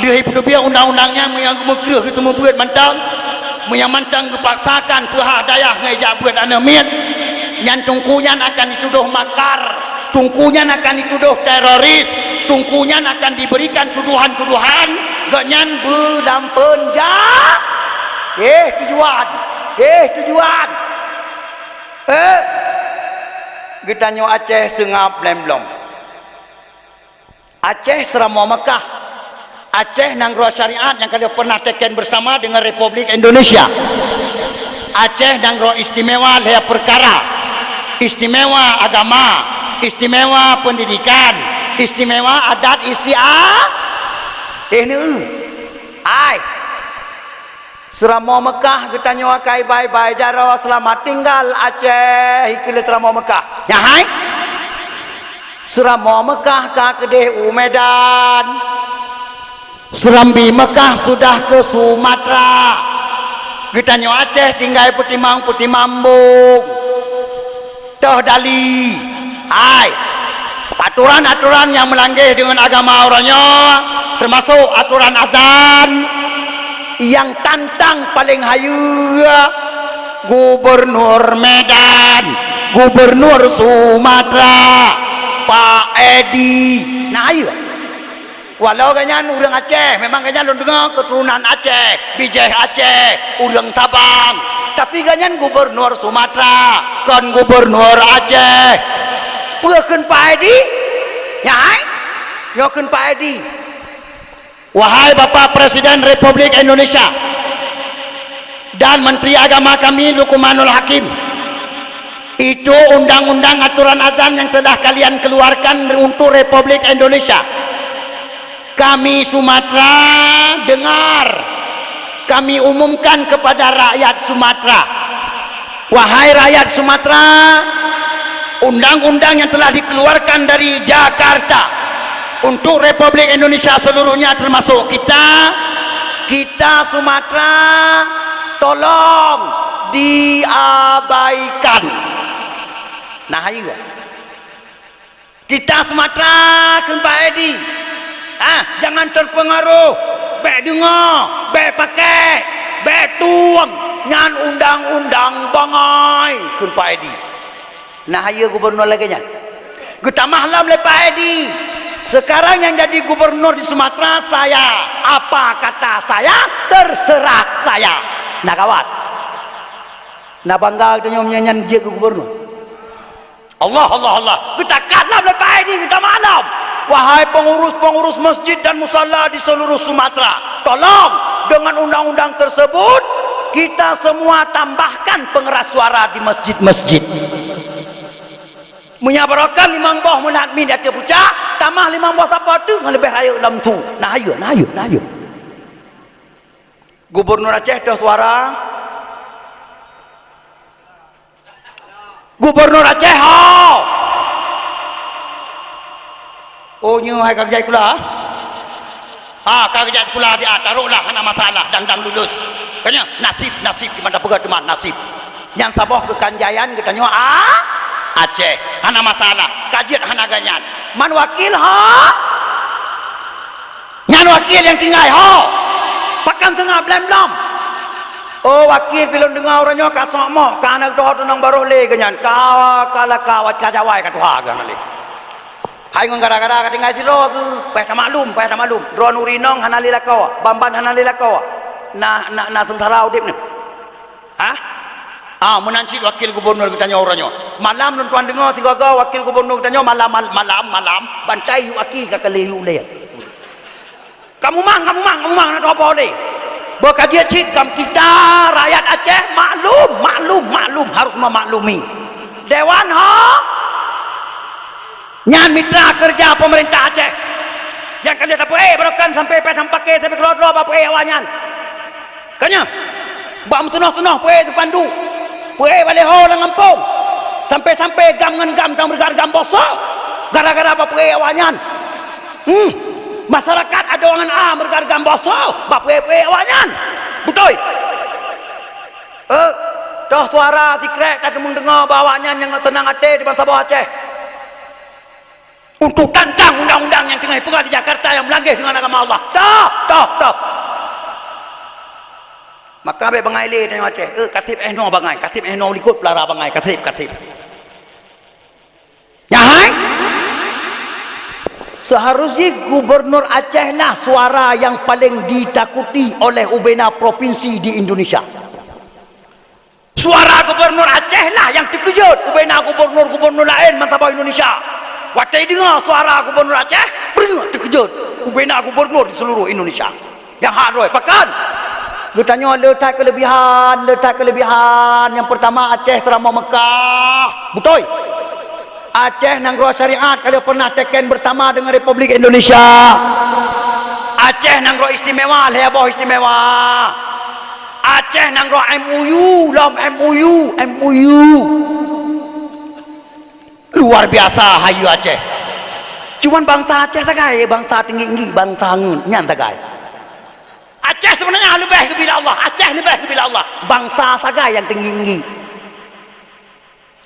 S2: lihat dia undang-undangnya yang mekreh itu membuat mantang. Yang mantang kepaksakan pihak dayah ngejak buat anamit. Yang tungkunya akan dituduh makar. Tungkunya akan dituduh teroris. Tungkunya akan diberikan tuduhan-tuduhan. Ganyan belam penjak. Tujuan. Kita nyo Aceh sengap blem-blom. Aceh seramo Mekah. Aceh nanggro syariat yang kalian pernah teken bersama dengan Republik Indonesia. Aceh nanggro istimewa lea perkara, istimewa agama, istimewa pendidikan, istimewa adat ini ai seramo Mekah kita nyawa kai bye-bye jaro selamat tinggal Aceh hikile seramo Mekah ya hai seramo Mekah ka kedeh Medan Serambi Mekah sudah ke Sumatera. Kita nyawa Aceh tinggal putih mambung. Toh Dali. Hai. Aturan-aturan yang melanggar dengan agama orangnya termasuk aturan azan yang tantang paling hayu Gubernur Medan, Gubernur Sumatera, Pak Edi. Nah ayo. Walau ganyan urang Aceh, memang ganyan lu dengar keturunan Aceh, bijih Aceh, urang Sabang. Tapi ganyan Gubernur Sumatera, kan Gubernur Aceh. Pekeun Pak Edi, ya hai? Nyokeun Pak Edi. Wahai Bapak Presiden Republik Indonesia dan Menteri Agama kami Luqmanul Hakim, itu undang-undang aturan azan yang telah kalian keluarkan untuk Republik Indonesia. Kami Sumatera dengar, kami umumkan kepada rakyat Sumatera. Wahai rakyat Sumatera, undang-undang yang telah dikeluarkan dari Jakarta untuk Republik Indonesia seluruhnya termasuk kita Sumatera, tolong diabaikan. Nah ayo kita Sumatera kan Pak Edi, jangan terpengaruh baik dengar, baik pakai, baik tuang ngan undang-undang bangai kan Pak Edi. Nah ya gubernur lagi nya. Kita mahlam lepas di. Sekarang yang jadi gubernur di Sumatera saya. Apa kata saya? Terserah saya. Nah kawan. Nah bangga kita nyanyian dia ke gubernur. Allah Allah Allah. Kita kalam lepas ini kita malam. Wahai pengurus-pengurus masjid dan musalla di seluruh Sumatera, tolong dengan undang-undang tersebut kita semua tambahkan pengeras suara di masjid-masjid. Menyabarakan limang boh menat min dia pucak, tamah limang boh siapa tu lebih raya dalam tu. Nah ayo. Gubernur Aceh dah suara. Gubernur Aceh oh nyu hai kak jai kula kak jai kula dia taruhlah hana masalah dan lulus kanya nasib di mana pegat teman nasib yang saboh ke Kanjayan kita nyu Aceh hana masalah kajian hana ganyan man wakil nyan wakil yang tinggal pakan tengah blem oh wakil pilon dengar orangnya kasok mo kana doh tenang baru le ganyan kala kawat kajawai katuha ganale hai ngong gara-gara katingal siro ke pesta maklum drone urinong hanalila kau bamban hanalila kau na sengsara udip ni menanci wakil gubernur kita nyo orangnya malam nun tuan dengar tiga wakil gubernur kita nyo malam bantai waki ka kaliu le kamu mang nak apa le berkajian cikam kita rakyat Aceh maklum harus memaklumi dewan nyan mitra kerja pemerintah Aceh yang kerja apa berokan sampai petang pakai sampai keluar apa awanyan kanya bam tunah sepandu balik lang Lampung sampai gam dan bergam bosok gara-gara apa awanyan masyarakat ada orang bergam bosok awanyan betul dah suara tikrek tak mendengar bawanya yang tenang hati di bangsa bawah Aceh untuk tantang undang-undang yang tengah dipegang di Jakarta yang melanggar dengan agama Allah. Dah. Maka be bangai le tanya Aceh, kasip no bangai, kasip no likut pelara bangai, kasip. Ya hai? Seharusnya gubernur Aceh lah suara yang paling ditakuti oleh ubena provinsi di Indonesia. Suara gubernur Aceh lah yang terkejut ubena gubernur lain mantap Indonesia. Waktu dengar suara gubernur Aceh, terkejut. Ubena gubernur di seluruh Indonesia. Yang hak roy, pakan. Dia tanya letak kelebihan. Yang pertama Aceh selama Mekah. Betul. Aceh nanggro syariat kalau pernah teken bersama dengan Republik Indonesia. Aceh nanggro istimewa, heboh istimewa. Aceh nanggro MOU. Luar biasa hayu Aceh. Cuman bangsa Aceh sagai, bangsa tinggi, bangsa nyan sagai. Aceh sebenarnya lebih kepada Allah. Bangsa sagai yang tinggi.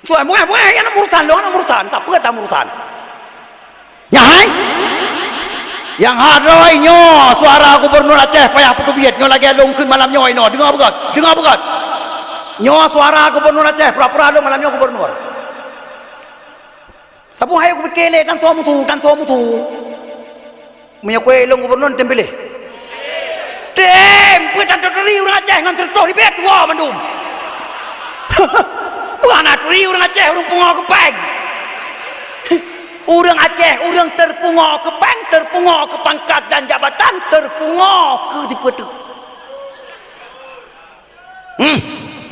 S2: Tuan bukan yang urusan, siapa dah urusan. Ya hai? Yang hadroi nyo suara gubernur Aceh payah putu biat nyo lagi lungkeun malam nyo ino. Dengar begat. Nyo suara gubernur Aceh pura-pura lu malam nyo gubernur. Tapi hai aku pikir dan tuamu tu. Punya kue long gubernur tempelih. Tempel dan teri orang Aceh ngan tertoh di bet tua mandum. Tuan teri orang Aceh orang punga kepeng. Orang Aceh orang terpunga kepeng, terpunga ke pangkat dan jabatan, terpunga ke dipetu.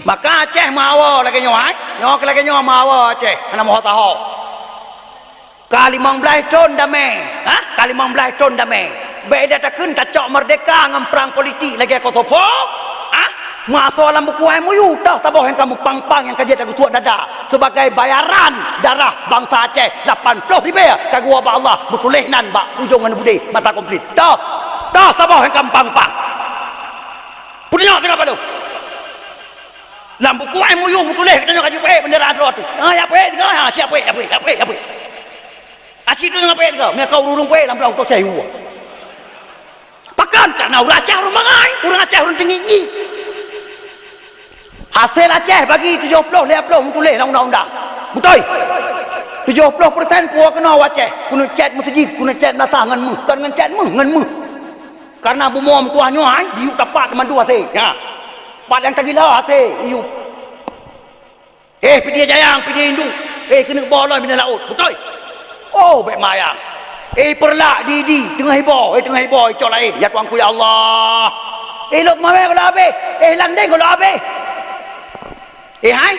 S2: Maka Aceh mawa lagi nyoai, lagi nyoai mawa Aceh, ana mau tahu. Kali 15 tahun damai, kali 15 tahun damai. Beda takun tak cok merdeka ngam perang politik lagi aku topo. Masa dalam buku MOU dah tabah yang kamu pang-pang yang kajian aku tuak dada sebagai bayaran darah bangsa Aceh 80 ribu kagu abah Allah betulih nan bak ujungan budi mata komplit. Dah tabah yang kamu pang-pang. Punya tengah pada. Dalam buku MOU betulih kita kaji bendera adro tu. Ya siapa? Asyik tu ngapain kau? Mereka urung pe dalam belau tu saya. Pakan karena orang Aceh orang mangai, orang Aceh orang tinggi. Hasil Aceh bagi 70 50 tulis undang-undang. betul 70% gua kena waceh guna chat masjid guna chat nasa ngan mu kan ngan chat mu karena bumom tuahnya diu tapak teman dua se ya pat yang tagila se iu pidi jayang pidi indu kena bola bina laut betul oh baik mayang perlak di tengah heboh cok lain ya tuanku ya Allah lok semua kalau habis landing kalau habis hai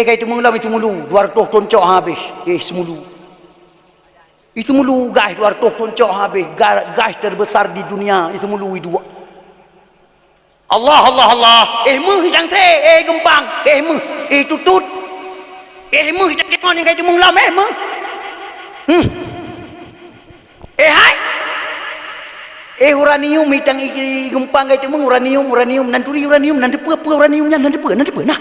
S2: kai tu mula itu mulu 200 ton cok habis semulu itu mulu gas 200 ton cok habis gas terbesar di dunia itu mulu itu Allah mu hidang te gempang mu tutut mu hidang kemon yang kai tu mula mu hai uranium hidang gempang kai tu uranium nanti uranium nanti apa uraniumnya nanti apa nah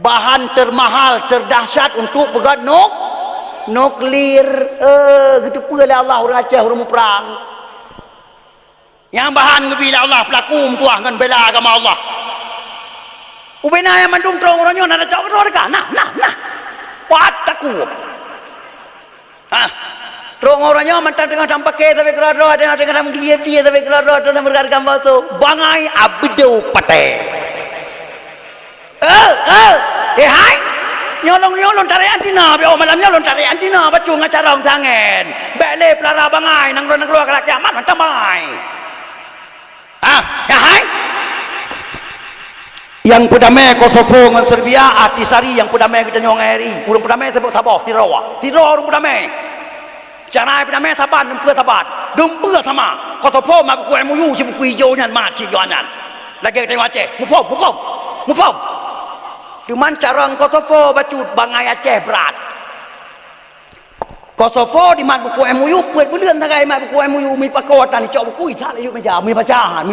S2: bahan termahal terdahsyat untuk pegat nuklir gitu pula Allah orang Aceh orang perang yang bahan bila Allah pelaku tuah kan bela agama Allah ubena yang mandung terong orangnya ada cakap mereka nah pataku terong orangnya mantan tengah dampak ke tapi kerana ada tengah menggeliat dia tapi kerana ada berharga tu bangai abdo pate hai nyolong tarik antina biar malam nyolong tarik antina bacu ngacara orang sangen bele pelara bangai nang keluar ke kiamat mantap bangai hai yang perdamai Kosovo dengan Serbia Artisari yang perdamai kita nyong eri orang perdamai sebut Sabah Tirawa orang perdamai cara perdamai Saban dempur sama Kosovo mak buku MOU si buku hijau nyan mat si Yohanan lagi kita tengok Aceh mufom cuman cara Kosovo bacut bangai Aceh berat Kosovo di mat buku MOU buat bulan tagai mat buku MOU mi pakawatan cok buku isal yuk meja mi bacaan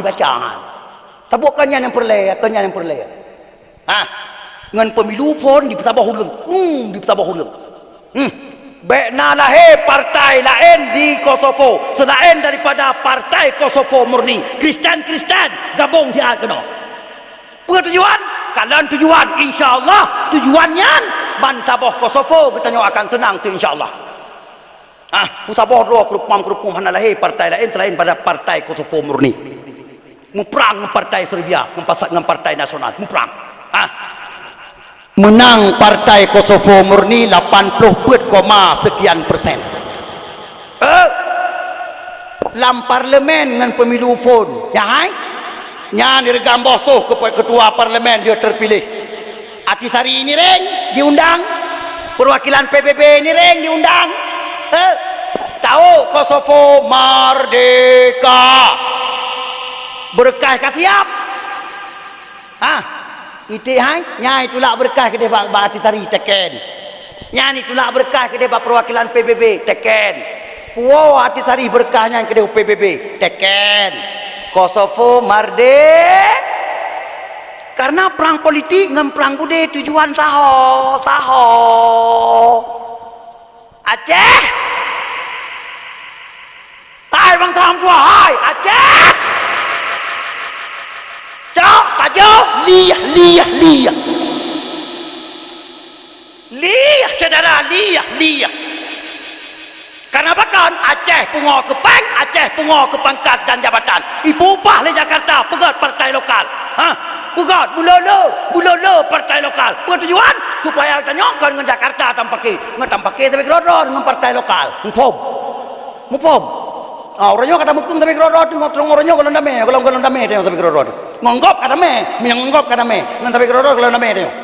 S2: tabuk kanyan yang perle ngan pemilu pun di Sabah hurung Bekna lahir partai lain di Kosovo selain daripada partai Kosovo murni Kristen gabung dia kena tujuan kalian tujuan insyaAllah tujuannya ban Sabah Kosovo kita akan tenang tu insyaAllah Sabah roh kerupam hana lahir partai lain selain pada partai Kosovo murni memperang dengan partai Serbia dengan partai nasional memperang menang partai Kosovo murni 80 sekian persen dalam parlemen dengan pemilu phone ya hai nyan dirgam bosoh ketua parlemen dia terpilih Artisari ini reng diundang perwakilan PBB ini reng diundang tahu Kosovo merdeka berkah katiap itu hai nya itulah berkah ke dia Artisari teken nya itulah berkah ke dia perwakilan PBB teken puau Artisari berkahnya ke dia PBB teken Kosovo merdeka karena perang politik dengan perang budaya tujuan saho Aceh hai bang Sam tua hai Aceh cok pajo liah saudara liah karena bahkan Aceh pungo kepang Aceh pungo ke pangkat dan jabatan ibu upah le Jakarta pegat partai lokal pegat bulolo partai lokal tujuan supaya kita nyongkon dengan Jakarta tampaki tapi kerodor dengan partai lokal mufom orangnya kata mukum tapi kerodor ngotong orangnya kalau damai tengok tapi kerodor ngonggop kata me ngan tapi kerodor kalau damai tengok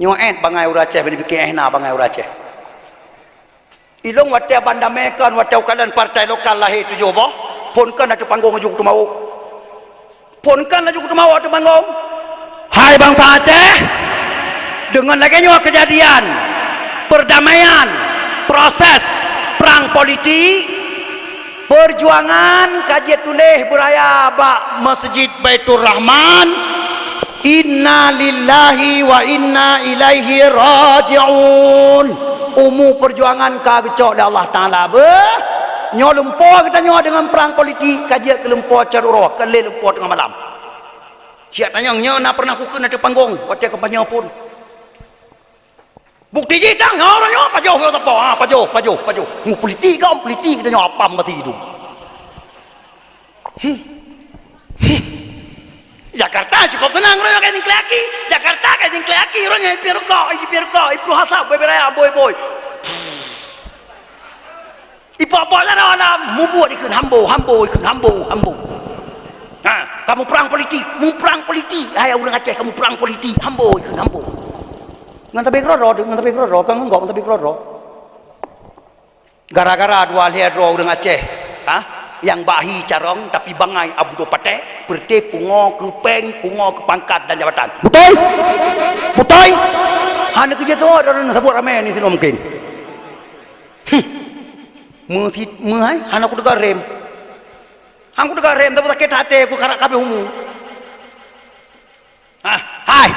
S2: nyoet bangai Aceh bikin bangai Aceh ilong wate bandamekan wate ukalan partai lokal lahir tujuh boh ponkan ada panggung aju tu mau tu panggung hai bangsa Aceh dengan lagi nyawa kejadian perdamaian proses perang politik perjuangan kajian tulis beraya bak Masjid Baitur Rahman inna lillahi wa inna ilaihi raji'un perjuangan kagecok oleh Allah Ta'ala nyo lumpur kita nyo dengan perang politik kajian ke lumpur caruro kelil lumpur tengah malam Siap tanya nak pernah aku kena ada panggung waktu kampanye pun. Bukti je tang orangnya pajuh ke apa? Pajuh. Mu politik kita nyo apa mati itu. Jakarta cukup tenang orang kayak laki. Jakarta kayak laki orangnya pirko, ipu hasab beberapa boy. Ipo lah mu buat ikut hambo. Ha, kamu perang politik. Hai orang Aceh kamu perang politik. Hambo. Ngan tapi kroro, kan enggak tapi kroro. Gara-gara dua lihat orang Aceh, yang bahi carong tapi bangai abu do pate, berde pungo kepeng, pungo ke pangkat dan jabatan. Betul. Hanya kerja tu orang sebut ramai ni tidak mungkin. Menghai, hanya aku dengar rem. Aku dengar rem tapi tak hati aku karak kabeh humu. Hai.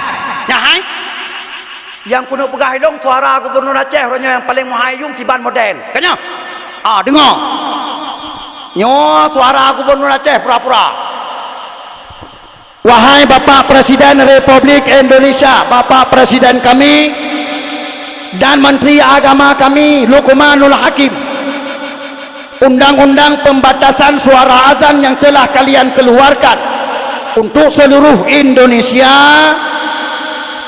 S2: Yang kuno pegai dong suara Gubernur Aceh orangnya yang paling muhayung tiban model. Kanya? Dengar. Nyo suara Gubernur Aceh pura-pura. Wahai Bapak Presiden Republik Indonesia, Bapak Presiden kami dan Menteri Agama kami Luqmanul Hakim, undang-undang pembatasan suara azan yang telah kalian keluarkan untuk seluruh Indonesia,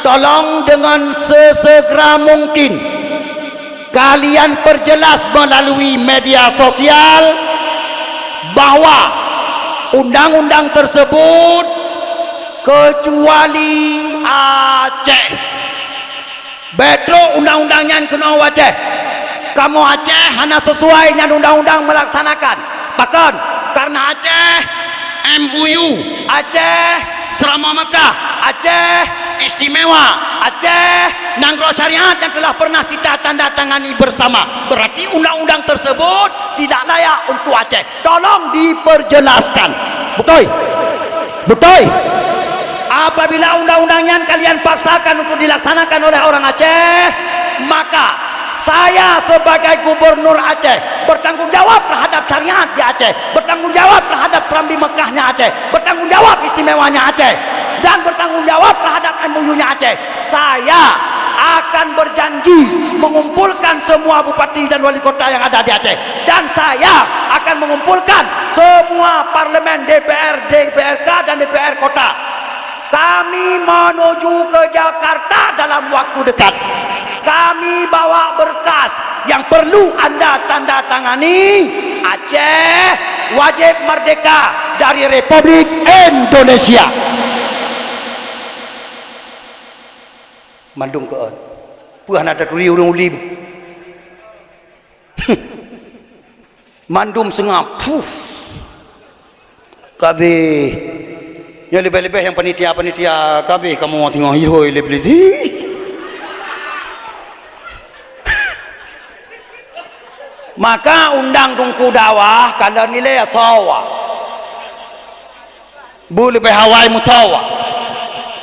S2: tolong dengan sesegera mungkin kalian perjelas melalui media sosial bahwa undang-undang tersebut kecuali Aceh. Betul undang-undangnya kena Aceh. Kamu Aceh hanya sesuai dengan undang-undang melaksanakan. Bahkan karena Aceh MUU, Aceh Serama Mekah, Aceh istimewa, Aceh Nanggro Syariat yang telah pernah kita tanda tangani bersama. Berarti undang-undang tersebut tidak layak untuk Aceh. Tolong diperjelaskan. Betul. Apabila undang-undangnya kalian paksakan untuk dilaksanakan oleh orang Aceh, maka saya sebagai Gubernur Aceh bertanggung jawab terhadap syariat di Aceh, bertanggung jawab terhadap Serambi Mekahnya Aceh, bertanggung jawab istimewanya Aceh, dan bertanggung jawab terhadap MUU-nya Aceh. Saya akan berjanji mengumpulkan semua bupati dan wali kota yang ada di Aceh, dan saya akan mengumpulkan semua parlemen DPR, DPRK dan DPR kota. Kami menuju ke Jakarta dalam waktu dekat. Kami bawa berkas yang perlu anda tanda tangani. Aceh wajib merdeka dari Republik Indonesia. Mandung ke on. Puan ada turi urung ulim. Mandum sengap. Kabeh. Yang lebih-lebih yang panitia kabeh kamu mau tengok hihoi lebih maka undang tungku dawah kalau nilai sawa boleh behawai mutawa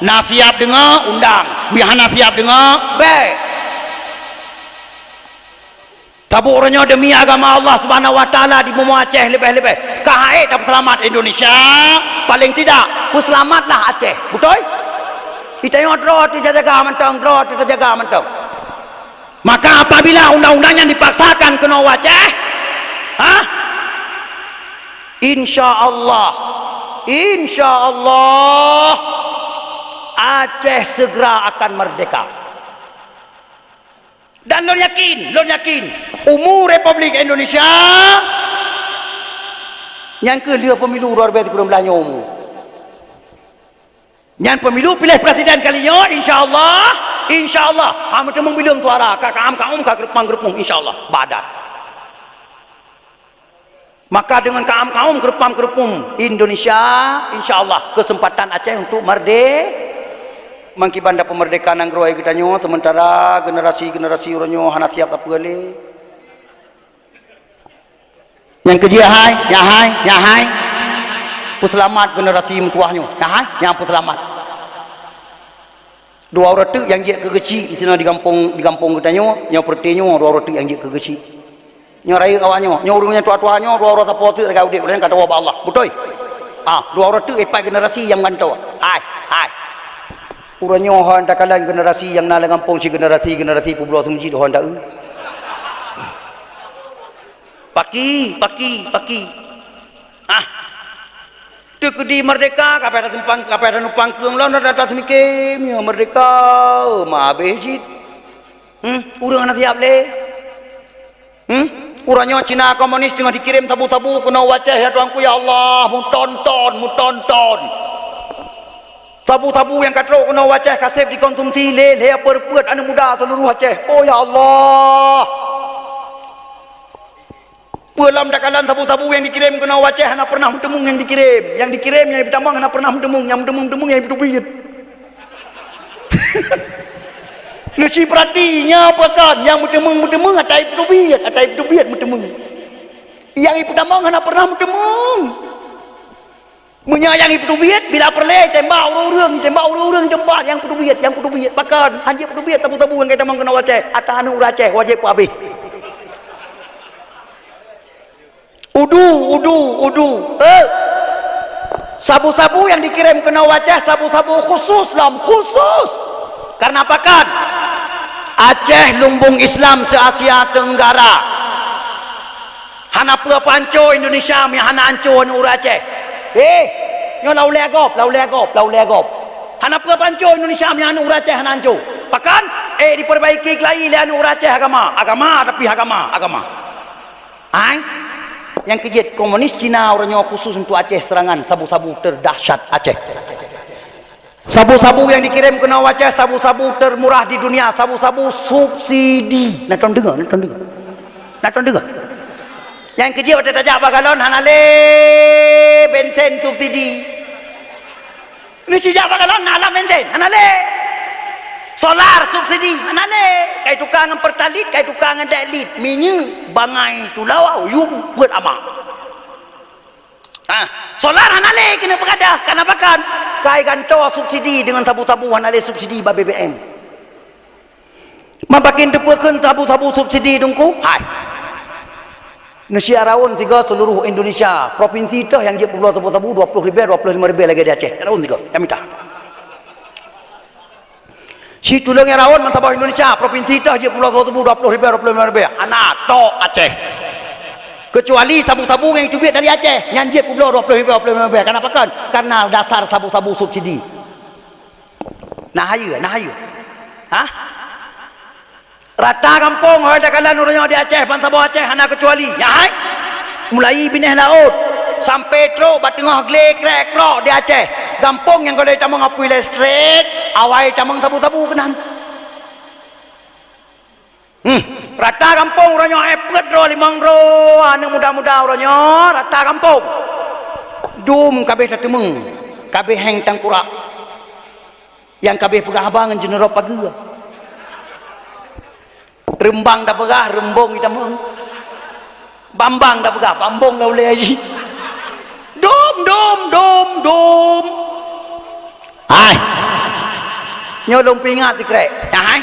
S2: nasiap dengar undang mihana siap dengar baik tabuk orangnya demi agama Allah Subhanahu wa taala di Bumi Aceh lebih-lebih kahait dan selamat Indonesia paling tidak selamatlah Aceh. Betul? Kita yang drot kita jaga mentong, maka apabila undang-undangnya dipaksakan ke Aceh, insyaallah Aceh segera akan merdeka. Dan lo yakin umur Republik Indonesia yang kedua pemilu luar biasa kurang belanja umur. Yang pemilu pilih presiden kalinya insyaallah amat membilang suara kaum gerepang insyaallah badat. Maka dengan kaum gerepang Indonesia insyaallah kesempatan Aceh untuk merdeka mangkibanda pemerdekaan yang groai kita nyo sementara generasi orangnya hana siap tak boleh. Yang kedua hai puselamat generasi mentuahnya yang puselamat dua orang tu yang dia kegeci itu di kampung kita nyo yang pertinya dua orang tu yang dia kegeci nyo raya kawannya nyo urungnya tua-tuanya dua orang support tu dekat udik kata wa Allah betul dua orang tu epai generasi yang mantau. Hai. Urangnya hon tak kalan generasi yang nak kampung si generasi pulau sumji hon dak. Paki. Tu kedi merdeka kapai dah numpang keung lah nak datang semikim ya merdeka ma habis jit. Urang nak siap le. Urangnya Cina komunis tengah dikirim tabu-tabu kena wacah ya tuanku ya Allah mu tonton. Tabu-tabu yang katrok kena wacah kasih dikonsumsi le perpuat anak muda seluruh Aceh. Oh ya Allah. Dalam dakalan tabu-tabu yang dikirim kena wacah hana pernah bertemu yang dikirim yang bertamang hana pernah bertemu yang bertubit. Nasi perhatinya apa kan yang bertemu atai bertubit bertemu. Yang bertamang hana pernah bertemu. Menyayangi bertubit bila perleh tembak orang tempat yang bertubit pakan hanjit bertubit tabu-tabu yang kita mang kena wacah atas anu Aceh wajib habis. Udu. Sabu-sabu yang dikirim kena wacah sabu-sabu khusus. Karena apa kan? Aceh lumbung Islam se-Asia Tenggara. Hana pua panco Indonesia mi hana anco anu Aceh. Nyo lau legop. Hana pua panco Indonesia mi anu Aceh hana anco. Pakan diperbaiki kelai le anu Aceh agama tapi agama. Yang kejit komunis Cina orangnya khusus untuk Aceh serangan sabu-sabu terdahsyat Aceh. Sabu-sabu yang dikirim ke Aceh sabu-sabu termurah di dunia, sabu-sabu subsidi. Nak dengar. Yang kejit ada tajak bagalon hanale bensin subsidi. Ini sejak bagalon alam bensin hanale. Solar subsidi hanale. Kai tukang pertalit, kai tukang delit, minyak bangai tu lawau yum buat amak. Solar hanale kena pegadah kenapa kan? Kai ganto subsidi dengan tabu-tabu hanale subsidi ba BBM. Mabakin depekeun tabu-tabu subsidi dungku. Hai. Nasi Araun 3 seluruh Indonesia, provinsi teh yang je pulau tabu-tabu 20,000 25,000 lagi di Aceh. Araun 3, yang minta. Si tulung Raun Mansabah Indonesia provinsi dah je pulau Tabu 20,000 anak tok Aceh. Kecuali sabu-sabu yang cubit dari Aceh yang je pulau 20,000 kenapa kan? Karena dasar sabu-sabu subsidi. Nah hayu. Rata kampung ada kalan orangnya di Aceh Mansabah Aceh hana kecuali. Ya hai. Mulai bineh laut sampai tro batengah glek di Aceh. Gampung yang kalau tamang apui listrik, awai tamang tabu-tabu kenan. Rata kampung orangnya epet ro 5 ro, anu muda-muda orangnya rata kampung. Dum kabeh tatemeng, kabeh heng tangkurak. Yang kabeh pegah abangan jenero pagi. Rembang dah pegah, rembong kita meng. Bambang dah pegah, bambong dah boleh aji. Dom. Hai. Nyolong pingat dikrek. Ya hai.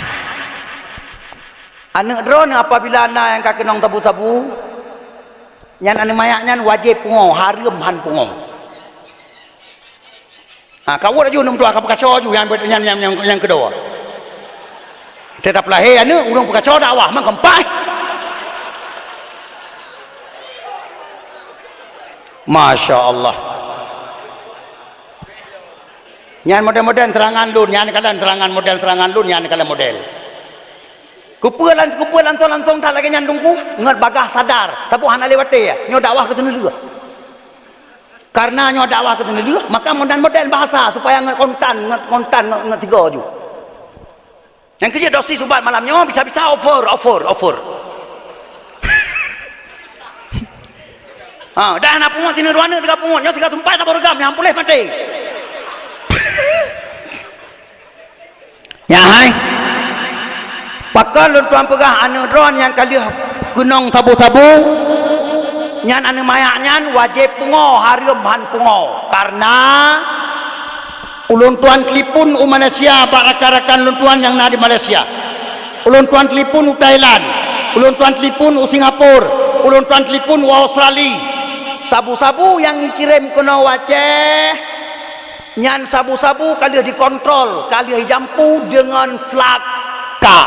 S2: Anak drone apabila anak yang kakenong tabu-tabu, yang anak mayaknya wajib pungo, harum han pungo. Kau ada juga tua kau kacau juga yang kedua. Tetaplah anak urang kacau dakwah mang kempai. Masya Allah. Nyan model-model serangan lun, nyan kalian serangan model, nyan kalian model. Kupulan langsung tak lagi nyandungku, ngat bagah sadar. Tapi hana lewat ya, nyo dakwah ke sini juga. Karena nyo dakwah ke sini juga, maka model bahasa supaya ngat kontan ngat tiga juga. Yang kerja dosis ubat malamnya bisa over. Dah nak pungut ini ruana 3 pungut, nyo 3 sempat tak bergam, yang boleh mati. Ya hai. Pakal tuan pegah anu drone yang kali gunung tabu-tabu nyan anu mayak wajib pungo harum han pungo karena ulun tuan telipun Malaysia rakan-rakan ulun tuan yang nak di Malaysia, ulun tuan telipun Thailand, ulun tuan telipun Singapura, ulun tuan telipun Australia, sabu-sabu yang dikirim ke Aceh, nyan sabu-sabu kali dikontrol, kali jampu dengan flaka.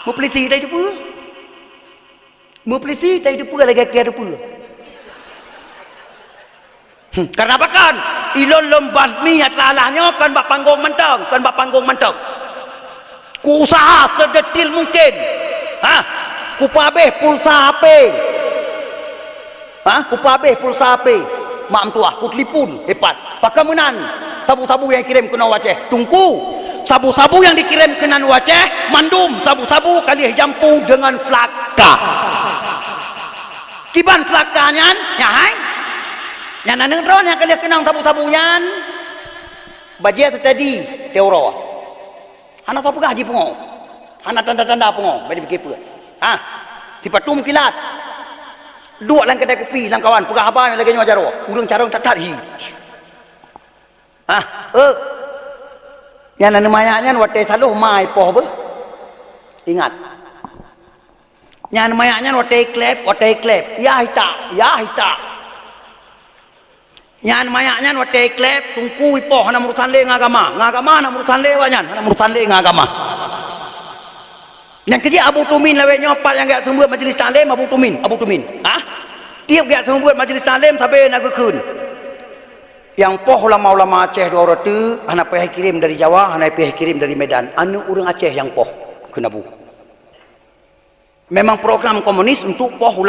S2: Polisi tak ada apa? Polisi tak ada apa lagi kira apa? Karena apa kan? Ilon lembas ni atalahnya kan bak panggung mentang, ku usaha sedetil mungkin. Ku pabeh pulsa HP. Ku pabeh pulsa HP. Mak mentua, ku telefon hebat. Pakai menan sabu-sabu yang kirim ke Aceh. Tunggu. Sabu-sabu yang dikirim ke Aceh, mandum sabu-sabu kali jampu dengan flaka. Kiban flakanya, ya hai. Yang naneng drone yang kalian kenang tabu-tabu yan bajia terjadi teoro anak tapu haji pungo anak tanda-tanda pungo bagi fikir apa di patum kilat dua lang kedai kopi lang kawan pegah abang yang lagi nyajaro urang carong tatat hi yang namanya wate saluh mai poh be ingat yang namanya wate klep ya hita nyan mayaknya wate klep tungku ipoh hana urusan le ngagama hana urusan le wanyan hana urusan le ngagama yang keji Abu Tumin lawe nyopat yang gak sumbuat majlis taklim Abu Tumin tiap gak sumbuat majlis taklim sampai nak keun yang poh ulama-ulama Aceh dua orang tu hana payah kirim dari Jawa hana payah kirim dari Medan anu urang Aceh yang poh kenabu memang program komunis untuk poh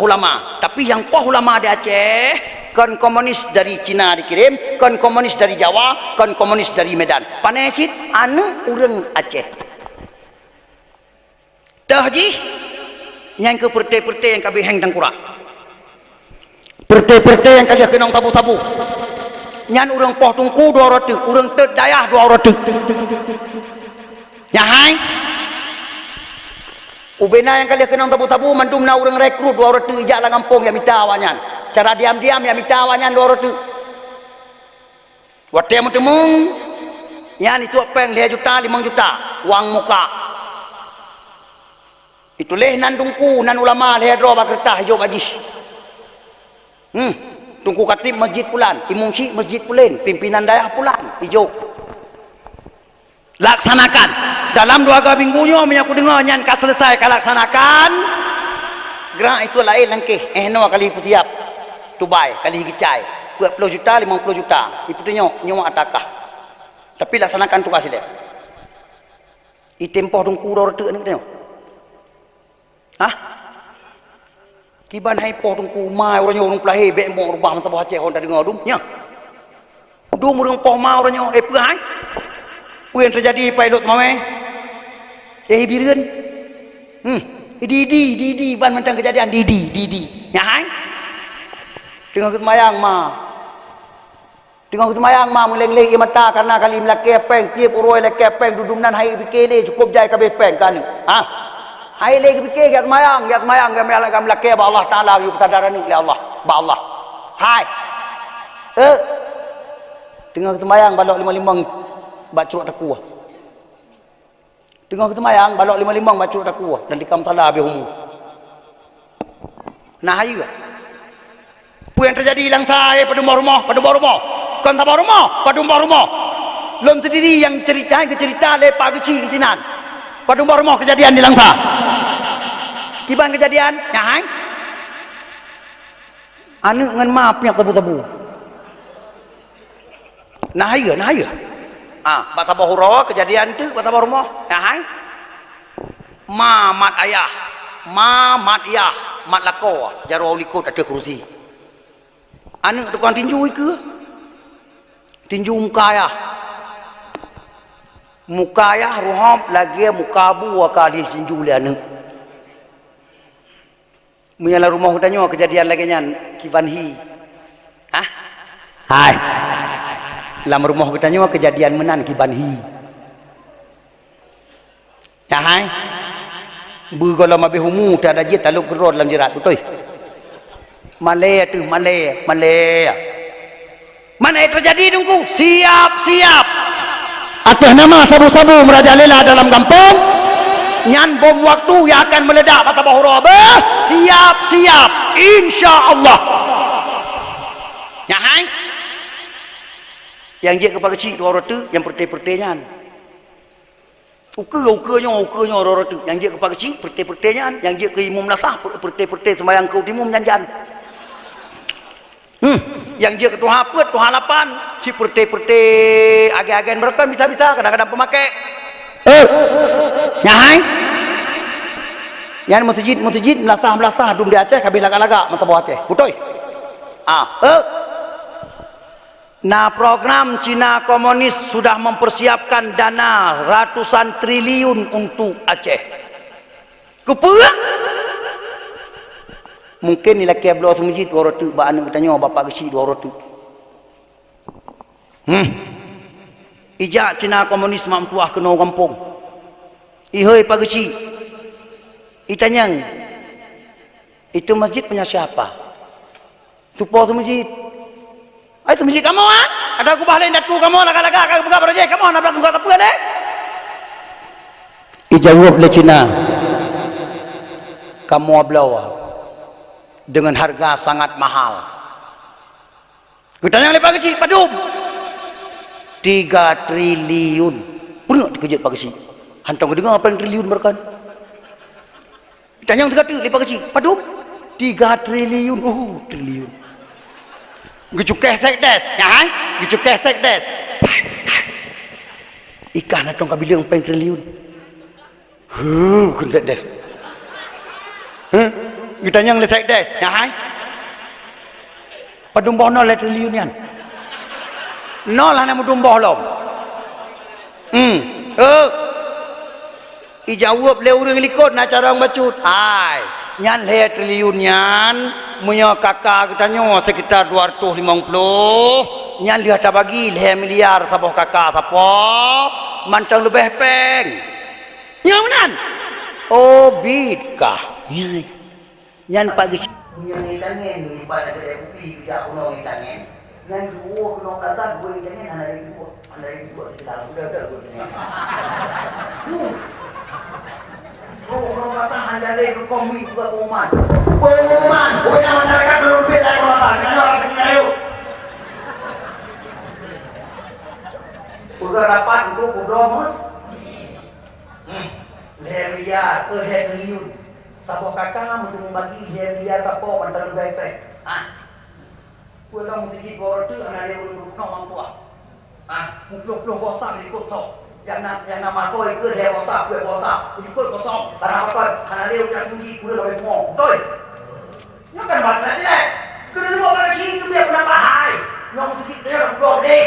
S2: ulama tapi yang poh ulama di Aceh kan komunis dari Cina dikirim, kan komunis dari Jawa, kan komunis dari Medan. Panesit anu urang Aceh. Tahji yang ke perte-perte yang kabeh heng tangkura. Perte-perte yang kalian kenang tabu-tabu. Nyan urang poh tungku 200, urang ted dayah 200. Ya hai. Ubena yang kalian kenang tabu-tabu mandumna urang rekrut 200 ijak lang kampung yang minta awanyan. Cara diam-diam yang minta awanyan 200. Wate yang temung yang itu peng 2 juta 5 juta uang muka. Itu leh nan tungku nan ulama leh dro bakertah hijau bajis. Tungku katib masjid pulan, imungsi masjid pulen, pimpinan daerah pulan hijau. Laksanakan dalam 2 minggunya aku dengar nyan ka selesai ka laksanakan gerak itu lain langkah no kali siap Dubai kali gicai 20 juta 50 juta itu nyawa atakah tapi laksanakan tu kasih dia itempoh tungku ro retek ni tengok kiban hai poh tungku mai orang pelahe bek mbong rubah masa bah Aceh honda dengar dum nya dum urang poh mau orangnya hai apa yang terjadi pilot mawe bireun Didi ban macam kejadian Didi ya hai tengok kemayang meleng-leng mata karena kali melaki peng tiap uroi laki peng dudumnan hai bikele cukup jai kabeh peng kan hai lagi bikele gat mayang gam melaki ba Allah taala yu kesadaran ni Allah ba Allah hai tengok kemayang balok 55 bacuruk takuah tengok kemayang balok 55 bacuruk takuah dan dikam salah habis umur nah ayo apa yang terjadi hilang saya pada rumah kan tabah rumah pada rumah lon sendiri yang cerita lepak kecil itinan pada rumah kejadian hilang sa tiban kejadian nyahai anu ngan maaf yang tabu-tabu nah ayo bata bahura kejadian tu bata rumah nyahai mat ayah mat lako jaro likut ada kerusi anak tukang tinju ke tinju muka ya ruham lagi mukabu wakali tinju le anak menyala rumah hutanya kejadian lagi nyan kibanhi hai dalam rumah hutanya kejadian menan kibanhi ya hai bu kalau mabih humu tak ada jit taluk gerod dalam jerat betul Malaya mana yang terjadi dungku siap atas nama sabu-sabu merajalela dalam kampung nyan bom waktu yang akan meledak mata bahura be siap-siap insya-Allah nyahai yang dia kepada kecil dua rotu yang pertai-pertainya ukanya dua rotu yang dia kepada kecil pertai-pertainya yang dia ke imam nasah pertai-pertai sembahyang kau timum nyanjan yang dia ke Tuhan apa Tuhan lapan si pertai-pertai agen-agen mereka bisa-bisa kadang-kadang pemakai nyahai yang masjid melasah dum di Aceh kabih laga-laga mata bawah Aceh putoi nah program Cina komunis sudah mempersiapkan dana ratusan triliun untuk Aceh kepuang mungkin nilai keblo semujid 200 ba anu tanya bapak gesi 200 ijak Cina komunis mam tuah kena kampung ihoi pagesi itanyang itu masjid punya siapa tupo semujid itu masjid kamu ada aku bahalin datu kamu laga-laga kagak buka beraje kamu nak belakang kau apa deh ijawab le Cina kamu ablawa dengan harga sangat mahal kita yang lepas kecil padum 3 triliun pernah terkejut pak kecil hantang dengar apa yang triliun berkan kita yang terkejut lepas kecil padum 3 triliun triliun Gecukeh sekdes, ya kan? Gecukeh sekdes. Ikan atau kabilang peng triliun. Kun sekdes. Kita yang le sekdes, ya kan? Padumboh nol le triliunian. Nol hanya mudumboh lom. Ijawab le urang likut na cara bacut. Ai, nyan le triliun nyan punya kakak katanya sekitar 250 nyan dia tak bagi le miliar saboh kakak sapo mantang lebih peng nyaman oh bidkah nyan pagi punya ngitangen ni pada kedai kopi dia kuno ngitangen nyan dua kuno nata dua ngitangen anda dua tidak sudah Kalau kata hanya lagi komi juga pengumuman, bukan masyarakat belum beda kalau karena orang sengaja. Udah rapat untuk udomus, miliar, triliun. Sabok kakak untuk membagi miliar tapo antara baik-baik. Pulang masjid baru tu anak dia untuk orang tua. Mungkin bosan ikut sok. Yang nama soy ke dia bosan, gue bosan, ikut kosong. Karena apa? Karena dia udah tinggi, udah lebih mau. Betul? Yang kan baca nanti deh. Kena bawa pada sini tu dia pernah bahai. Yang masjid dia udah bawa deh.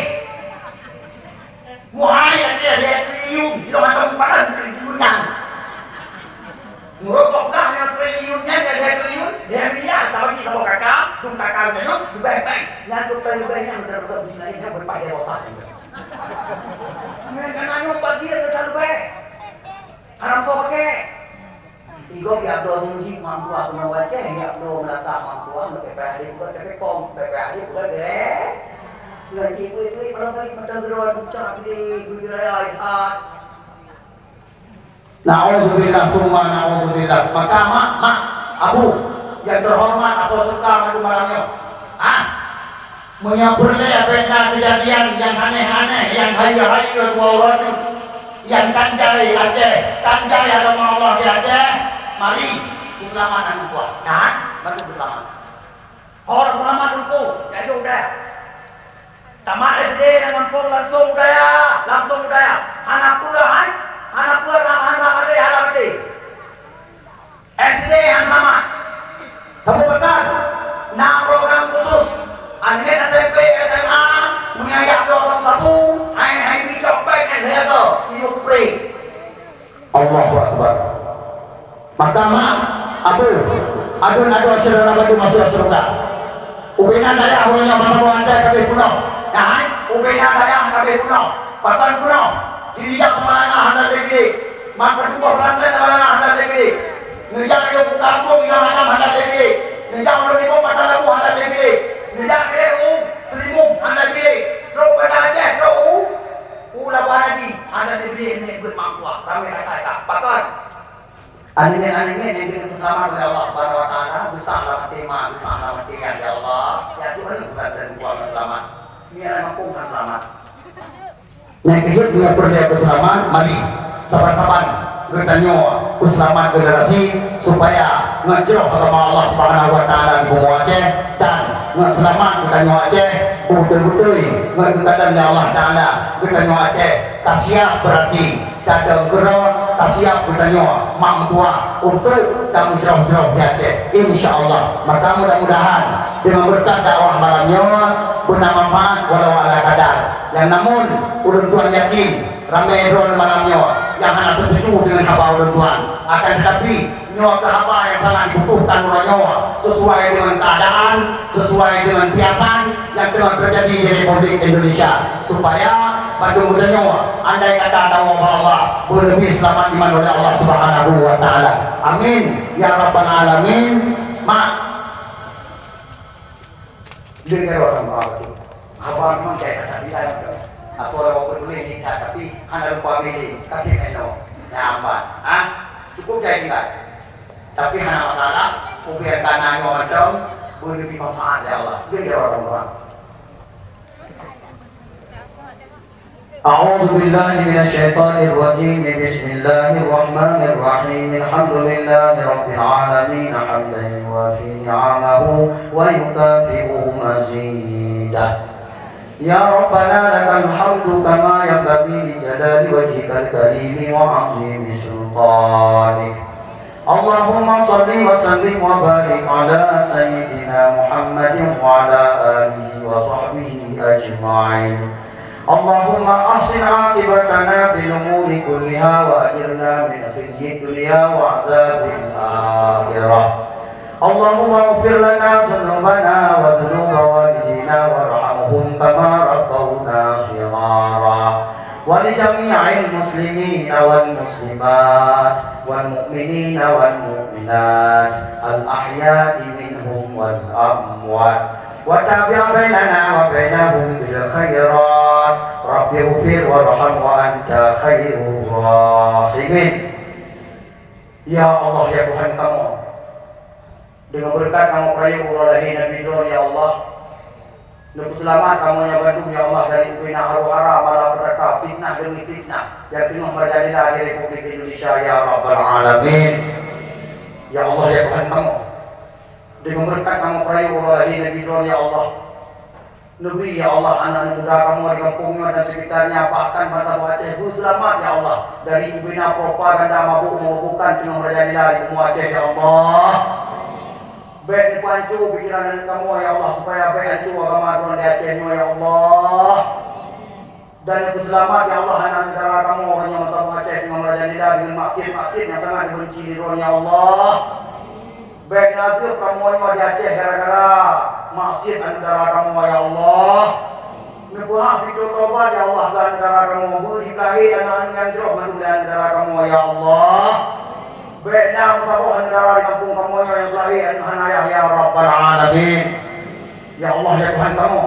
S2: Muhai nanti dia triliun, dia macam padan triliunnya. Merokok lah yang triliunnya dia triliun, dia miliar. Tak bagi sama kakak, dum kakak dia tu beng-beng. Yang tu beng-bengnya mendapat bisnisnya berpakai bosan. Mereka nanya pagi ada terlalu baik. Haram kau pakai. Tiga biar doa muji mampu aku nak baca, biar doa merasa mampu aku PPAD bukan TPKOM, PPAD bukan gere. Ngaji kuih pada kali macam berdoa buka di guraya jihad. Nauzubillah summa nauzubillah. Maka mak Abu yang terhormat asal surga madu malamnya. Menyapurnya benda kejadian yang aneh-aneh, yang hari-hari kedua orang itu, yang kanjai Aceh, kanjai agama Allah di Aceh. Mari keselamatan kuat, nah, bantu bersama. Orang selamat dulu, jadi udah. Tamat SD dengan pun langsung udaya. Anak puan, anak ada. SD yang sama. Tapi betul, nah program khusus. Anak SMP, SMA, mengayak doa tabu, hai bijak baik dan lega, hidup pray. Allahu Akbar. Maka adun saudara batu masuk surga. Ubena daya awalnya mana bawa anda kabeh kuno. Ubena daya kabeh kuno. Patan kuno. Dijak kemalana anda lagi. Man kedua rantai kemalana anda lagi. Ngejak dia kampung yang mana anda lagi. Ngejak lebih kau pada lagu anda lagi. Ngejak dia selimut anda pilih. Terus pada Aceh terus labuan lagi anda dibeli ini buat mampu. Kami kata pakar Aningin-aningin yang ingin selamat oleh Allah Subhanahu Wa Taala, besarlah tema, besarlah matian ya Allah. Ya Tuhan bukan dan kuat selamat. Biar mampukan selamat. Yang kedua dia percaya selamat, mari saban-saban bertanya selamat generasi supaya ngejauh agama Allah Subhanahu Wa Taala di bumi Aceh dan selamat bertanya Aceh betul-betul ngekatan ya Allah Taala bertanya Aceh kasiap berarti dadang gerak kasiap bertanya mak tua untuk tamu jauh-jauh di Aceh insyaallah. Maka mudah-mudahan dengan berkat dakwah malamnya bermanfaat walau ala kadar yang namun ulun tuan yakin ramai drone malamnya yang hanya setuju dengan haba ulun tuan akan tetapi nyawa ke haba yang sangat dibutuhkan oleh nyawa sesuai dengan keadaan sesuai dengan biasan yang tengah terjadi di Republik Indonesia supaya pada muda nyawa andai kata ada wabah Allah berlebih selamat iman oleh Allah Subhanahu Wa Taala amin ya rabbal alamin. Mak dengar orang itu apa memang saya kata bisa atau orang peduli ini tapi hanya lupa milih tapi eno nyaman cukup jadi tidak tapi hanya masalah biar tanahnya orang berlebih manfaat ya Allah dengar orang.
S3: أعوذ بالله من الشيطان الرجيم بسم الله الرحمن الرحيم الحمد لله رب العالمين حمدا يوافي نعمه ويكافئ مزيده يا ربنا لك الحمد كما ينبغي لجلال وجهك الكريم وعظيم سلطانك اللهم صل وسلم وبارك على سيدنا محمد وعلى آله وصحبه أجمعين اللهم أحسن عاقبتنا في الأمور كلها وأجرنا من خزي الدنيا وعذاب الآخرة اللهم اغفر لنا ذنوبنا وذنوب والدينا وارحمهم كما ربونا صغارا ولجميع المسلمين والمسلمات والمؤمنين والمؤمنات الأحياء منهم والأموات وتابع بيننا وبينهم بالخيرات رب اغفر وارحم وأنت خير الراحمين. Ya Allah ya Tuhan kamu dengan berkat kamu peraya ulalahi Nabi Nur ya Allah Nabi selamat kamu yang Bandung ya Allah dari upina haru-hara malapetaka fitnah demi fitnah yang tengah terjadilah di Republik Indonesia ya Rabbal Alamin. Ya Allah ya Tuhan kamu dengan berkat kamu peraya ulalahi Nabi Nur ya Allah Nabi ya Allah anak muda kamu di kampungnya dan sekitarnya bahkan bangsa Aceh selamat ya Allah dari upina propaganda mabuk-mabukan tengah terjadilah di bumi Aceh ya Allah. Baik pancu pikiran kamu ya Allah supaya baik pancu agama Tuhan di Aceh ya Allah dan selamat ya Allah anak negara kamu orang yang bangsa Aceh tengah terjadilah dengan maksiat-maksiat yang sangat dibenci di Tuhan ya Allah. Baik nazir kamu di Aceh gara-gara maksiat negara kamu ya Allah. Nebuah video tobat ya Allah dan negara kamu berilahi anak-anak yang jauh mendunia negara kamu ya Allah. Baik nam sabah negara di kampung kamu yang lahir anak ayah ya Rabbal Alamin. Ya Allah ya Tuhan kamu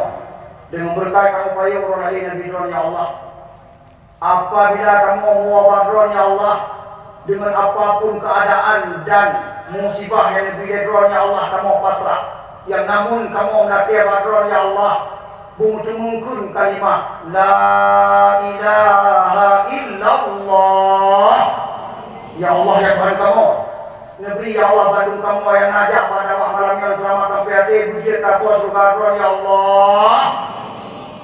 S3: dengan berkat kamu payu lahir Nabi Dron ya Allah. Apabila kamu muwabah Dron ya Allah dengan apapun keadaan dan musibah yang lebih Dron ya Allah kamu pasrah. Yang namun kamu menakia Dron ya Allah mungkin kalimat la ilaha illallah. Ya Allah ya Tuhan kamu Nabi ya Allah Bandung kamu yang najak pada malam yang selamat sampai bujir kasih surga Dron ya Allah.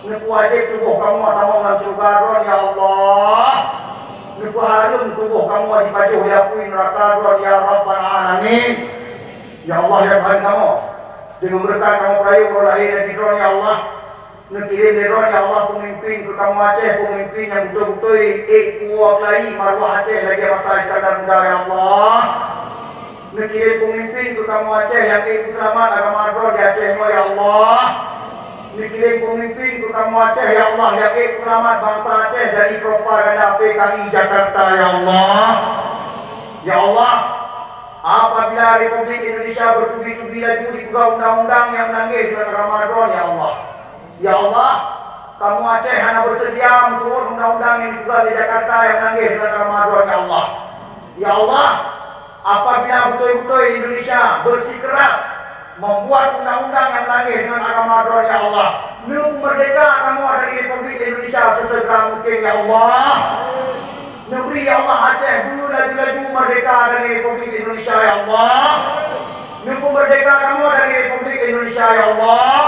S3: Nepu wajib tubuh kamu tamongan surga Dron ya Allah. Nepu harum tubuh kamu dipajuh diakui neraka Dron ya Rabbal Alamin. Ya Allah ya Tuhan kamu dengan berkat kamu perayu lahir di Dron ya Allah. Nekirim Dron ya Allah pemimpin ke kamu Aceh pemimpin yang betul-betul kuat lagi marwah Aceh lagi masa Iskandar Muda ya Allah. Nekirim pemimpin ke kamu Aceh yang selamat agama Dron di Aceh ya Allah. Nekirim pemimpin ke kamu Aceh ya Allah yang selamat bangsa Aceh dari propaganda PKI Jakarta ya Allah. Ya Allah apabila Republik Indonesia bertubi-tubi lagi dipegang undang-undang yang menangis dengan agama Dron ya Allah. Ya Allah, kamu Aceh hanya bersedia menurut undang-undang yang juga di Jakarta yang menangis dengan Ramadan ya Allah. Ya Allah, apabila betul-betul Indonesia bersikeras membuat undang-undang yang melanggar dengan agama Tuhan ya Allah, merdeka kamu dari Republik Indonesia sesegera mungkin ya Allah. Negeri ya Allah Aceh laju-laju merdeka dari Republik Indonesia ya Allah. Merdeka kamu dari Republik Indonesia ya Allah.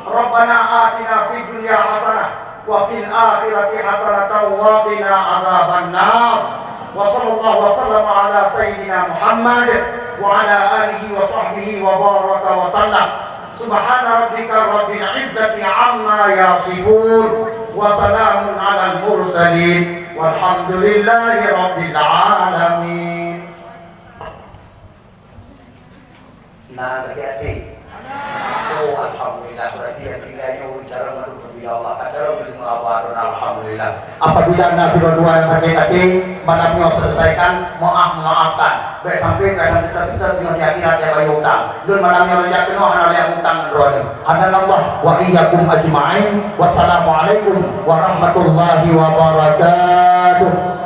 S3: Rabbana atina fid dunya hasanah wa fil akhirati hasanatan wa qina azabannar. Wa sallallahu wa sallama ala sayyidina Muhammad wa ala alihi wa sahbihi wa baraka wa sallam. Subhana rabbika rabbil izzati amma yasifun wa salamun alal mursalin walhamdulillahi rabbil alamin. Nah, hati-hati. Oh, alhamdulillah, berarti yang tinggalnya bicara menurut ya Allah. Acara berjumlah alhamdulillah. Apabila nabi berdua yang hati-hati, malamnya selesaikan, maafkan. Baik sampai kadang cita-cita dengan akhirat yang bayi utang. Dan malamnya rojak penuh anak yang utang rohani. Hadallah wa iyyakum ajma'in. Wassalamualaikum warahmatullahi wabarakatuh.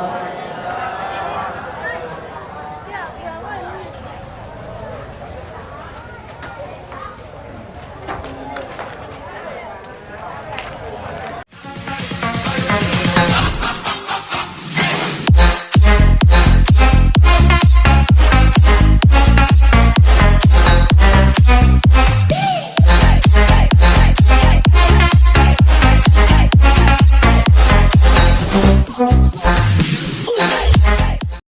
S4: Ooh.